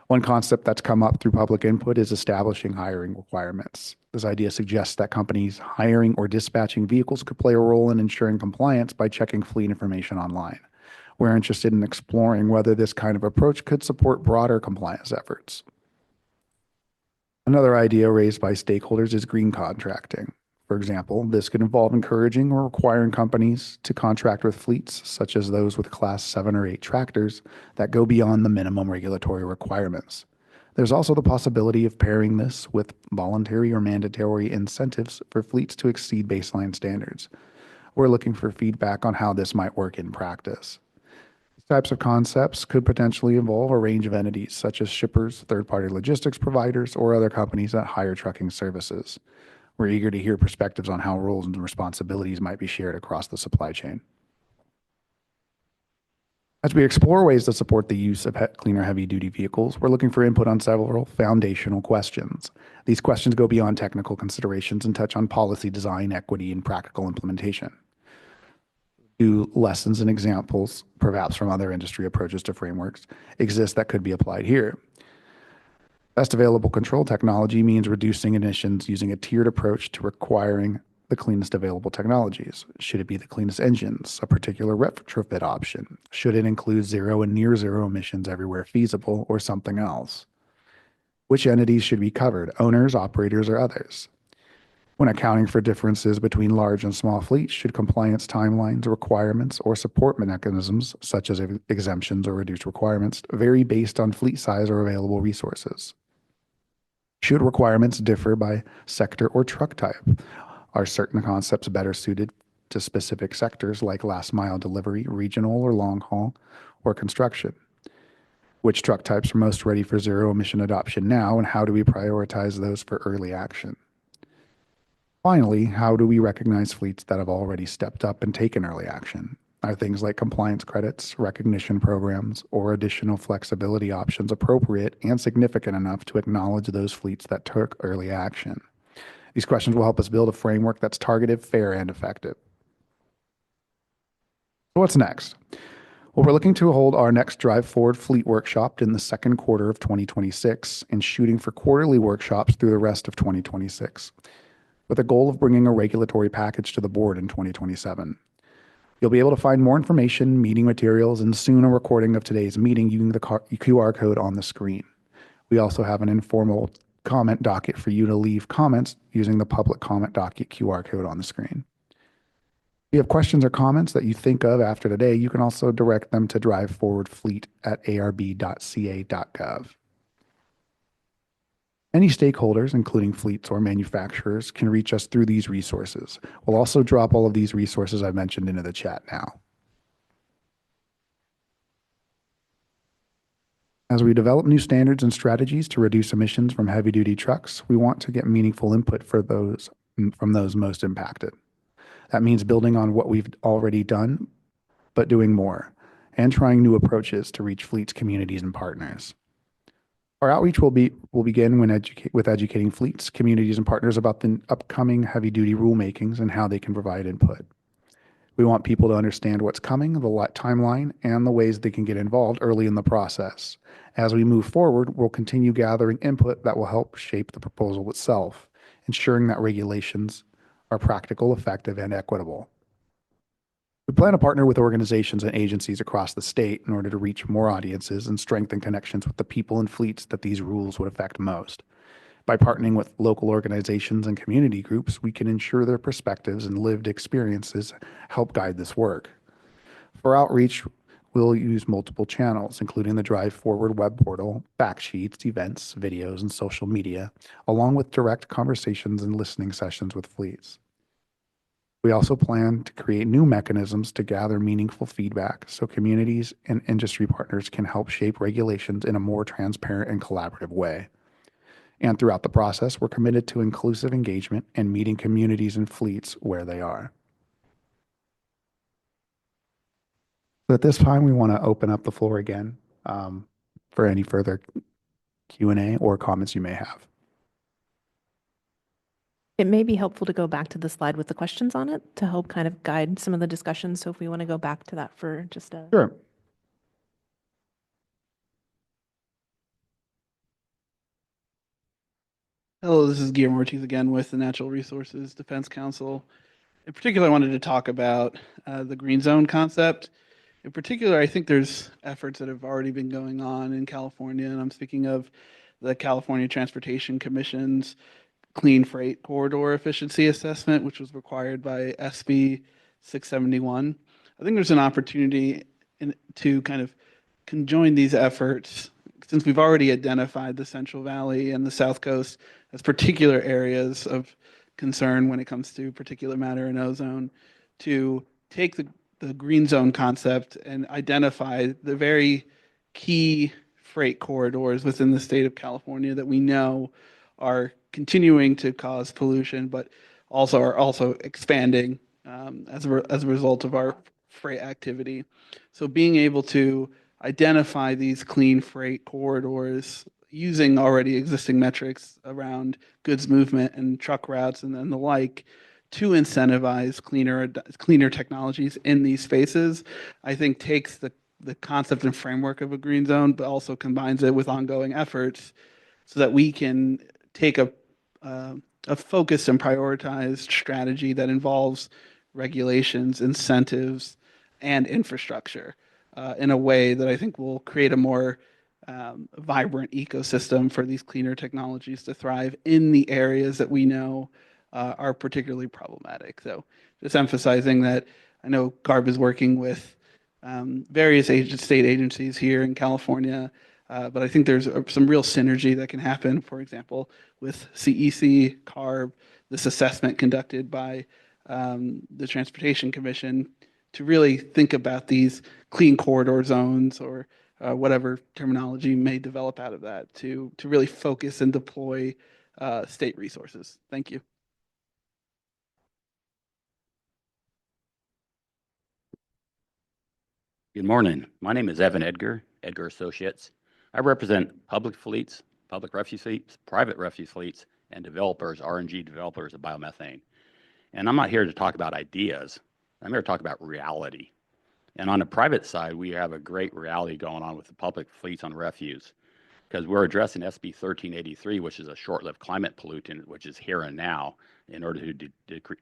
S6: One concept that's come up through public input is establishing hiring requirements. This idea suggests that companies hiring or dispatching vehicles could play a role in ensuring compliance by checking fleet information online. We're interested in exploring whether this kind of approach could support broader compliance efforts. Another idea raised by stakeholders is green contracting. For example, this could involve encouraging or requiring companies to contract with fleets, such as those with Class 7 or 8 tractors, that go beyond the minimum regulatory requirements. There's also the possibility of pairing this with voluntary or mandatory incentives for fleets to exceed baseline standards. We're looking for feedback on how this might work in practice. These types of concepts could potentially involve a range of entities, such as shippers, third-party logistics providers, or other companies that hire trucking services. We're eager to hear perspectives on how roles and responsibilities might be shared across the supply chain. As we explore ways to support the use of cleaner heavy-duty vehicles, we're looking for input on several foundational questions. These questions go beyond technical considerations and touch on policy design, equity, and practical implementation. Do lessons and examples, perhaps from other industry approaches to frameworks, exist that could be applied here? Best available control technology means reducing emissions using a tiered approach to requiring the cleanest available technologies. Should it be the cleanest engines, a particular retrofit option? Should it include zero and near zero emissions everywhere feasible, or something else? Which entities should be covered, owners, operators, or others? When accounting for differences between large and small fleets, should compliance timelines, requirements, or support mechanisms, such as exemptions or reduced requirements, vary based on fleet size or available resources? Should requirements differ by sector or truck type? Are certain concepts better suited to specific sectors like last mile delivery, regional or long haul, or construction? Which truck types are most ready for zero emission adoption now, and how do we prioritize those for early action? Finally, how do we recognize fleets that have already stepped up and taken early action? Are things like compliance credits, recognition programs, or additional flexibility options appropriate and significant enough to acknowledge those fleets that took early action? These questions will help us build a framework that's targeted, fair, and effective. So what's next? Well, we're looking to hold our next Drive Forward Fleet Workshop in the second quarter of 2026 and shooting for quarterly workshops through the rest of 2026, with a goal of bringing a regulatory package to the board in 2027. You'll be able to find more information, meeting materials, and soon a recording of today's meeting using the QR code on the screen. We also have an informal comment docket for you to leave comments using the public comment docket QR code on the screen. If you have questions or comments that you think of after today, you can also direct them to driveforwardfleet@arb.ca.gov. Any stakeholders, including fleets or manufacturers, can reach us through these resources. We'll also drop all of these resources I mentioned into the chat now. As we develop new standards and strategies to reduce emissions from heavy-duty trucks, we want to get meaningful input from those most impacted. That means building on what we've already done, but doing more, and trying new approaches to reach fleets, communities, and partners. Our outreach will begin with educating fleets, communities, and partners about the upcoming heavy-duty rulemakings and how they can provide input. We want people to understand what's coming, the timeline, and the ways they can get involved early in the process. As we move forward, we'll continue gathering input that will help shape the proposal itself, ensuring that regulations are practical, effective, and equitable. We plan to partner with organizations and agencies across the state in order to reach more audiences and strengthen connections with the people and fleets that these rules would affect most. By partnering with local organizations and community groups, we can ensure their perspectives and lived experiences help guide this work. For outreach, we'll use multiple channels, including the Drive Forward web portal, fact sheets, events, videos, and social media, along with direct conversations and listening sessions with fleets. We also plan to create new mechanisms to gather meaningful feedback so communities and industry partners can help shape regulations in a more transparent and collaborative way. And throughout the process, we're committed to inclusive engagement and meeting communities and fleets where they are. So at this time, we want to open up the floor again for any further Q&A or comments you may have.
S2: It may be helpful to go back to the slide with the questions on it to help kind of guide some of the discussion. So if we want to go back to that for just a...
S6: Sure.
S21: Hello, this is Guillermo Ortiz again with the Natural Resources Defense Council. In particular, I wanted to talk about the green zone concept. In particular, I think there's efforts that have already been going on in California, and I'm speaking of the California Transportation Commission's Clean Freight Corridor Efficiency Assessment, which was required by SB 671. I think there's an opportunity to kind of conjoin these efforts, since we've already identified the Central Valley and the South Coast as particular areas of concern when it comes to particulate matter and ozone, to take the green zone concept and identify the very key freight corridors within the state of California that we know are continuing to cause pollution, but also are also expanding as a result of our freight activity. So being able to identify these clean freight corridors using already existing metrics around goods movement and truck routes and then the like to incentivize cleaner technologies in these spaces, I think takes the concept and framework of a green zone, but also combines it with ongoing efforts so that we can take a focused and prioritized strategy that involves regulations, incentives, and infrastructure in a way that I think will create a more vibrant ecosystem for these cleaner technologies to thrive in the areas that we know are particularly problematic. So just emphasizing that I know CARB is working with various state agencies here in California, but I think there's some real synergy that can happen, for example, with CEC, CARB, this assessment conducted by the Transportation Commission to really think about these clean corridor zones or whatever terminology may develop out of that to really focus and deploy state resources. Thank you.
S16: Good morning. My name is Evan Edgar, Edgar Associates. I represent public fleets, public refuse fleets, private refuse fleets, and developers, RNG developers of biomethane. And I'm not here to talk about ideas. I'm here to talk about reality. And on the private side, we have a great reality going on with the public fleets on refuse, because we're addressing SB 1383, which is a short-lived climate pollutant, which is here and now, in order to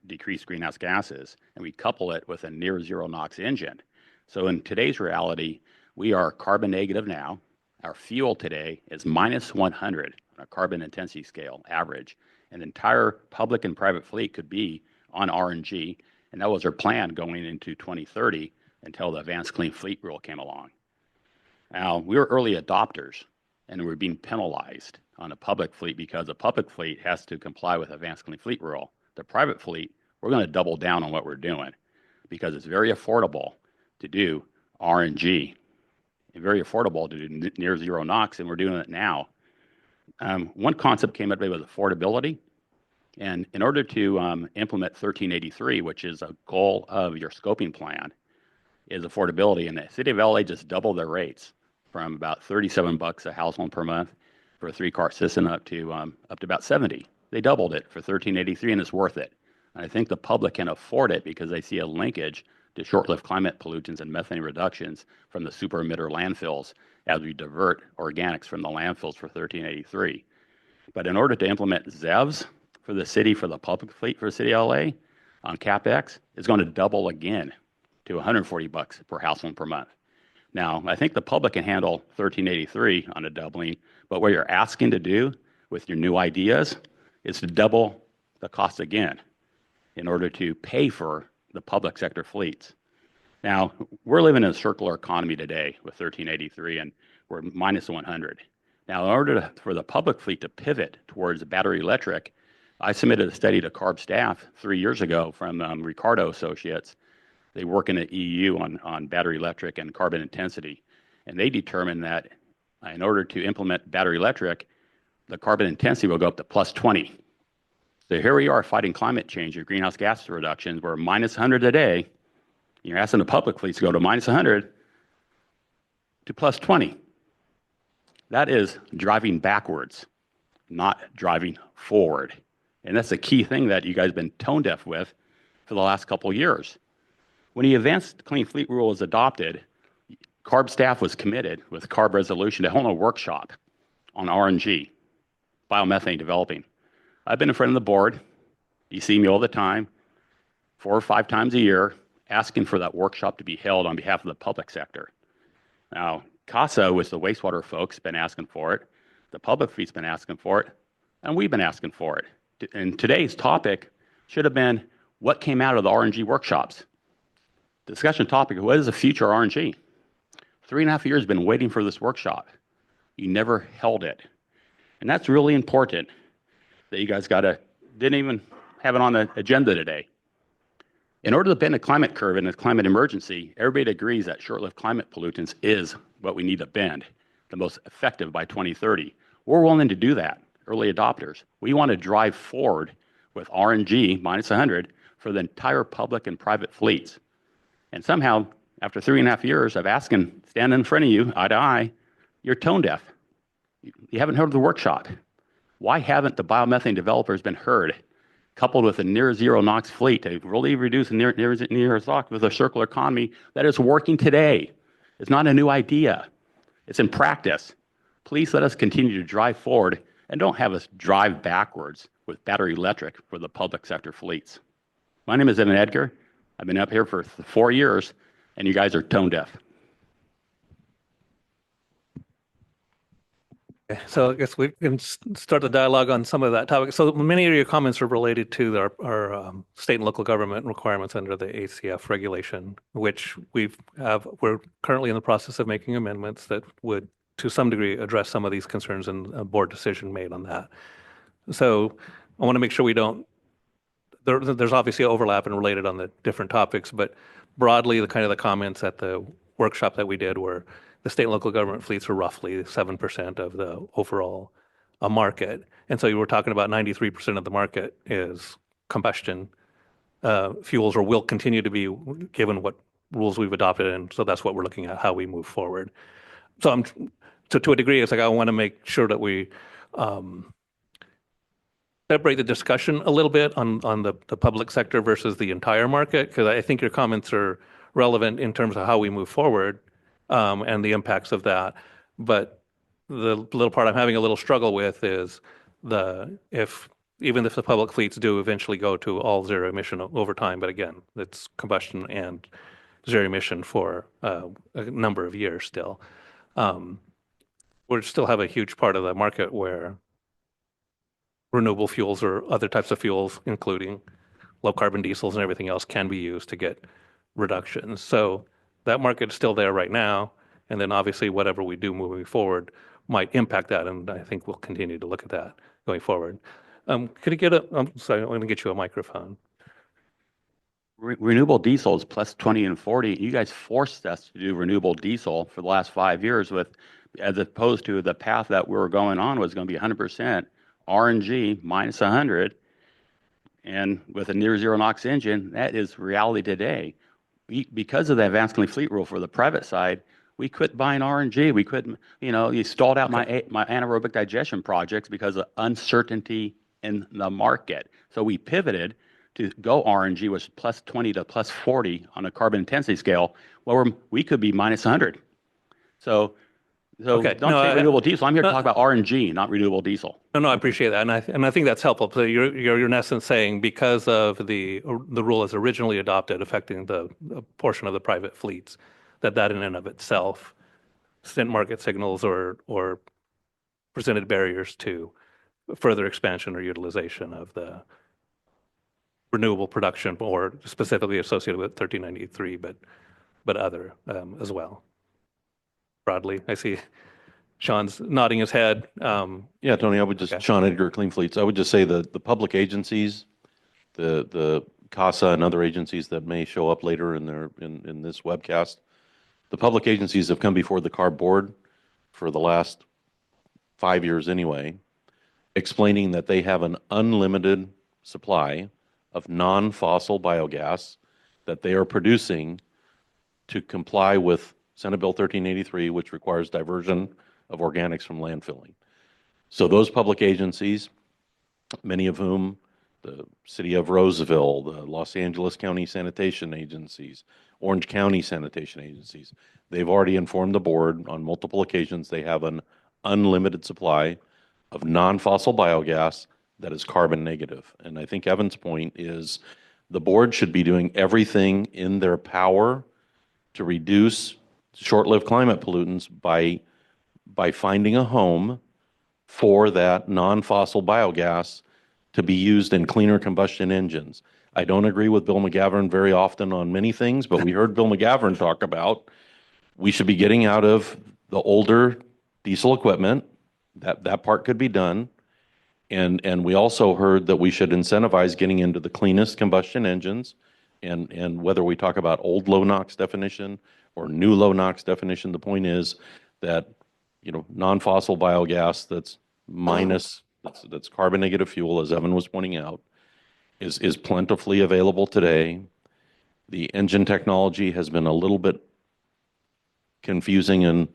S16: decrease greenhouse gases. And we couple it with a near zero NOx engine. So in today's reality, we are carbon negative now. Our fuel today is minus 100 on a carbon intensity scale, average. And the entire public and private fleet could be on RNG. And that was our plan going into 2030 until the Advanced Clean Fleet Rule came along. Now, we were early adopters, and we're being penalized on a public fleet because the public fleet has to comply with Advanced Clean Fleet Rule. The private fleet, we're going to double down on what we're doing because it's very affordable to do RNG and very affordable to do near zero NOx, and we're doing it now. One concept came up with affordability, and in order to implement 1383, which is a goal of your scoping plan, is affordability. And the city of LA just doubled their rates from about $37 a household per month for a 3-car system up to about 70. They doubled it for 1383, and it's worth it. And I think the public can afford it because they see a linkage to short-lived climate pollutants and methane reductions from the super emitter landfills as we divert organics from the landfills for 1383. But in order to implement ZEVs for the city, for the public fleet for the city of LA on CapEx, it's going to double again to $140 per household per month. Now, I think the public can handle 1383 on a doubling, but what you're asking to do with your new ideas is to double the cost again in order to pay for the public sector fleets. Now, we're living in a circular economy today with 1383, and we're minus 100. Now, in order for the public fleet to pivot towards battery electric, I submitted a study to CARB staff 3 years ago from Ricardo Associates. They work in the EU on battery electric and carbon intensity, and they determined that in order to implement battery electric, the carbon intensity will go up to plus 20. So here we are fighting climate change, your greenhouse gas reductions. We're minus 100 today. You're asking the public fleets to go to minus 100 to plus 20. That is driving backwards, not driving forward. And that's a key thing that you guys have been tone deaf with for the last couple of years. When the Advanced Clean Fleet Rule was adopted, CARB staff was committed with CARB resolution to hold a workshop on RNG, biomethane developing. I've been in front of the board. You see me all the time, 4 or 5 times a year, asking for that workshop to be held on behalf of the public sector. Now, CASA, with the wastewater folks, been asking for it. The public fleet's been asking for it, and we've been asking for it. And today's topic should have been what came out of the RNG workshops. Discussion topic, what is the future of RNG? 3.5 years been waiting for this workshop. You never held it. And that's really important that you guys didn't even have it on the agenda today. In order to bend the climate curve in a climate emergency, everybody agrees that short-lived climate pollutants is what we need to bend, the most effective by 2030. We're willing to do that, early adopters. We want to drive forward with RNG minus 100 for the entire public and private fleets. And somehow, after 3.5 years of asking, standing in front of you, eye to eye, you're tone deaf. You haven't heard of the workshop. Why haven't the biomethane developers been heard, coupled with a near zero NOx fleet to really reduce near NOx with a circular economy that is working today? It's not a new idea. It's in practice. Please let us continue to drive forward and don't have us drive backwards with battery electric for the public sector fleets. My name is Evan Edgar. I've been up here for 4 years, and you guys are tone deaf.
S19: So I guess we can start the dialogue on some of that topic. So many of your comments are related to our state and local government requirements under the ACF regulation, which we're currently in the process of making amendments that would, to some degree, address some of these concerns and a board decision made on that. So I want to make sure we don't. There's obviously overlap and related on the different topics, but broadly, the kind of the comments at the workshop that we did were the state and local government fleets are roughly 7% of the overall market. And so you were talking about 93% of the market is combustion fuels, or will continue to be, given what rules we've adopted, and so that's what we're looking at, how we move forward. So to a degree, it's like I want to make sure that we separate the discussion a little bit on the public sector versus the entire market, because I think your comments are relevant in terms of how we move forward and the impacts of that. But the little part I'm having a little struggle with is even if the public fleets do eventually go to all zero emission over time, but again, it's combustion and zero emission for a number of years still. We still have a huge part of the market where renewable fuels or other types of fuels, including low carbon diesels and everything else, can be used to get reductions. So that market is still there right now. And then obviously whatever we do moving forward might impact that. And I think we'll continue to look at that going forward. Could you I'm sorry, I'm going to get you a microphone.
S16: Renewable diesel is plus 20 and 40. You guys forced us to do renewable diesel for the last 5 years as opposed to the path that we were going on was going to be 100% RNG minus 100. And with a near zero NOx engine, that is reality today. Because of the advanced clean fleet rule for the private side, we quit buying RNG. We couldn't, you stalled out my anaerobic digestion projects because of uncertainty in the market. So we pivoted to go RNG was plus 20 to plus 40 on a carbon intensity scale, where we could be minus 100. So don't say renewable diesel. I'm here to talk about RNG, not renewable diesel.
S19: No, I appreciate that, and I think that's helpful. So you're in essence saying because of the rule as originally adopted affecting the portion of the private fleets, that in and of itself sent market signals or presented barriers to further expansion or utilization of the renewable production, or specifically associated with 1393, but other as well. Broadly, I see Sean's nodding his head.
S4: Yeah, Tony, I would just, Sean Edgar, Clean Fleets, I would just say the public agencies, the CASA and other agencies that may show up later in this webcast, the public agencies have come before the CARB board for the last 5 years anyway, explaining that they have an unlimited supply of non-fossil biogas that they are producing to comply with Senate Bill 1383, which requires diversion of organics from landfilling. So those public agencies, many of whom the City of Roseville, the Los Angeles County Sanitation Agencies, Orange County Sanitation Agencies, they've already informed the board on multiple occasions they have an unlimited supply of non-fossil biogas that is carbon negative. And I think Evan's point is the board should be doing everything in their power to reduce short-lived climate pollutants by finding a home for that non-fossil biogas to be used in cleaner combustion engines. I don't agree with Bill McGavern very often on many things, but we heard Bill McGavern talk about we should be getting out of the older diesel equipment. That part could be done. And we also heard that we should incentivize getting into the cleanest combustion engines. And whether we talk about old low NOx definition or new low NOx definition, the point is that non-fossil biogas that's that's carbon negative fuel, as Evan was pointing out, is plentifully available today. The engine technology has been a little bit confusing and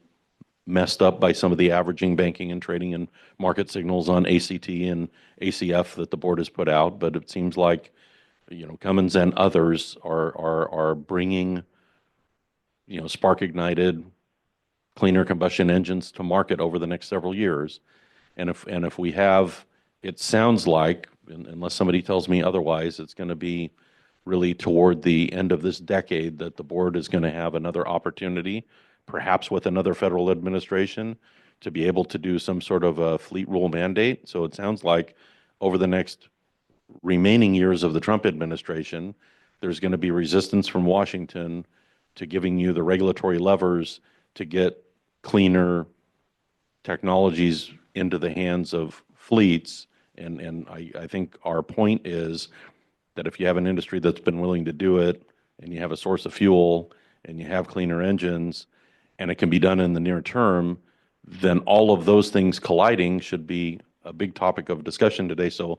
S4: messed up by some of the averaging, banking, and trading and market signals on ACT and ACF that the board has put out. But it seems like Cummins and others are bringing spark ignited cleaner combustion engines to market over the next several years. And if we have, it sounds like, unless somebody tells me otherwise, it's going to be really toward the end of this decade that the board is going to have another opportunity, perhaps with another federal administration, to be able to do some sort of a fleet rule mandate. So it sounds like over the next remaining years of the Trump administration, there's going to be resistance from Washington to giving you the regulatory levers to get cleaner technologies into the hands of fleets. And I think our point is that if you have an industry that's been willing to do it, and you have a source of fuel, and you have cleaner engines, and it can be done in the near term, then all of those things colliding should be a big topic of discussion today. So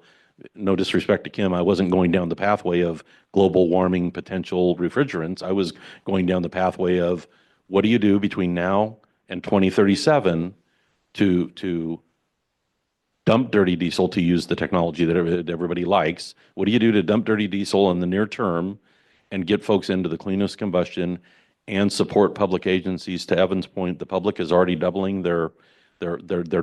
S4: no disrespect to Kim, I wasn't going down the pathway of global warming potential refrigerants. I was going down the pathway of what do you do between now and 2037 to dump dirty diesel, to use the technology that everybody likes. What do you do to dump dirty diesel in the near term and get folks into the cleanest combustion and support public agencies? To Evan's point, the public is already doubling they're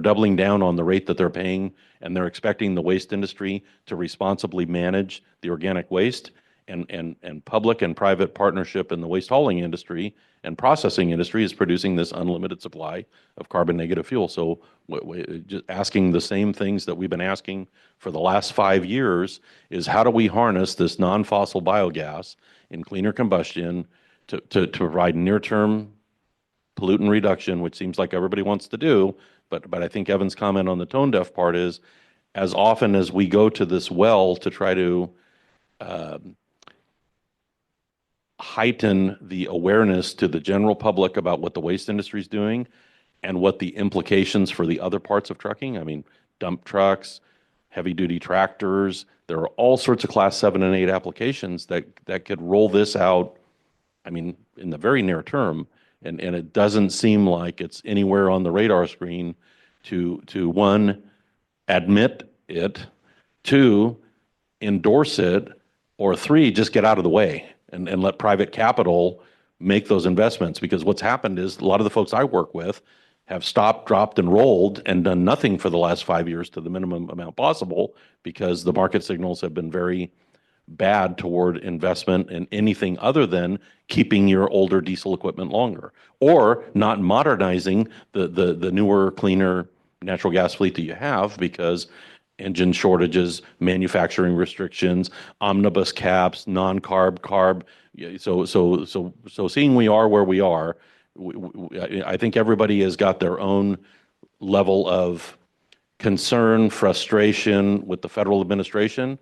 S4: doubling down on the rate that they're paying, and they're expecting the waste industry to responsibly manage the organic waste, and public and private partnership in the waste hauling industry and processing industry is producing this unlimited supply of carbon negative fuel. So just asking the same things that we've been asking for the last 5 years is, how do we harness this non-fossil biogas in cleaner combustion to provide near-term pollutant reduction, which seems like everybody wants to do. But I think Evan's comment on the tone deaf part is, as often as we go to this well to try to heighten the awareness to the general public about what the waste industry is doing and what the implications for the other parts of trucking, I mean, dump trucks, heavy duty tractors, there are all sorts of class 7 and 8 applications that could roll this out, I mean, in the very near term. And it doesn't seem like it's anywhere on the radar screen to one, admit it, two, endorse it, or three, just get out of the way and let private capital make those investments. Because what's happened is a lot of the folks I work with have stopped, dropped, and rolled and done nothing for the last 5 years to the minimum amount possible, because the market signals have been very bad toward investment in anything other than keeping your older diesel equipment longer, or not modernizing the newer, cleaner natural gas fleet that you have, because engine shortages, manufacturing restrictions, omnibus caps, non-CARB, CARB. So seeing we are where we are, I think everybody has got their own level of concern, frustration with the federal administration.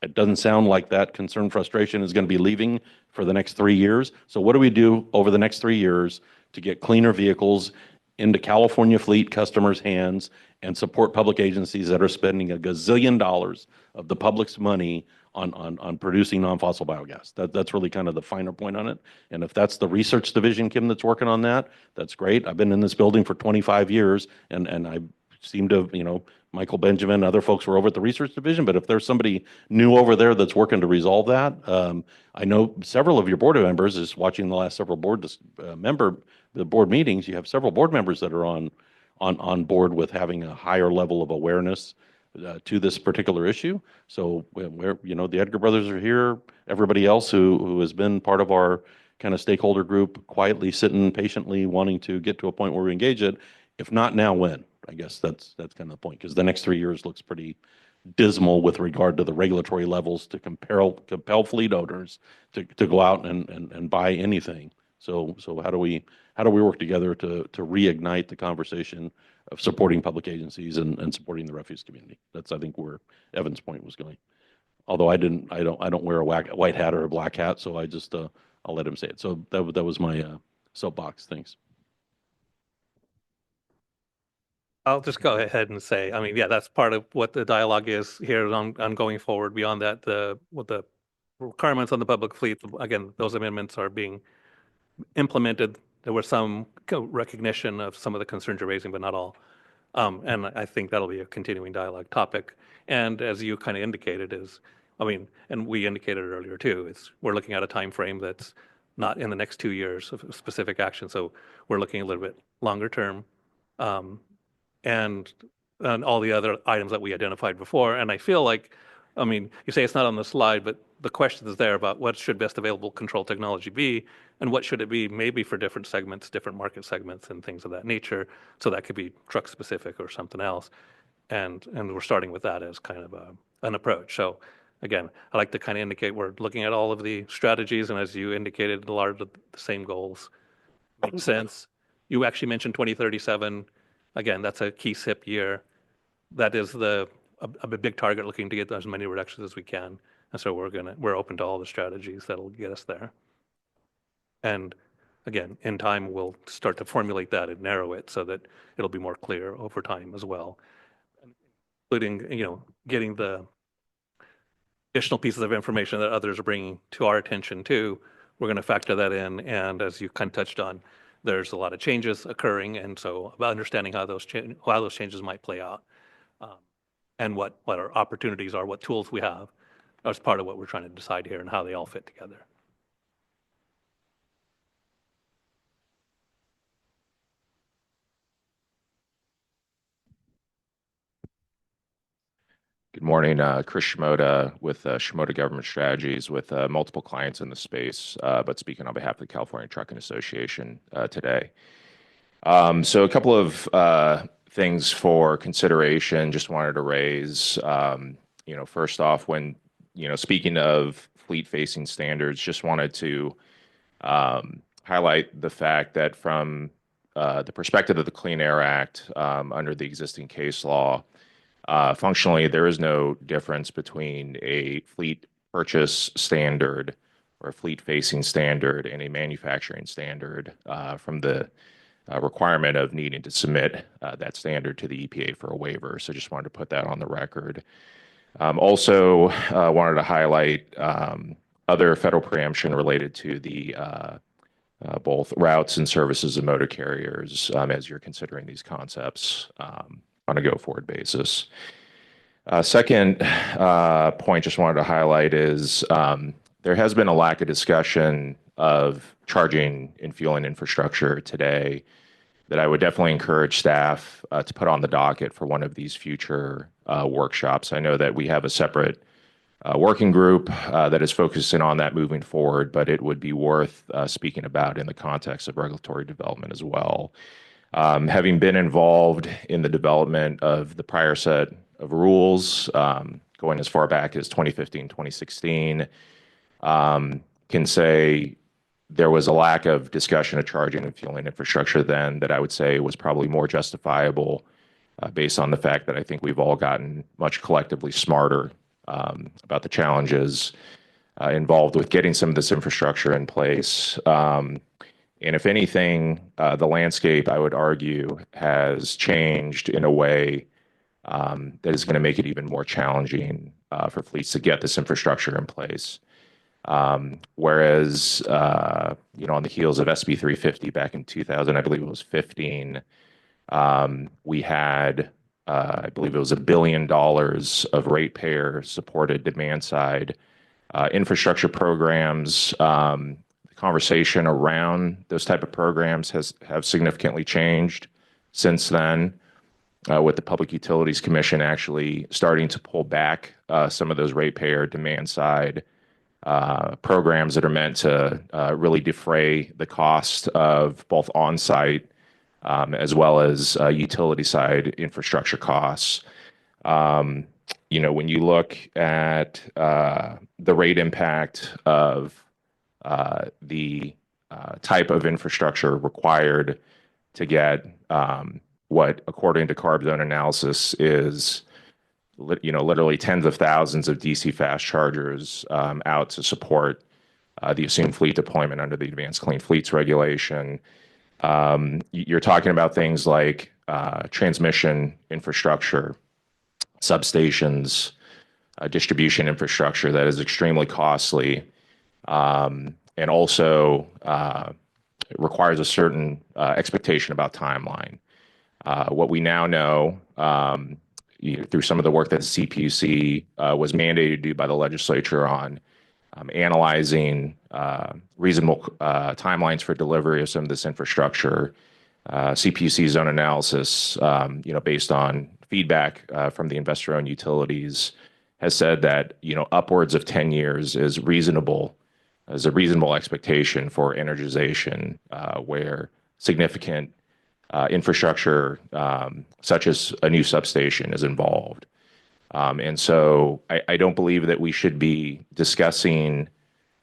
S4: It doesn't sound like that concern, frustration is going to be leaving for the next 3 years. So what do we do over the next 3 years to get cleaner vehicles into California fleet customers' hands and support public agencies that are spending $1 gazillion of the public's money on producing non-fossil biogas? That's really kind of the finer point on it. And if that's the research division, Kim, that's working on that, that's great. I've been in this building for 25 years, and I seem to, Michael Benjamin, other folks were over at the research division, but if there's somebody new over there that's working to resolve that, I know several of your board members, is watching the last several board meetings, you have several board members that are on board with having a higher level of awareness to this particular issue. So the Edgar brothers are here, everybody else who has been part of our kind of stakeholder group, quietly sitting patiently wanting to get to a point where we engage it. If not now, when? I guess that's kind of the point, because the next 3 years looks pretty dismal with regard to the regulatory levels to compel fleet owners to go out and buy anything. So how do we work together to reignite the conversation of supporting public agencies and supporting the refuse community? That's, I think, where Evan's point was going. Although I don't wear a white hat or a black hat, so I just I'll let him say it. So that was my soapbox. Thanks.
S19: I'll just go ahead and say, I mean, yeah, that's part of what the dialogue is here on going forward. Beyond that, what the requirements on the public fleet, again, those amendments are being implemented. There was some recognition of some of the concerns you're raising, but not all. And I think that'll be a continuing dialogue topic. And as you kind of indicated and we indicated earlier too, we're looking at a time frame that's not in the next 2 years of specific action. So we're looking a little bit longer term. And all the other items that we identified before. And I feel like, you say it's not on the slide, but the question is there about what should best available control technology be, and what should it be maybe for different segments, different market segments, and things of that nature. So that could be truck specific or something else. And we're starting with that as kind of an approach. So again, I like to kind of indicate we're looking at all of the strategies, and as you indicated, a lot of the same goals make sense. You actually mentioned 2037. Again, that's a key SIP year. That is a big target, looking to get as many reductions as we can. And so we're open to all the strategies that'll get us there. And again, in time, we'll start to formulate that and narrow it so that it'll be more clear over time as well. including, getting the additional pieces of information that others are bringing to our attention too. We're going to factor that in. And as you kind of touched on, there's a lot of changes occurring. And so about understanding how those changes might play out, and what our opportunities are, what tools we have, as part of what we're trying to decide here and how they all fit together.
S5: Good morning, Chris Shimoda with Shimoda Government Strategies, with multiple clients in the space, but speaking on behalf of the California Trucking Association today. So a couple of things for consideration. Just wanted to raise, first off, when speaking of fleet-facing standards, just wanted to highlight the fact that from the perspective of the Clean Air Act, under the existing case law, functionally, there is no difference between a fleet purchase standard or a fleet-facing standard and a manufacturing standard from the requirement of needing to submit that standard to the EPA for a waiver. So just wanted to put that on the record. Also, wanted to highlight other federal preemption related to the both routes and services of motor carriers as you're considering these concepts on a go-forward basis. Second point just wanted to highlight is there has been a lack of discussion of charging and fueling infrastructure today that I would definitely encourage staff to put on the docket for one of these future workshops. I know that we have a separate working group that is focusing on that moving forward, but it would be worth speaking about in the context of regulatory development as well. Having been involved in the development of the prior set of rules, going as far back as 2015, 2016, can say there was a lack of discussion of charging and fueling infrastructure then that I would say was probably more justifiable based on the fact that I think we've all gotten much collectively smarter about the challenges involved with getting some of this infrastructure in place. And if anything, the landscape, I would argue, has changed in a way that is going to make it even more challenging for fleets to get this infrastructure in place. Whereas, on the heels of SB 350 back in 2000, I believe it was 15, we had, I believe it was $1 billion of ratepayer supported demand side infrastructure programs. The conversation around those type of programs have significantly changed since then, with the Public Utilities Commission actually starting to pull back some of those ratepayer demand side programs that are meant to really defray the cost of both on-site as well as utility side infrastructure costs. When you look at the rate impact of the type of infrastructure required to get what, according to CARB's own analysis, is literally tens of thousands of DC fast chargers out to support the assumed fleet deployment under the Advanced Clean Fleets regulation. You're talking about things like transmission infrastructure, substations, distribution infrastructure that is extremely costly, and also it requires a certain expectation about timeline. What we now know through some of the work that the CPUC was mandated to do by the legislature on analyzing reasonable timelines for delivery of some of this infrastructure, CPUC's own analysis, based on feedback from the investor-owned utilities, has said that upwards of 10 years is reasonable, as a reasonable expectation for energization, where significant infrastructure, such as a new substation, is involved. And so I don't believe that we should be discussing,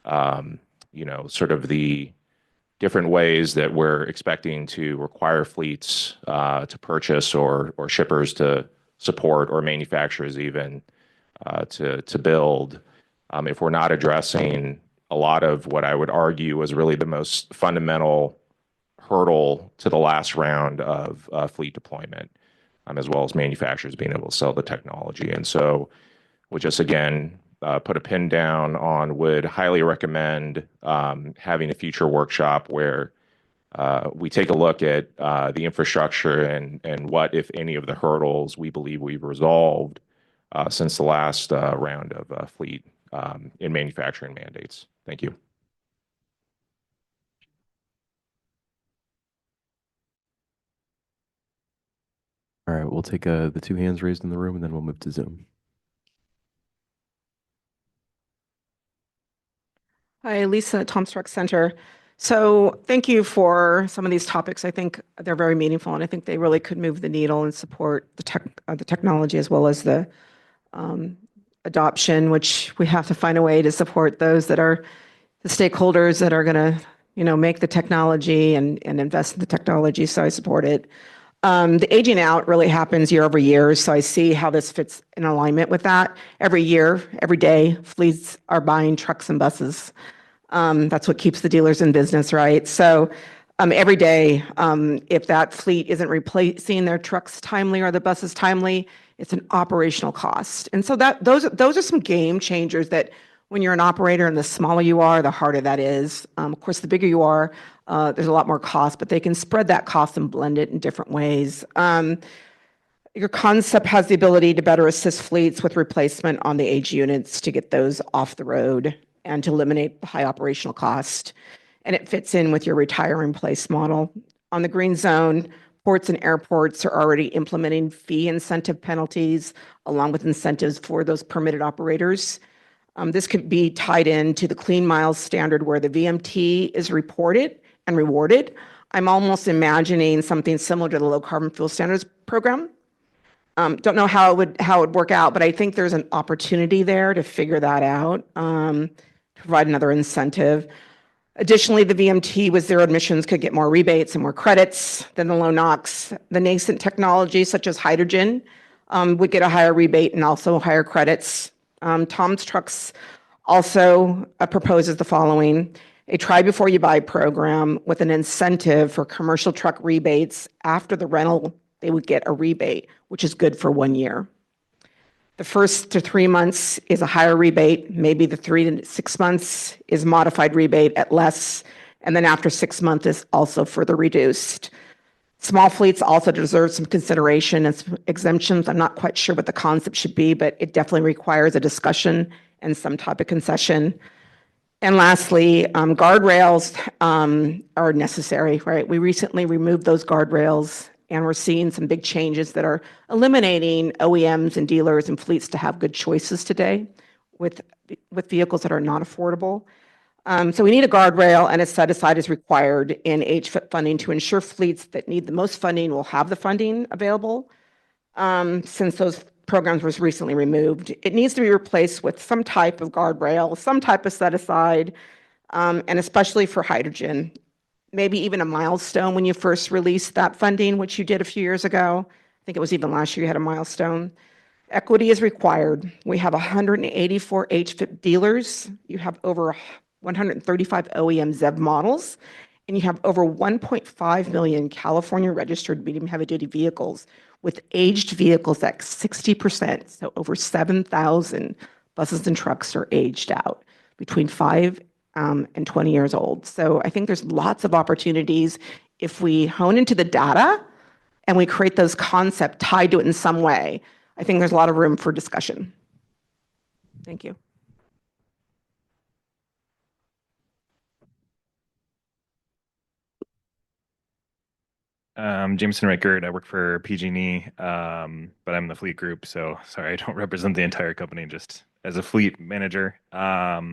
S5: sort of the different ways that we're expecting to require fleets to purchase or shippers to support or manufacturers even to build if we're not addressing a lot of what I would argue was really the most fundamental hurdle to the last round of fleet deployment, as well as manufacturers being able to sell the technology. And so we'll just, again, put a pin down on, would highly recommend having a future workshop where we take a look at the infrastructure and what, if any, of the hurdles we believe we've resolved since the last round of fleet in manufacturing mandates. Thank you.
S1: All right, we'll take the two hands raised in the room, and then we'll move to Zoom.
S10: Hi, Lisa, Tom's Truck Center. So thank you for some of these topics. I think they're very meaningful, and I think they really could move the needle and support the technology as well as the adoption, which we have to find a way to support those that are the stakeholders that are going to, make the technology and invest in the technology. So I support it. The aging out really happens year over year. So I see how this fits in alignment with that. Every year, every day, fleets are buying trucks and buses. That's what keeps the dealers in business, right? So every day, if that fleet isn't replacing their trucks timely or the buses timely, it's an operational cost. And so those are some game changers that when you're an operator and the smaller you are, the harder that is. Of course, the bigger you are, there's a lot more cost, but they can spread that cost and blend it in different ways. Your concept has the ability to better assist fleets with replacement on the age units to get those off the road and to eliminate the high operational cost. And it fits in with your retire and replace model. On the green zone, ports and airports are already implementing fee incentive penalties along with incentives for those permitted operators. This could be tied into the Clean Miles standard where the VMT is reported and rewarded. I'm almost imagining something similar to the low carbon fuel standards program. Don't know how it would work out, but I think there's an opportunity there to figure that out, to provide another incentive. Additionally, the VMT with zero emissions could get more rebates and more credits than the low NOx. The nascent technologies such as hydrogen would get a higher rebate and also higher credits. Tom's Trucks also proposes the following: a try before you buy program with an incentive for commercial truck rebates. After the rental, they would get a rebate, which is good for 1 year. The first to 3 months is a higher rebate. Maybe the 3 to 6 months is modified rebate at less. And then after 6 months is also further reduced. Small fleets also deserve some consideration and some exemptions. I'm not quite sure what the concept should be, but it definitely requires a discussion and some type of concession. And lastly, guardrails are necessary, right? We recently removed those guardrails, and we're seeing some big changes that are eliminating OEMs and dealers and fleets to have good choices today with vehicles that are not affordable. So we need a guardrail, and a set aside is required in HFIP funding to ensure fleets that need the most funding will have the funding available. Since those programs was recently removed, it needs to be replaced with some type of guardrail, some type of set aside, and especially for hydrogen. Maybe even a milestone when you first released that funding, which you did a few years ago. I think it was even last year you had a milestone. Equity is required. We have 184 HFIP dealers. You have over 135 OEM ZEV models, and you have over 1.5 million California registered medium heavy duty vehicles with aged vehicles at 60%. So over 7,000 buses and trucks are aged out between 5 and 20 years old. So I think there's lots of opportunities if we hone into the data and we create those concepts tied to it in some way. I think there's a lot of room for discussion. Thank you.
S8: Jameson Rickard. I work for PG&E, but I'm in the fleet group, so sorry, I don't represent the entire company, just as a fleet manager. I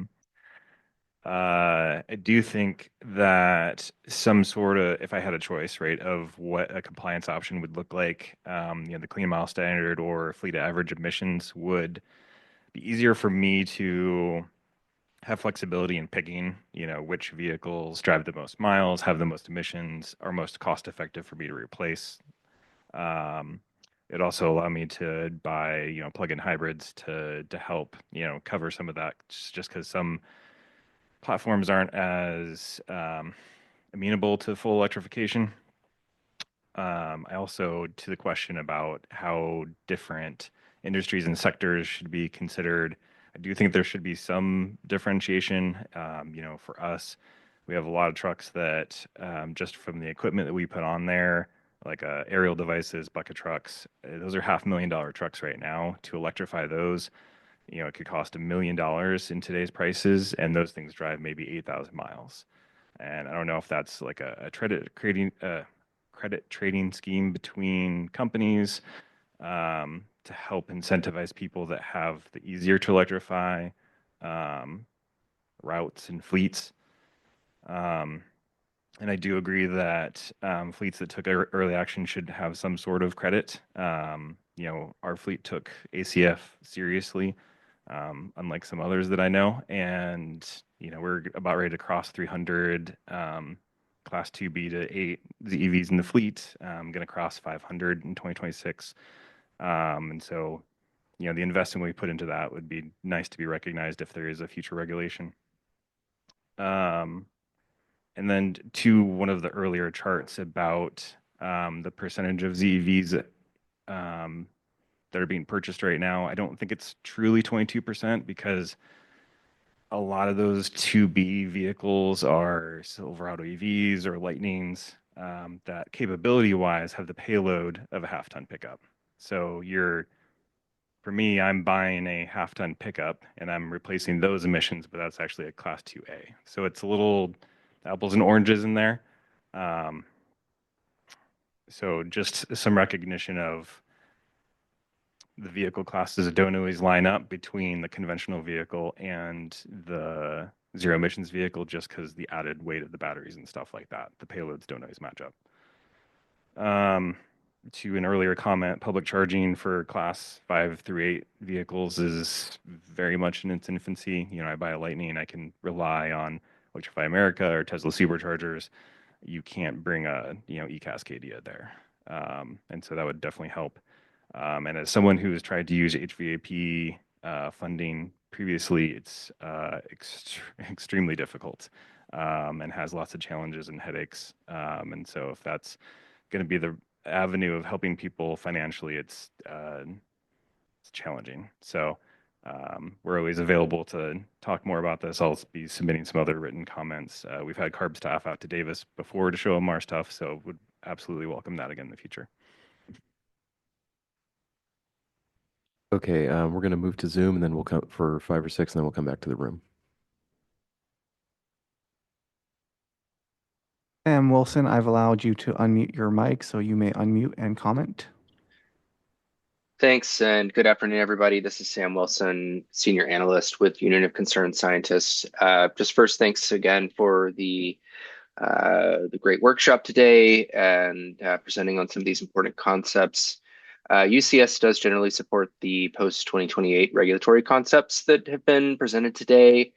S8: do think that some sort of, if I had a choice, right, of what a compliance option would look like, the clean mile standard or fleet average emissions would be easier for me to have flexibility in picking, which vehicles drive the most miles, have the most emissions, are most cost effective for me to replace. It also allowed me to buy, plug-in hybrids to help, cover some of that, just because some platforms aren't as amenable to full electrification. I also, to the question about how different industries and sectors should be considered, I do think there should be some differentiation. For us, we have a lot of trucks that just from the equipment that we put on there, like aerial devices, bucket trucks, those are $500,000 trucks right now. To electrify those, it could cost $1 million in today's prices, and those things drive maybe 8,000 miles. And I don't know if that's like a credit trading scheme between companies to help incentivize people that have the easier to electrify routes and fleets. And I do agree that fleets that took early action should have some sort of credit. Our fleet took ACF seriously, unlike some others that I know. And, we're about ready to cross 300 Class 2B to 8 ZEVs in the fleet. Going to cross 500 in 2026. And so, the investment we put into that would be nice to be recognized if there is a future regulation. And then to one of the earlier charts about the percentage of ZEVs that are being purchased right now, I don't think it's truly 22% because a lot of those 2B vehicles are Silverado EVs or Lightnings that capability-wise have the payload of a half-ton pickup. So for me, I'm buying a half-ton pickup and I'm replacing those emissions, but that's actually a Class 2A. So it's a little apples and oranges in there. So just some recognition of the vehicle classes don't always line up between the conventional vehicle and the zero emissions vehicle just because the added weight of the batteries and stuff like that. The payloads don't always match up. To an earlier comment, public charging for class 5 through 8 vehicles is very much in its infancy. I buy a Lightning, I can rely on Electrify America or Tesla superchargers. You can't bring a eCascadia there. And so that would definitely help. And as someone who has tried to use HVAP funding previously, it's extremely difficult and has lots of challenges and headaches. And so if that's going to be the avenue of helping people financially, it's challenging. So we're always available to talk more about this. I'll be submitting some other written comments. We've had CARB staff out to Davis before to show them our stuff, so would absolutely welcome that again in the future.
S1: Okay, we're going to move to Zoom and then we'll come for 5 or 6 and then we'll come back to the room.
S7: Sam Wilson, I've allowed you to unmute your mic, so you may unmute and comment.
S9: Thanks, and good afternoon, everybody. This is Sam Wilson, Senior Analyst with Union of Concerned Scientists. Just first, thanks again for the great workshop today and presenting on some of these important concepts. UCS does generally support the post-2028 regulatory concepts that have been presented today.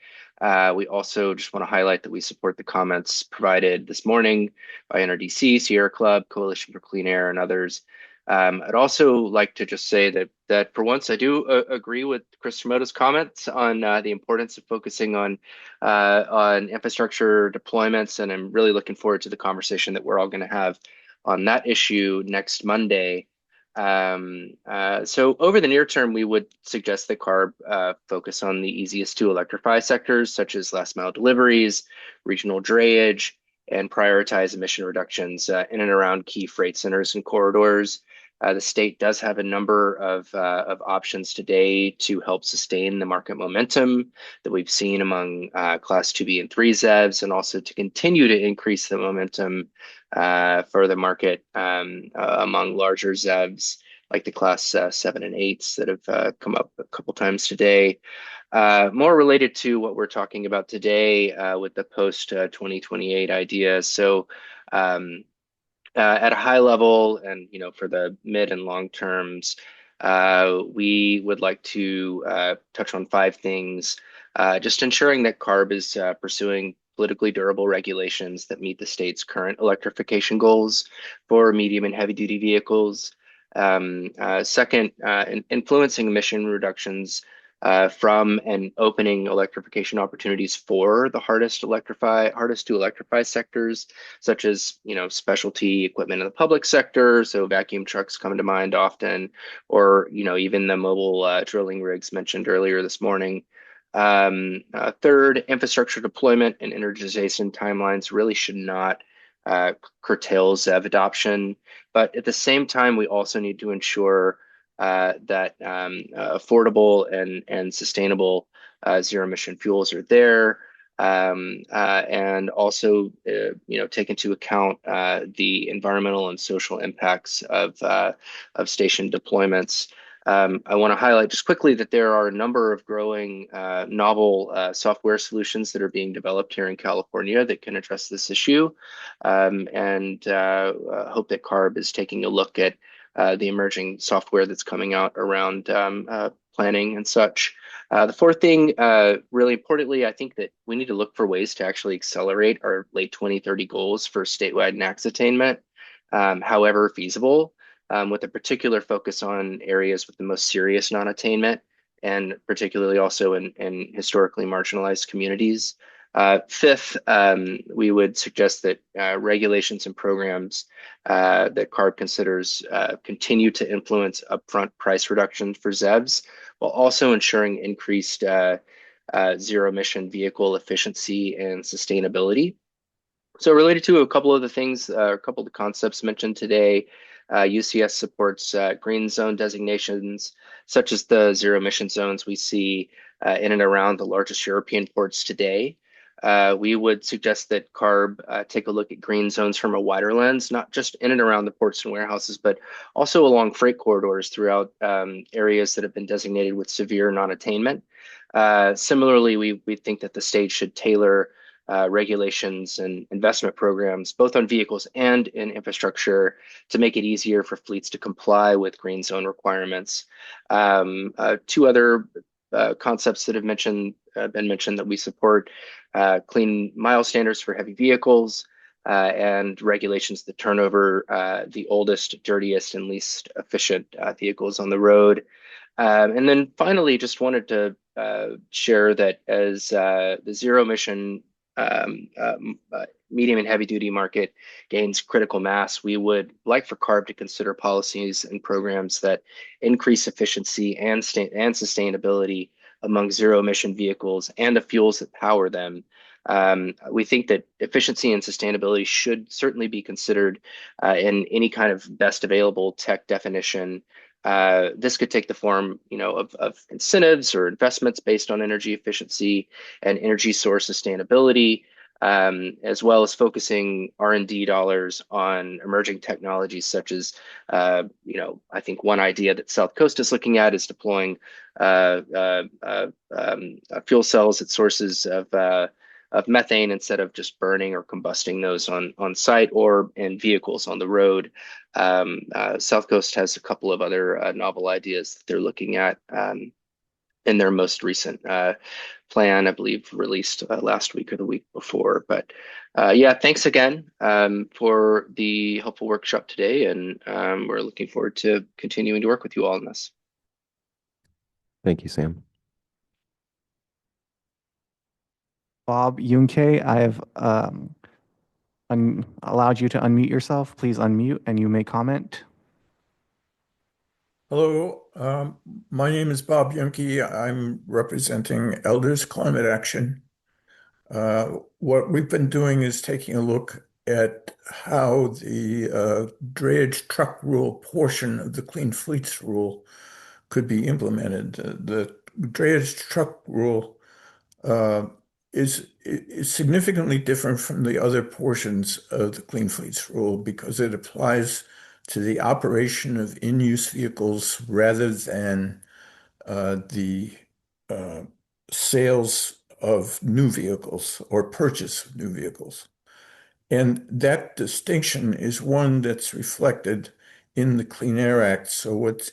S9: We also just want to highlight that we support the comments provided this morning by NRDC, Sierra Club, Coalition for Clean Air, and others. I'd also like to just say that for once, I do agree with Chris Shimoda's comments on the importance of focusing on infrastructure deployments, and I'm really looking forward to the conversation that we're all going to have on that issue next Monday. So over the near term, we would suggest that CARB focus on the easiest to electrify sectors, such as last mile deliveries, regional drayage, and prioritize emission reductions in and around key freight centers and corridors. The state does have a number of options today to help sustain the market momentum that we've seen among Class 2B and 3 ZEVs, and also to continue to increase the momentum for the market among larger ZEVs, like the Class 7 and 8s that have come up a couple times today. More related to what we're talking about today with the post-2028 idea. So at a high level and, for the mid and long terms, we would like to touch on 5 things. Just ensuring that CARB is pursuing politically durable regulations that meet the state's current electrification goals for medium and heavy duty vehicles. Second, influencing emission reductions from and opening electrification opportunities for the hardest to electrify sectors, such as specialty equipment in the public sector. So vacuum trucks come to mind often, or even the mobile drilling rigs mentioned earlier this morning. Third, infrastructure deployment and energization timelines really should not curtail ZEV adoption, but at the same time, we also need to ensure that affordable and sustainable zero emission fuels are there, and also take into account the environmental and social impacts of station deployments. I want to highlight just quickly that there are a number of growing novel software solutions that are being developed here in California that can address this issue, and hope that CARB is taking a look at the emerging software that's coming out around planning and such. The fourth thing, really importantly, I think that we need to look for ways to actually accelerate our late 2030 goals for statewide NACS attainment, however feasible, with a particular focus on areas with the most serious non-attainment, and particularly also in historically marginalized communities. Fifth, we would suggest that regulations and programs that CARB considers continue to influence upfront price reductions for ZEVs, while also ensuring increased zero emission vehicle efficiency and sustainability. So related to a couple of the things, a couple of the concepts mentioned today, UCS supports green zone designations, such as the zero emission zones we see in and around the largest European ports today. We would suggest that CARB take a look at green zones from a wider lens, not just in and around the ports and warehouses, but also along freight corridors throughout areas that have been designated with severe non-attainment. Similarly, we think that the state should tailor regulations and investment programs, both on vehicles and in infrastructure, to make it easier for fleets to comply with green zone requirements. Two other concepts that have been mentioned that we support: clean mile standards for heavy vehicles, and regulations that turn over the oldest, dirtiest, and least efficient vehicles on the road. And then finally, just wanted to share that as the zero emission medium and heavy duty market gains critical mass, we would like for CARB to consider policies and programs that increase efficiency and sustainability among zero emission vehicles and the fuels that power them. We think that efficiency and sustainability should certainly be considered in any kind of best available tech definition. This could take the form, of incentives or investments based on energy efficiency and energy source sustainability, as well as focusing R&D dollars on emerging technologies such as, I think one idea that South Coast is looking at is deploying fuel cells at sources of methane instead of just burning or combusting those on site or in vehicles on the road. South Coast has a couple of other novel ideas that they're looking at in their most recent plan, I believe, released last week or the week before. But yeah, thanks again for the helpful workshop today, and we're looking forward to continuing to work with you all on this.
S1: Thank you, Sam.
S7: Bob Yunke, I have allowed you to unmute yourself. Please unmute and you may comment.
S17: Hello, my name is Bob Yunke. I'm representing Elders Climate Action. What we've been doing is taking a look at how the drayage truck rule portion of the Clean Fleets rule could be implemented. The drayage truck rule is significantly different from the other portions of the Clean Fleets rule because it applies to the operation of in-use vehicles rather than the sales of new vehicles or purchase of new vehicles. And that distinction is one that's reflected in the Clean Air Act. So what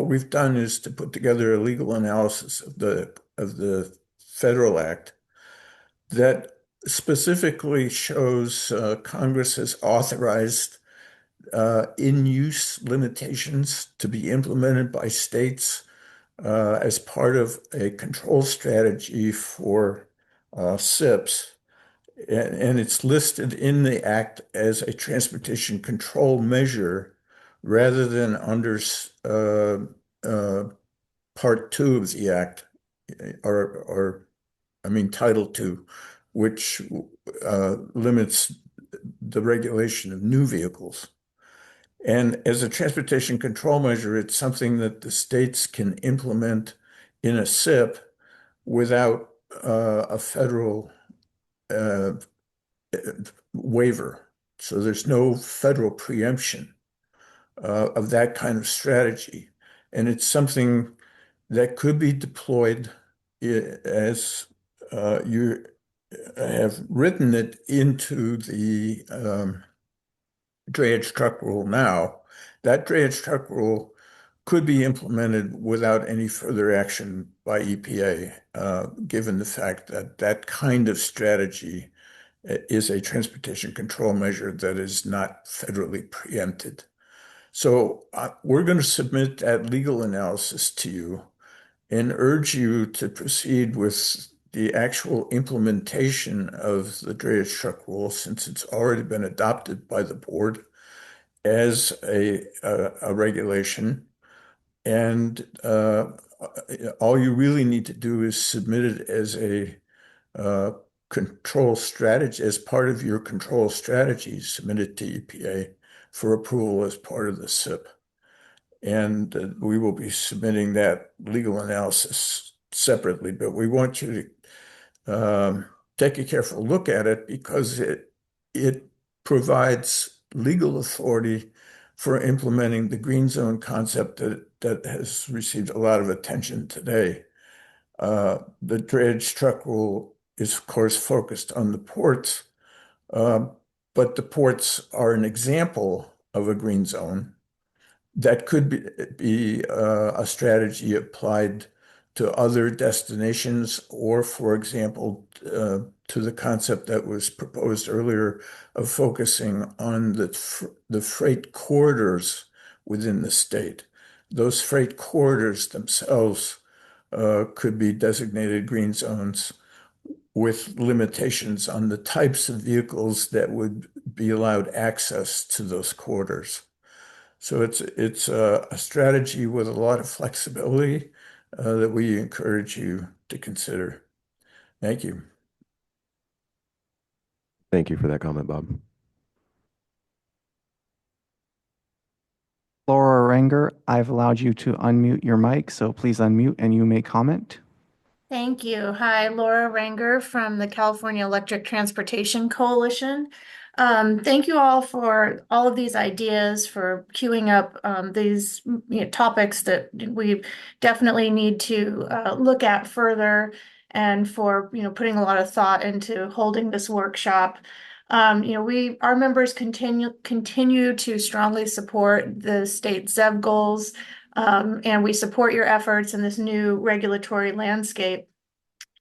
S17: we've done is to put together a legal analysis of the Federal Act that specifically shows Congress has authorized in-use limitations to be implemented by states as part of a control strategy for SIPs. And it's listed in the Act as a transportation control measure rather than under Part 2 of the Act, or I mean, Title 2, which limits the regulation of new vehicles. And as a transportation control measure, it's something that the states can implement in a SIP without a federal waiver. So there's no federal preemption of that kind of strategy. And it's something that could be deployed as you have written it into the drayage truck rule now. That drayage truck rule could be implemented without any further action by EPA, given the fact that that kind of strategy is a transportation control measure that is not federally preempted. So we're going to submit that legal analysis to you and urge you to proceed with the actual implementation of the drayage truck rule, since it's already been adopted by the board as a regulation. And all you really need to do is submit it as a control strategy, as part of your control strategy, submit it to EPA for approval as part of the SIP. And we will be submitting that legal analysis separately, but we want you to take a careful look at it because it provides legal authority for implementing the green zone concept that has received a lot of attention today. The drayage truck rule is, of course, focused on the ports, but the ports are an example of a green zone that could be a strategy applied to other destinations, or, for example, to the concept that was proposed earlier of focusing on the freight corridors within the state. Those freight corridors themselves could be designated green zones with limitations on the types of vehicles that would be allowed access to those corridors. So it's a strategy with a lot of flexibility that we encourage you to consider. Thank you.
S1: Thank you for that comment, Bob.
S7: Laura Ranger, I've allowed you to unmute your mic, so please unmute and you may comment.
S20: Thank you. Hi, Laura Ranger from the California Electric Transportation Coalition. Thank you all for all of these ideas, for queuing up these topics that we definitely need to look at further, and for putting a lot of thought into holding this workshop. Our members continue to strongly support the state ZEV goals. And we support your efforts in this new regulatory landscape.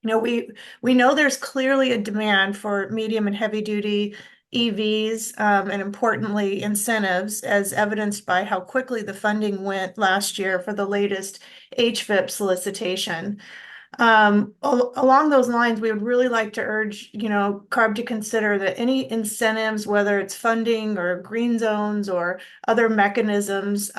S20: We know there's clearly a demand for medium and heavy duty EVs, and importantly, incentives, as evidenced by how quickly the funding went last year for the latest HVIP solicitation. Along those lines, we would really like to urge, CARB to consider that any incentives, whether it's funding or green zones or other mechanisms,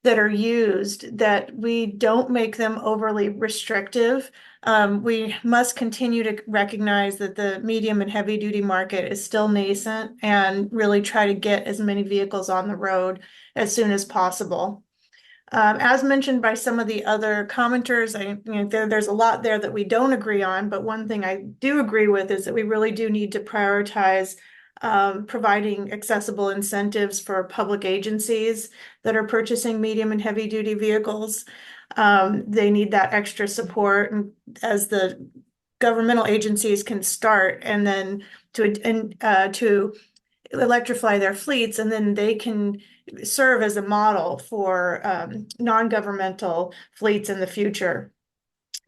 S20: that are used, that we don't make them overly restrictive. We must continue to recognize that the medium and heavy duty market is still nascent, and really try to get as many vehicles on the road as soon as possible. As mentioned by some of the other commenters, there's a lot there that we don't agree on, but one thing I do agree with is that we really do need to prioritize providing accessible incentives for public agencies that are purchasing medium and heavy duty vehicles. They need that extra support as the governmental agencies can start, and then to electrify their fleets, and then they can serve as a model for non-governmental fleets in the future.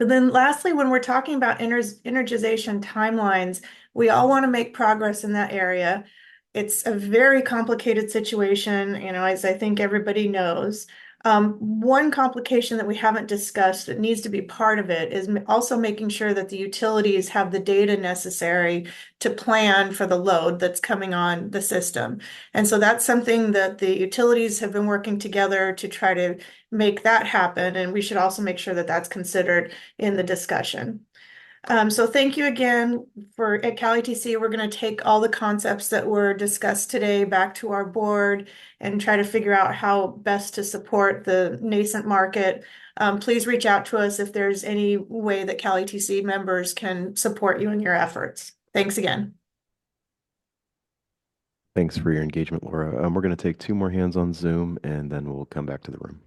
S20: And then lastly, when we're talking about energization timelines, we all want to make progress in that area. It's a very complicated situation, as I think everybody knows. One complication that we haven't discussed that needs to be part of it is also making sure that the utilities have the data necessary to plan for the load that's coming on the system. And so that's something that the utilities have been working together to try to make that happen. And we should also make sure that that's considered in the discussion. So thank you again at Cal ETC. We're going to take all the concepts that were discussed today back to our board and try to figure out how best to support the nascent market. Please reach out to us if there's any way that Cal ETC members can support you in your efforts. Thanks again.
S1: Thanks for your engagement, Laura. We're going to take 2 more hands on Zoom, and then we'll come back to the room.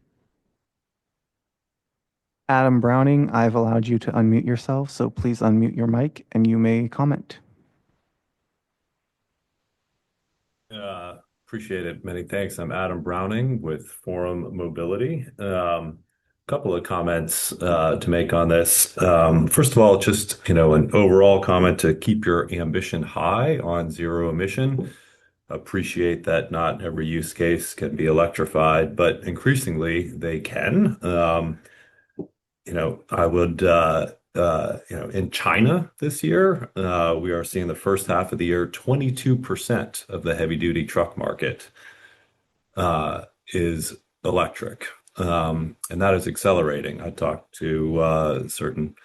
S7: Adam Browning, I've allowed you to unmute yourself, so please unmute your mic and you may comment.
S11: Appreciate it. Many thanks. I'm Adam Browning with Forum Mobility. Couple of comments to make on this. First of all, just an overall comment to keep your ambition high on zero emission. Appreciate that not every use case can be electrified, but increasingly they can. I would, in China this year, we are seeing the first half of the year, 22% of the heavy duty truck market is electric. And that is accelerating. I talked to certain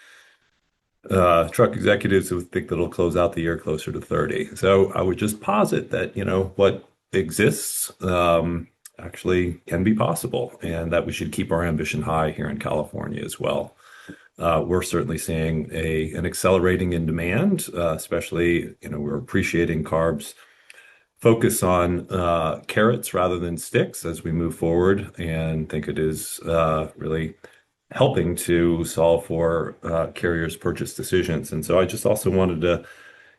S11: truck executives who think that it'll close out the year closer to 30. So I would just posit that, what exists actually can be possible, and that we should keep our ambition high here in California as well. We're certainly seeing an accelerating in demand, especially, we're appreciating CARB's focus on carrots rather than sticks as we move forward, and think it is really helping to solve for carriers' purchase decisions. And so I just also wanted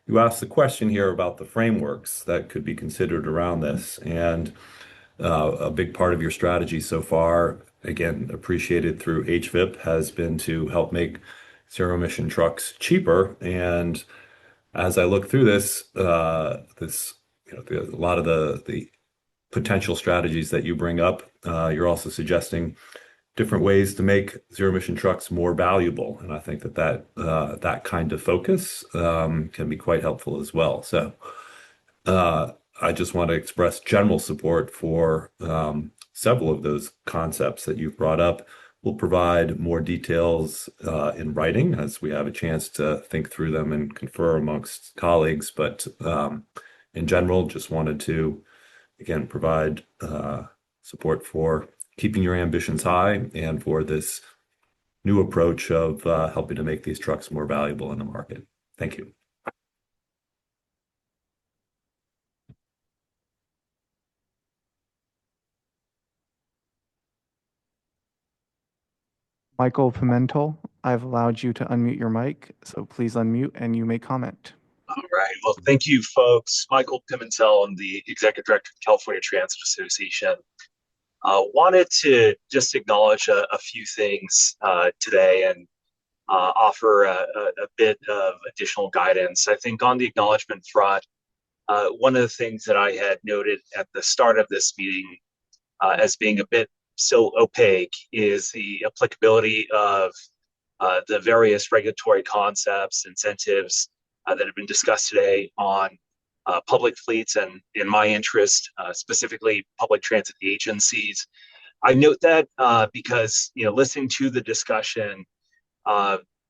S11: you asked the question here about the frameworks that could be considered around this. And a big part of your strategy so far, again, appreciated through HVIP, has been to help make zero emission trucks cheaper. And as I look through this, a lot of the potential strategies that you bring up, you're also suggesting different ways to make zero emission trucks more valuable. And I think that kind of focus can be quite helpful as well. So I just want to express general support for several of those concepts that you've brought up. We'll provide more details in writing as we have a chance to think through them and confer amongst colleagues. But in general, just wanted to, again, provide support for keeping your ambitions high and for this new approach of helping to make these trucks more valuable in the market. Thank you.
S7: Michael Pimentel, I've allowed you to unmute your mic, so please unmute and you may comment.
S22: All right. Well, thank you, folks. Michael Pimentel, I'm the Executive Director of the California Transit Association. Wanted to just acknowledge a few things today and offer a bit of additional guidance. I think on the acknowledgement front, one of the things that I had noted at the start of this meeting as being a bit still opaque is the applicability of the various regulatory concepts, incentives that have been discussed today on public fleets and, in my interest, specifically public transit agencies. I note that because, listening to the discussion,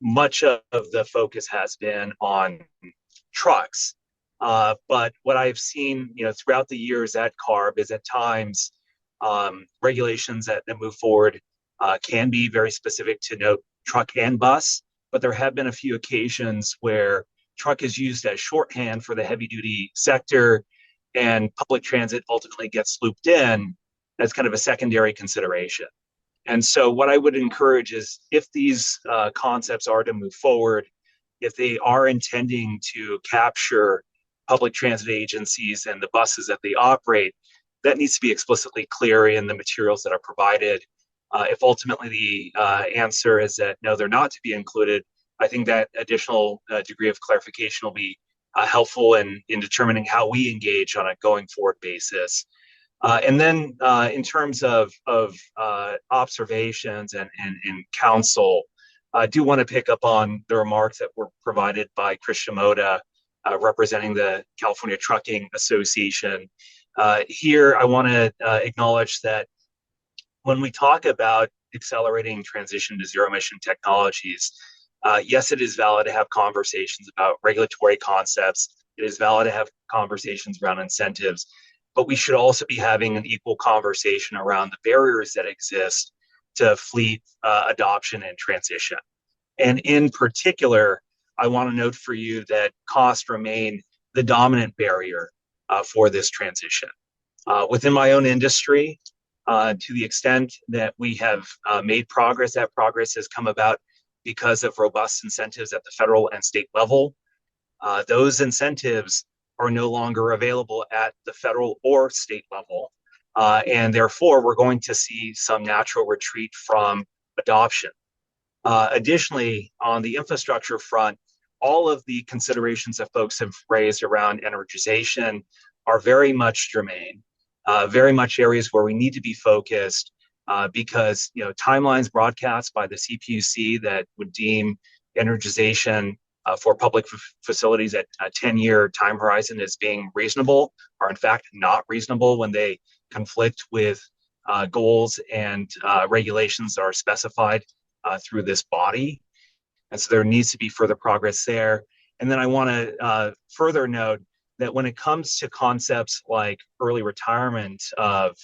S22: much of the focus has been on trucks. But what I've seen, throughout the years at CARB is at times regulations that move forward can be very specific to note truck and bus, but there have been a few occasions where truck is used as shorthand for the heavy duty sector and public transit ultimately gets looped in as kind of a secondary consideration. And so what I would encourage is if these concepts are to move forward, if they are intending to capture public transit agencies and the buses that they operate, that needs to be explicitly clear in the materials that are provided. If ultimately the answer is that no, they're not to be included, I think that additional degree of clarification will be helpful in determining how we engage on a going forward basis. And then in terms of observations and counsel, I do want to pick up on the remarks that were provided by Chris Shimoda, representing the California Trucking Association. Here, I want to acknowledge that when we talk about accelerating transition to zero emission technologies, yes, it is valid to have conversations about regulatory concepts. It is valid to have conversations around incentives, but we should also be having an equal conversation around the barriers that exist to fleet adoption and transition. And in particular, I want to note for you that costs remain the dominant barrier for this transition. Within my own industry, to the extent that we have made progress, that progress has come about because of robust incentives at the federal and state level. Those incentives are no longer available at the federal or state level. And therefore, we're going to see some natural retreat from adoption. Additionally, on the infrastructure front, all of the considerations that folks have raised around energization are very much germane, very much areas where we need to be focused because timelines broadcast by the CPUC that would deem energization for public facilities at a 10-year time horizon as being reasonable are in fact not reasonable when they conflict with goals and regulations that are specified through this body. And so there needs to be further progress there. And then I want to further note that when it comes to concepts like early retirement of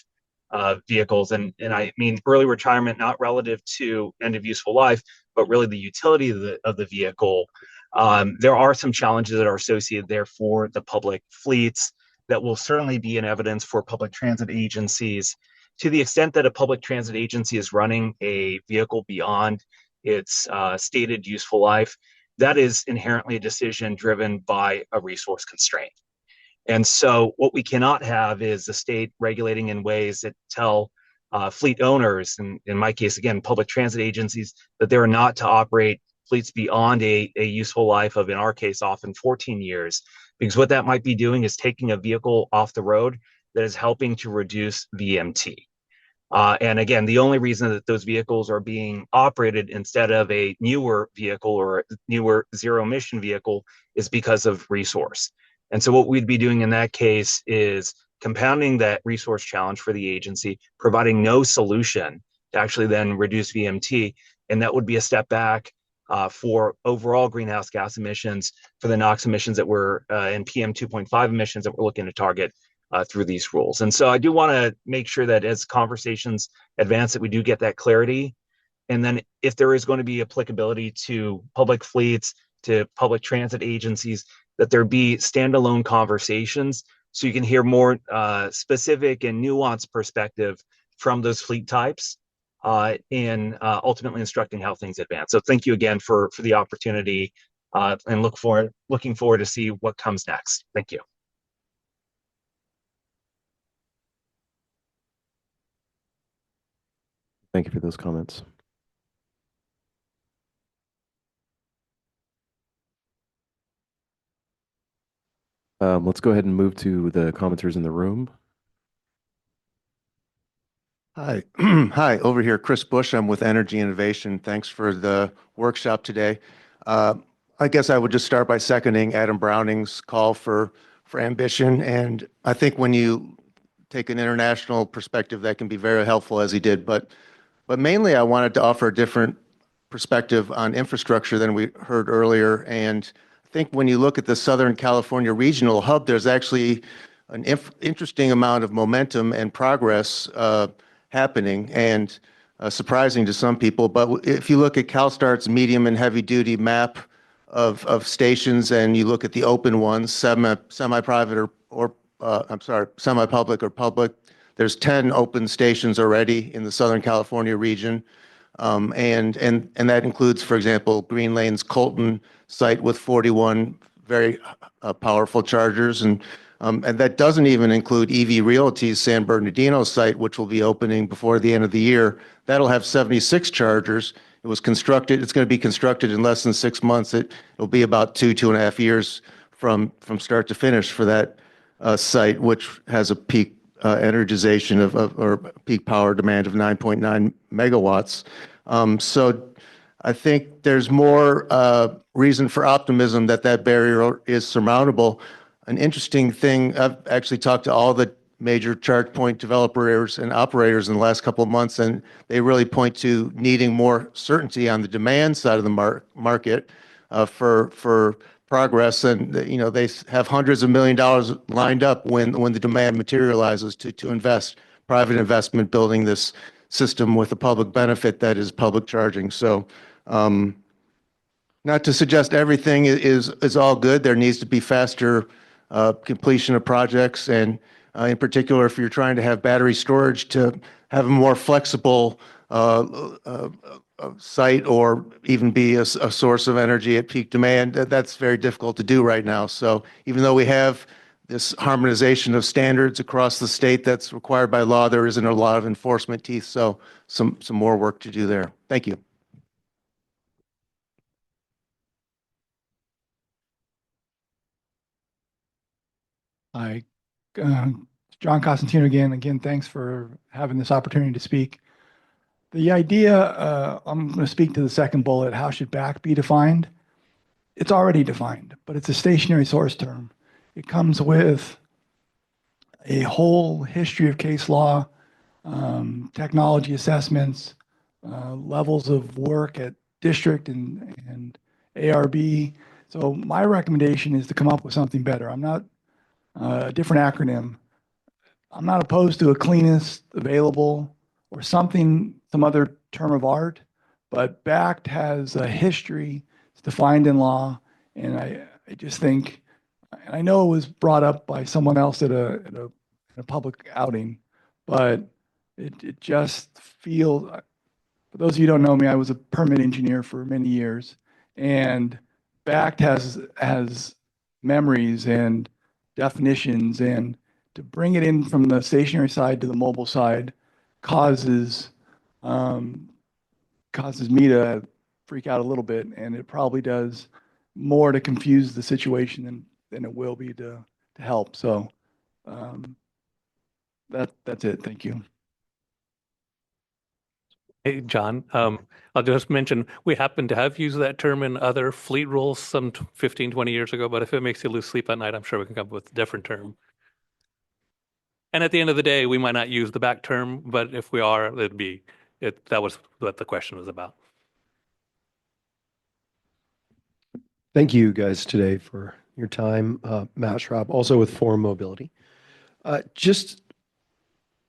S22: vehicles, and I mean early retirement not relative to end of useful life, but really the utility of the vehicle, there are some challenges that are associated there for the public fleets that will certainly be in evidence for public transit agencies. To the extent that a public transit agency is running a vehicle beyond its stated useful life, that is inherently a decision driven by a resource constraint. And so what we cannot have is the state regulating in ways that tell fleet owners, and in my case, again, public transit agencies, that they're not to operate fleets beyond a useful life of, in our case, often 14 years, because what that might be doing is taking a vehicle off the road that is helping to reduce VMT. And again, the only reason that those vehicles are being operated instead of a newer vehicle or newer zero emission vehicle is because of resource. And so what we'd be doing in that case is compounding that resource challenge for the agency, providing no solution to actually then reduce VMT. And that would be a step back for overall greenhouse gas emissions, for the NOx emissions that we're and PM 2.5 emissions that we're looking to target through these rules. And so I do want to make sure that as conversations advance that we do get that clarity. And then if there is going to be applicability to public fleets, to public transit agencies, that there be standalone conversations so you can hear more specific and nuanced perspective from those fleet types in ultimately instructing how things advance. So thank you again for the opportunity and looking forward to see what comes next. Thank you.
S1: Thank you for those comments. Let's go ahead and move to the commenters in the room.
S3: Hi, hi, over here, Chris Bush. I'm with Energy Innovation. Thanks for the workshop today. I guess I would just start by seconding Adam Browning's call for ambition. And I think when you take an international perspective, that can be very helpful, as he did. But mainly, I wanted to offer a different perspective on infrastructure than we heard earlier. And I think when you look at the Southern California Regional Hub, there's actually an interesting amount of momentum and progress happening, and surprising to some people. But if you look at CalStart's medium and heavy duty map of stations, and you look at the open ones, semi-private or semi-public or public, there's 10 open stations already in the Southern California region. And that includes, for example, Green Lane's Colton site with 41 very powerful chargers. And that doesn't even include EV Realty's San Bernardino site, which will be opening before the end of the year. That'll have 76 chargers. It's going to be constructed in less than 6 months. It'll be about 2.5 years from start to finish for that site, which has a peak energization or peak power demand of 9.9 megawatts. So I think there's more reason for optimism that that barrier is surmountable. An interesting thing, I've actually talked to all the major charge point developers and operators in the last couple of months, and they really point to needing more certainty on the demand side of the market for progress. And they have hundreds of $1 millions lined up when the demand materializes to invest private investment building this system with a public benefit that is public charging. So not to suggest everything is all good. There needs to be faster completion of projects, and in particular, if you're trying to have battery storage, to have a more flexible site or even be a source of energy at peak demand, that's very difficult to do right now. So even though we have this harmonization of standards across the state that's required by law, there isn't a lot of enforcement teeth. So some more work to do there. Thank you.
S18: Hi, John Costantino again. Again, thanks for having this opportunity to speak. The idea, I'm going to speak to the second bullet, how should BAC be defined? It's already defined, but it's a stationary source term. It comes with a whole history of case law, technology assessments, levels of work at district and ARB. So my recommendation is to come up with something better. I'm not a different acronym. I'm not opposed to a cleanest available or something, some other term of art, but BACT has a history. It's defined in law, and I just think, and I know it was brought up by someone else at a public outing, but it just feels. For those of you who don't know me, I was a permit engineer for many years, and BACT has memories and definitions, and to bring it in from the stationary side to the mobile side causes me to freak out a little bit, and it probably does more to confuse the situation than it will be to help. So that's it. Thank you.
S19: Hey, John, I'll just mention, we happen to have used that term in other fleet rules some 15, 20 years ago, but if it makes you lose sleep at night, I'm sure we can come up with a different term. And at the end of the day, we might not use the back term, but if we are, that was what the question was about.
S12: Thank you guys today for your time. Matt Schraub, also with Forum Mobility. Just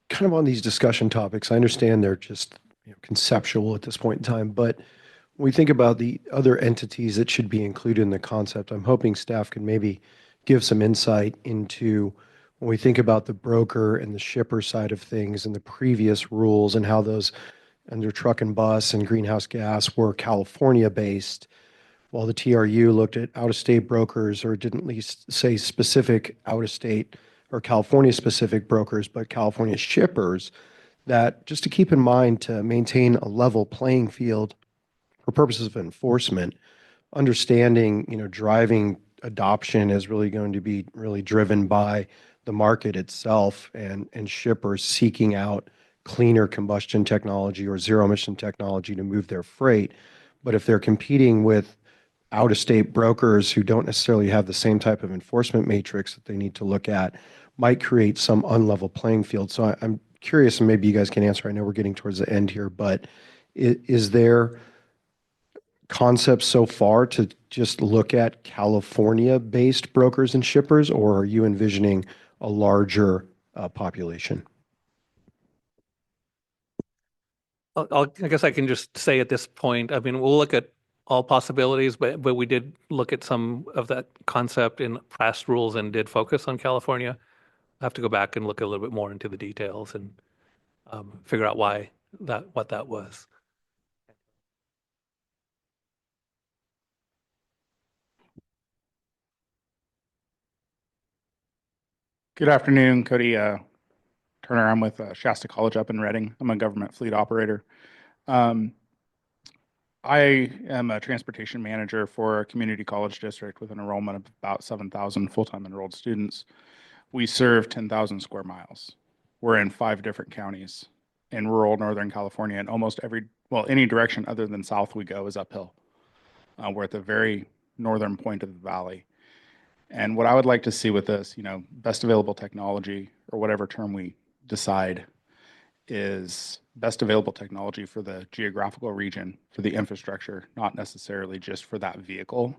S12: kind of on these discussion topics, I understand they're just conceptual at this point in time, but when we think about the other entities that should be included in the concept, I'm hoping staff can maybe give some insight into when we think about the broker and the shipper side of things and the previous rules and how those under truck and bus and greenhouse gas were California-based, while the TRU looked at out-of-state brokers, or didn't at least say specific out-of-state or California-specific brokers, but California shippers, that just to keep in mind to maintain a level playing field for purposes of enforcement, understanding, driving adoption is really going to be really driven by the market itself and shippers seeking out cleaner combustion technology or zero emission technology to move their freight. But if they're competing with out-of-state brokers who don't necessarily have the same type of enforcement matrix that they need to look at, might create some unlevel playing field. So I'm curious, and maybe you guys can answer. I know we're getting towards the end here, but is there concepts so far to just look at California-based brokers and shippers, or are you envisioning a larger population?
S19: I guess I can just say at this point, I mean, we'll look at all possibilities, but we did look at some of that concept in past rules and did focus on California. I have to go back and look a little bit more into the details and figure out what that was.
S6: Good afternoon, Cody Turner. I'm with Shasta College up in Redding. I'm a government fleet operator. I am a transportation manager for a community college district with an enrollment of about 7,000 full-time enrolled students. We serve 10,000 square miles.
S13: we're in 5 different counties in rural Northern California, and almost any direction other than south we go is uphill. We're at the very northern point of the valley. And what I would like to see with this, best available technology, or whatever term we decide, is best available technology for the geographical region, for the infrastructure, not necessarily just for that vehicle.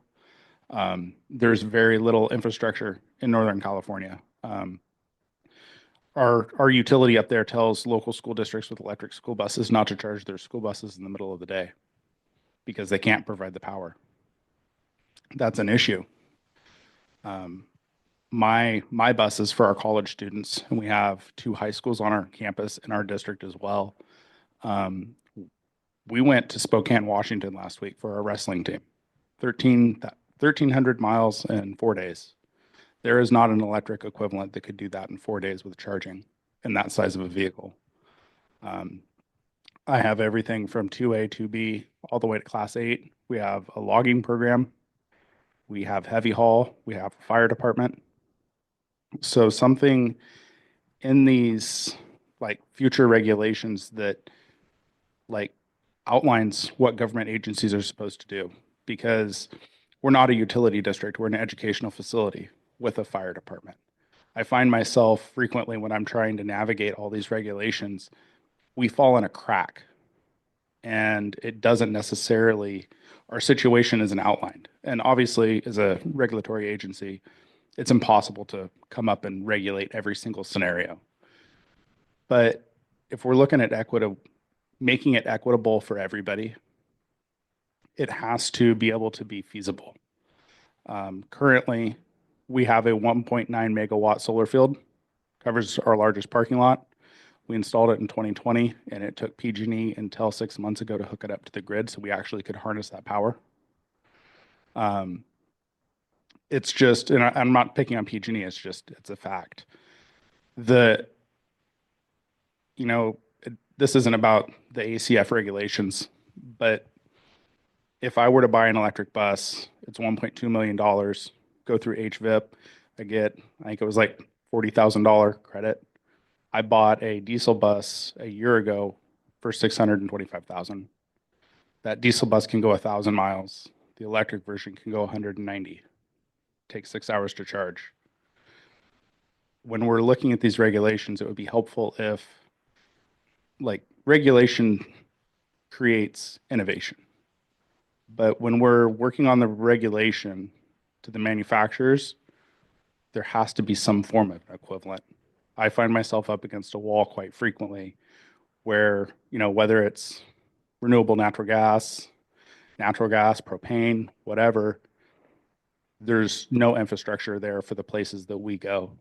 S13: There's very little infrastructure in Northern California. Our utility up there tells local school districts with electric school buses not to charge their school buses in the middle of the day because they can't provide the power. That's an issue. My bus is for our college students, and we have 2 high schools on our campus in our district as well. We went to Spokane, Washington last week for our wrestling team. 1,300 miles in 4 days. There is not an electric equivalent that could do that in 4 days with charging in that size of a vehicle. I have everything from 2A, 2B, all the way to Class 8. We have a logging program. We have heavy haul. We have a fire department. So something in these future regulations that outlines what government agencies are supposed to do, because we're not a utility district. We're an educational facility with a fire department. I find myself frequently, when I'm trying to navigate all these regulations, we fall in a crack, and it doesn't necessarily, our situation isn't outlined. And obviously, as a regulatory agency, it's impossible to come up and regulate every single scenario. But if we're looking at making it equitable for everybody, it has to be able to be feasible. Currently, we have a 1.9 megawatt solar field, covers our largest parking lot. We installed it in 2020, and it took PG&E until 6 months ago to hook it up to the grid so we actually could harness that power. It's just, and I'm not picking on PG&E, it's a fact. This isn't about the ACF regulations, but if I were to buy an electric bus, it's $1.2 million, go through HVIP, I think it was like $40,000 credit. I bought a diesel bus a year ago for $625,000. That diesel bus can go 1,000 miles. The electric version can go 190. Takes 6 hours to charge. When we're looking at these regulations, it would be helpful if regulation creates innovation. But when we're working on the regulation to the manufacturers, there has to be some form of equivalent. I find myself up against a wall quite frequently where, whether it's renewable natural gas, propane, whatever, there's no infrastructure there for the places that we go.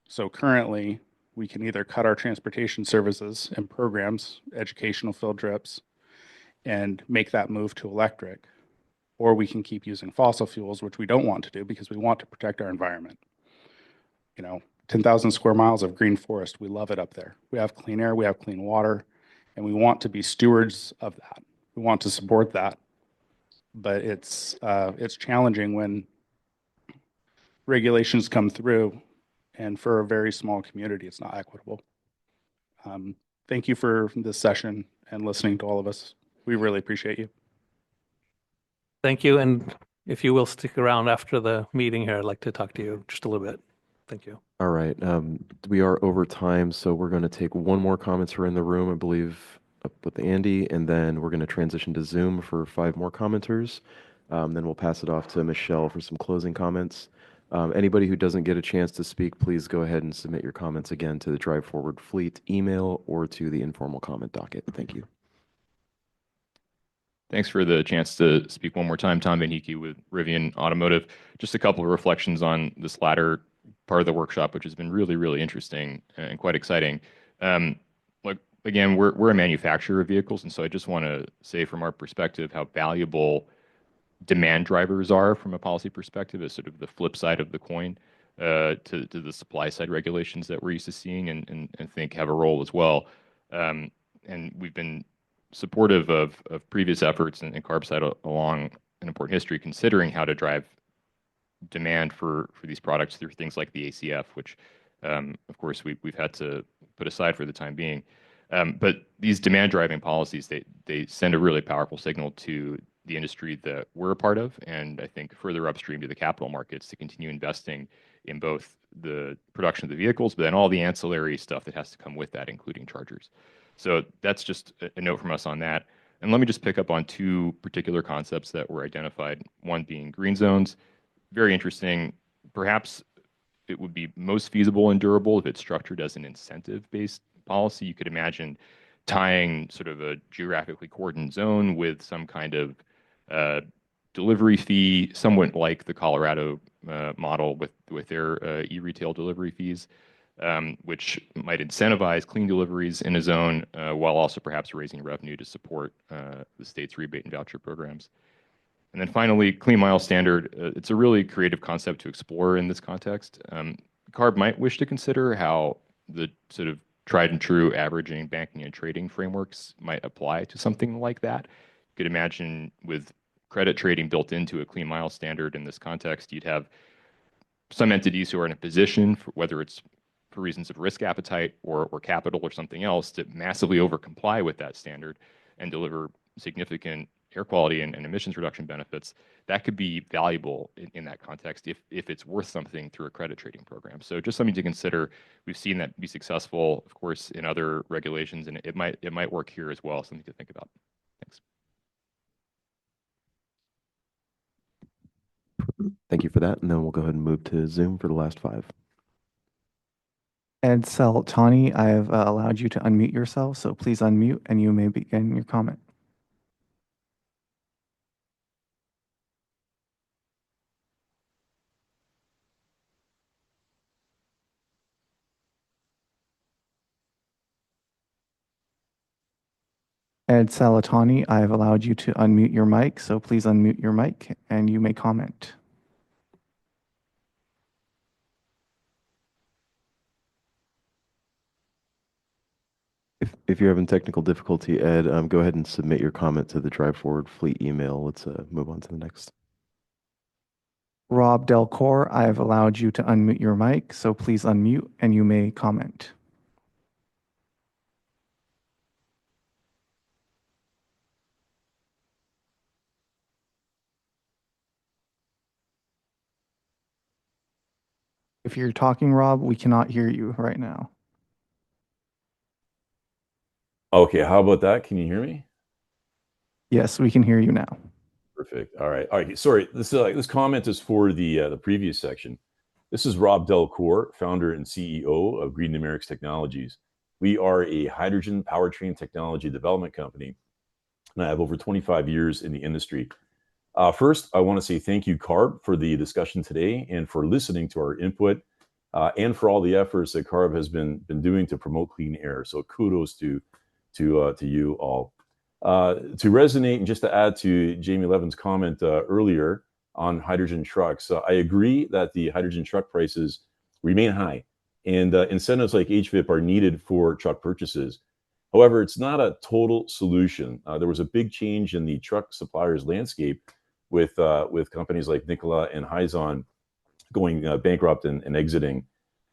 S13: So currently, we can either cut our transportation services and programs, educational field trips, and make that move to electric, or we can keep using fossil fuels, which we don't want to do because we want to protect our environment. 10,000 square miles of green forest, we love it up there. We have clean air, we have clean water, and we want to be stewards of that. We want to support that. But it's challenging when regulations come through, and for a very small community, it's not equitable. Thank you for this session and listening to all of us. We really appreciate you.
S19: Thank you. And if you will stick around after the meeting here, I'd like to talk to you just a little bit. Thank you.
S1: All right. We are over time, so we're going to take one more commenter in the room, I believe, up with Andy, and then we're going to transition to Zoom for 5 more commenters. Then we'll pass it off to Michelle for some closing comments. Anybody who doesn't get a chance to speak, please go ahead and submit your comments again to the Drive Forward Fleet email or to the informal comment docket. Thank you.
S14: Thanks for the chance to speak one more time. Tom Van Heeke with Rivian Automotive. Just a couple of reflections on this latter part of the workshop, which has been really, really interesting and quite exciting. Again, we're a manufacturer of vehicles, and so I just want to say from our perspective how valuable demand drivers are from a policy perspective as sort of the flip side of the coin to the supply side regulations that we're used to seeing and think have a role as well. And we've been supportive of previous efforts and CARB side along an important history, considering how to drive demand for these products through things like the ACF, which of course we've had to put aside for the time being. But these demand driving policies, they send a really powerful signal to the industry that we're a part of, and I think further upstream to the capital markets to continue investing in both the production of the vehicles, but then all the ancillary stuff that has to come with that, including chargers. So that's just a note from us on that. And let me just pick up on two particular concepts that were identified, one being green zones. Very interesting. Perhaps it would be most feasible and durable if it's structured as an incentive-based policy. You could imagine tying sort of a geographically coordinated zone with some kind of delivery fee, somewhat like the Colorado model with their e-retail delivery fees, which might incentivize clean deliveries in a zone while also perhaps raising revenue to support the state's rebate and voucher programs. And then finally, clean mile standard. It's a really creative concept to explore in this context. CARB might wish to consider how the sort of tried and true averaging, banking, and trading frameworks might apply to something like that. You could imagine with credit trading built into a clean mile standard in this context, you'd have some entities who are in a position, for, whether it's for reasons of risk appetite or capital or something else, to massively over-comply with that standard and deliver significant air quality and emissions reduction benefits. That could be valuable in that context if it's worth something through a credit trading program. So just something to consider. We've seen that be successful, of course, in other regulations, and it might work here as well. Something to think about. Thanks.
S1: Thank you for that. And then we'll go ahead and move to Zoom for the last five.
S7: Ed Saltani, I have allowed you to unmute yourself, so please unmute and you may begin your comment. Ed Salatani, I have allowed you to unmute your mic, so please unmute your mic and you may comment.
S1: If you're having technical difficulty, Ed, go ahead and submit your comment to the Drive Forward Fleet email. Let's move on to the next.
S7: Rob Delcor, I have allowed you to unmute your mic, so please unmute and you may comment. If you're talking, Rob, we cannot hear you right now.
S2: Okay, how about that? Can you hear me?
S7: Yes, we can hear you now.
S2: Perfect. All right. Sorry, this comment is for the previous section. This is Rob Delcourt, founder and CEO of Green Numerics Technologies. We are a hydrogen powertrain technology development company, and I have over 25 years in the industry. First, I want to say thank you, CARB, for the discussion today and for listening to our input, and for all the efforts that CARB has been doing to promote clean air. So kudos to you all. To resonate and just to add to Jamie Levin's comment earlier on hydrogen trucks, I agree that the hydrogen truck prices remain high, and incentives like HVIP are needed for truck purchases. However, it's not a total solution. There was a big change in the truck suppliers landscape with companies like Nikola and Hyzon going bankrupt and exiting.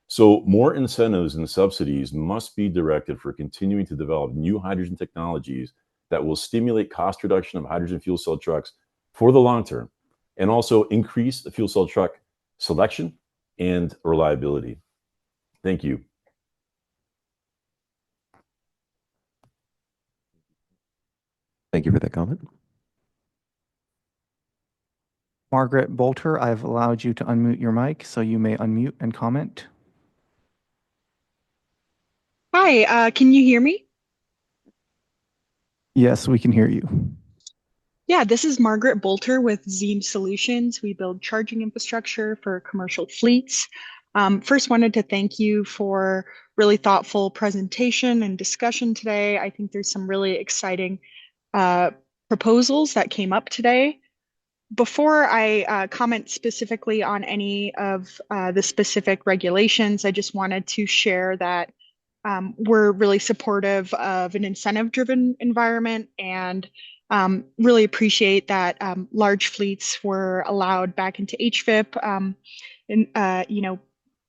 S2: So more incentives and subsidies must be directed for continuing to develop new hydrogen technologies that will stimulate cost reduction of hydrogen fuel cell trucks for the long term, and also increase the fuel cell truck selection and reliability. Thank you.
S1: Thank you for that comment.
S7: Margaret Bolter, I've allowed you to unmute your mic, so you may unmute and comment.
S15: Hi, can you hear me?
S7: Yes, we can hear you.
S15: Yeah, this is Margaret Bolter with Zeem Solutions. We build charging infrastructure for commercial fleets. First, wanted to thank you for really thoughtful presentation and discussion today. I think there's some really exciting proposals that came up today. Before I comment specifically on any of the specific regulations, I just wanted to share that we're really supportive of an incentive-driven environment and really appreciate that large fleets were allowed back into HVIP,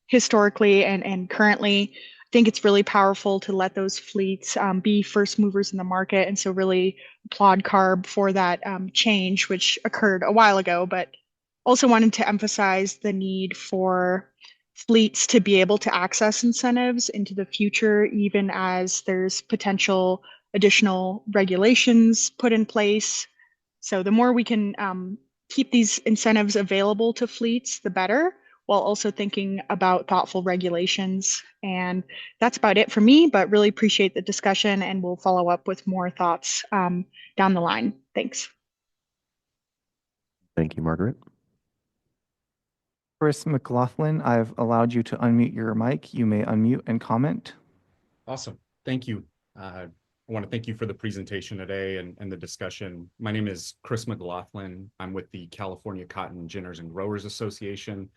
S15: historically and currently. think it's really powerful to let those fleets be first movers in the market. And so really applaud CARB for that change, which occurred a while ago, but also wanted to emphasize the need for fleets to be able to access incentives into the future, even as there's potential additional regulations put in place. So the more we can keep these incentives available to fleets, the better, while also thinking about thoughtful regulations. And that's about it for me, but really appreciate the discussion, and we'll follow up with more thoughts down the line. Thanks.
S1: Thank you, Margaret.
S7: Chris McLaughlin, I've allowed you to unmute your mic. You may unmute and comment.
S16: Awesome. Thank you. I want to thank you for the presentation today and the discussion. My name is Chris McLaughlin. I'm with the California Cotton Ginners and Growers Association,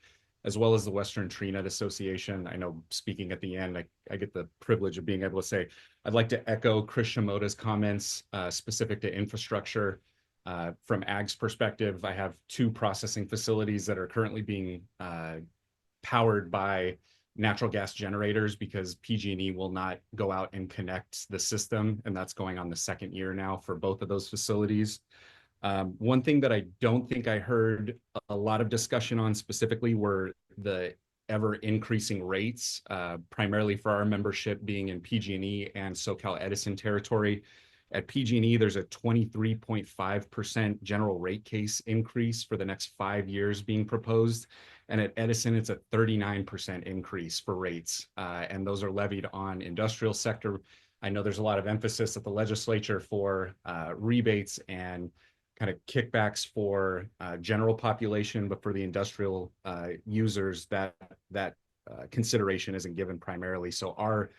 S16: as well as the Western Tree Nut Association. I know speaking at the end, I get the privilege of being able to say, I'd like to echo Chris Shimoda's comments specific to infrastructure. From AG's perspective, I have 2 processing facilities that are currently being powered by natural gas generators because PG&E will not go out and connect the system, and that's going on the 2nd year now for both of those facilities. One thing that I don't think I heard a lot of discussion on specifically were the ever increasing rates, primarily for our membership being in PG&E and SoCal Edison territory. At PG&E, there's a 23.5% general rate case increase for the next 5 years being proposed. And at Edison, it's a 39% increase for rates. And those are levied on industrial sector. I know there's a lot of emphasis at the legislature for rebates and kind of kickbacks for general population, but for the industrial users, that consideration isn't given primarily. So our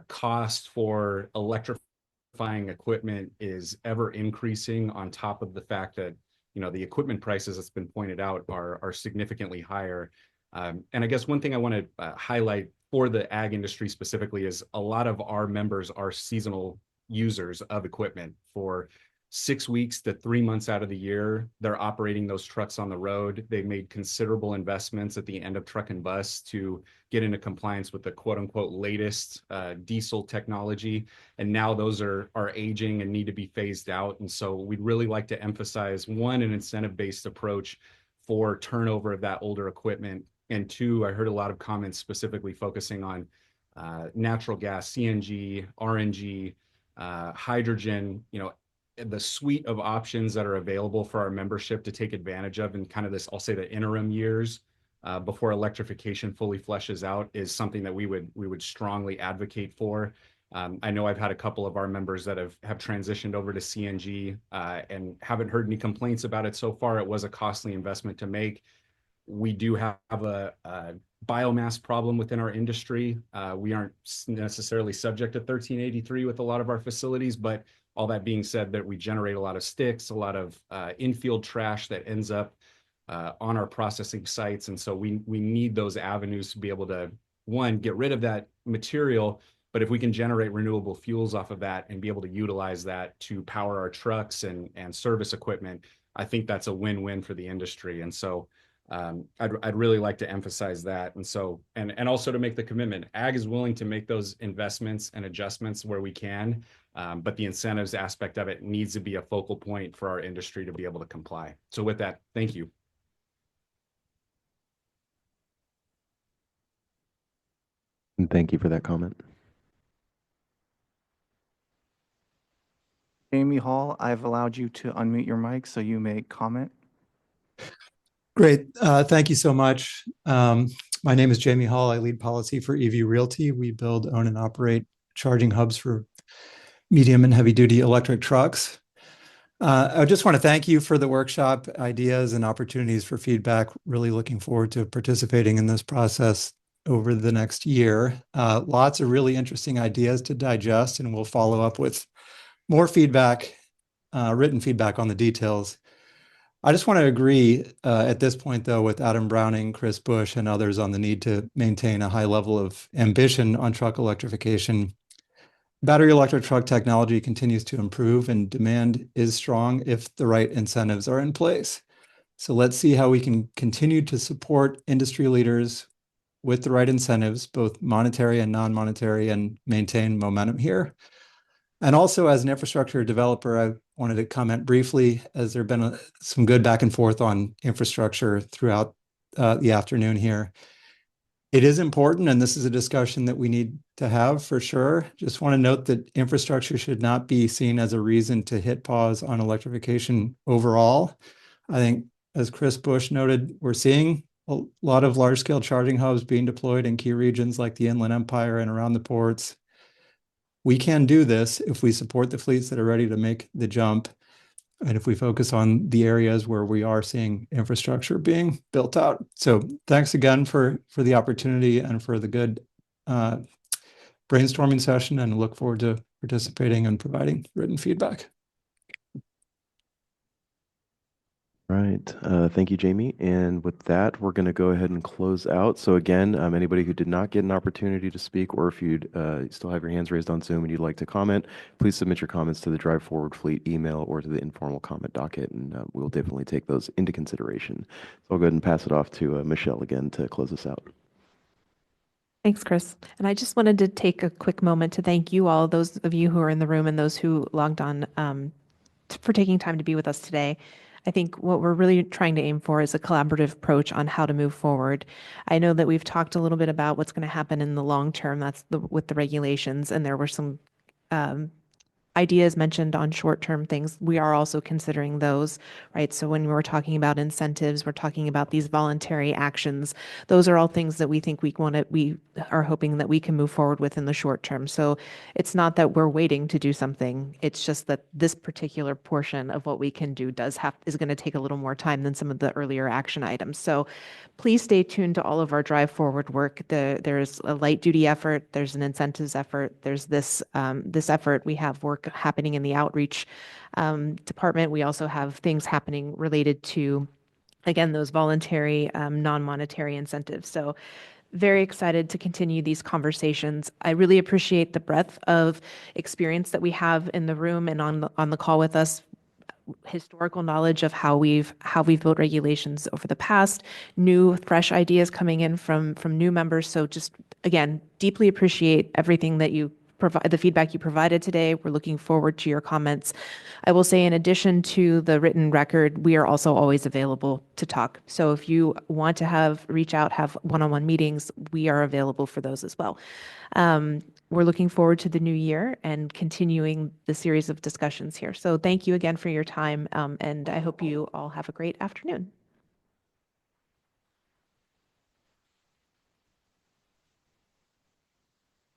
S16: cost for electrifying equipment is ever increasing, on top of the fact that the equipment prices, that's been pointed out, are significantly higher. And I guess one thing I want to highlight for the ag industry specifically is a lot of our members are seasonal users of equipment. For 6 weeks to 3 months out of the year, they're operating those trucks on the road. They made considerable investments at the end of Truck and Bus to get into compliance with the quote unquote latest diesel technology. And now those are aging and need to be phased out. And so we'd really like to emphasize, 1, an incentive-based approach for turnover of that older equipment. And 2, I heard a lot of comments specifically focusing on natural gas, CNG, RNG, hydrogen, the suite of options that are available for our membership to take advantage of in kind of this, I'll say, the interim years before electrification fully fleshes out, is something that we would strongly advocate for. I know I've had a couple of our members that have transitioned over to CNG and haven't heard any complaints about it so far. It was a costly investment to make. We do have a biomass problem within our industry. We aren't necessarily subject to 1383 with a lot of our facilities, but all that being said, that we generate a lot of sticks, a lot of infield trash that ends up on our processing sites. And so we need those avenues to be able to, 1, get rid of that material, but if we can generate renewable fuels off of that and be able to utilize that to power our trucks and service equipment, I think that's a win-win for the industry. And so I'd really like to emphasize that. And so, and also to make the commitment, ag is willing to make those investments and adjustments where we can, but the incentives aspect of it needs to be a focal point for our industry to be able to comply. So with that, thank you.
S1: And thank you for that comment.
S7: Jamie Hall, I've allowed you to unmute your mic, so you may comment.
S21: Great. Thank you so much. My name is Jamie Hall. I lead policy for EV Realty. We build, own, and operate charging hubs for medium and heavy duty electric trucks. I just want to thank you for the workshop ideas and opportunities for feedback. Really looking forward to participating in this process over the next year. Lots of really interesting ideas to digest, and we'll follow up with more feedback, written feedback on the details. I just want to agree at this point, though, with Adam Browning, Chris Bush, and others on the need to maintain a high level of ambition on truck electrification. Battery electric truck technology continues to improve, and demand is strong if the right incentives are in place. So let's see how we can continue to support industry leaders with the right incentives, both monetary and non-monetary, and maintain momentum here. And also, as an infrastructure developer, I wanted to comment briefly, as there have been some good back and forth on infrastructure throughout the afternoon here. It is important, and this is a discussion that we need to have for sure. Just want to note that infrastructure should not be seen as a reason to hit pause on electrification overall. I think, as Chris Bush noted, we're seeing a lot of large-scale charging hubs being deployed in key regions like the Inland Empire and around the ports. We can do this if we support the fleets that are ready to make the jump, and if we focus on the areas where we are seeing infrastructure being built out. So thanks again for the opportunity and for the good brainstorming session, and look forward to participating and providing written feedback.
S1: Right. Thank you, Jamie. And with that, we're going to go ahead and close out. So again, anybody who did not get an opportunity to speak, or if you still have your hands raised on Zoom and you'd like to comment, please submit your comments to the Drive Forward Fleet email or to the informal comment docket, and we will definitely take those into consideration. So I'll go ahead and pass it off to Michelle again to close us out.
S4: Thanks, Chris. And I just wanted to take a quick moment to thank you all, those of you who are in the room and those who logged on, for taking time to be with us today. I think what we're really trying to aim for is a collaborative approach on how to move forward. I know that we've talked a little bit about what's going to happen in the long term, with the regulations, and there were some ideas mentioned on short-term things. We are also considering those, right? So when we're talking about incentives, we're talking about these voluntary actions. Those are all things that we think we are hoping that we can move forward with in the short term. So it's not that we're waiting to do something. It's just that this particular portion of what we can do is going to take a little more time than some of the earlier action items. So please stay tuned to all of our Drive Forward work. There's a light duty effort. There's an incentives effort. There's this effort. We have work happening in the outreach department. We also have things happening related to, again, those voluntary, non-monetary incentives. So very excited to continue these conversations. I really appreciate the breadth of experience that we have in the room and on the call with us. Historical knowledge of how we've built regulations over the past, new fresh ideas coming in from new members. So just again, deeply appreciate everything that you provide, the feedback you provided today. We're looking forward to your comments. I will say, in addition to the written record, we are also always available to talk. So if you want to reach out, have one-on-one meetings, we are available for those as well. We're looking forward to the new year and continuing the series of discussions here. So thank you again for your time, and I hope you all have a great afternoon.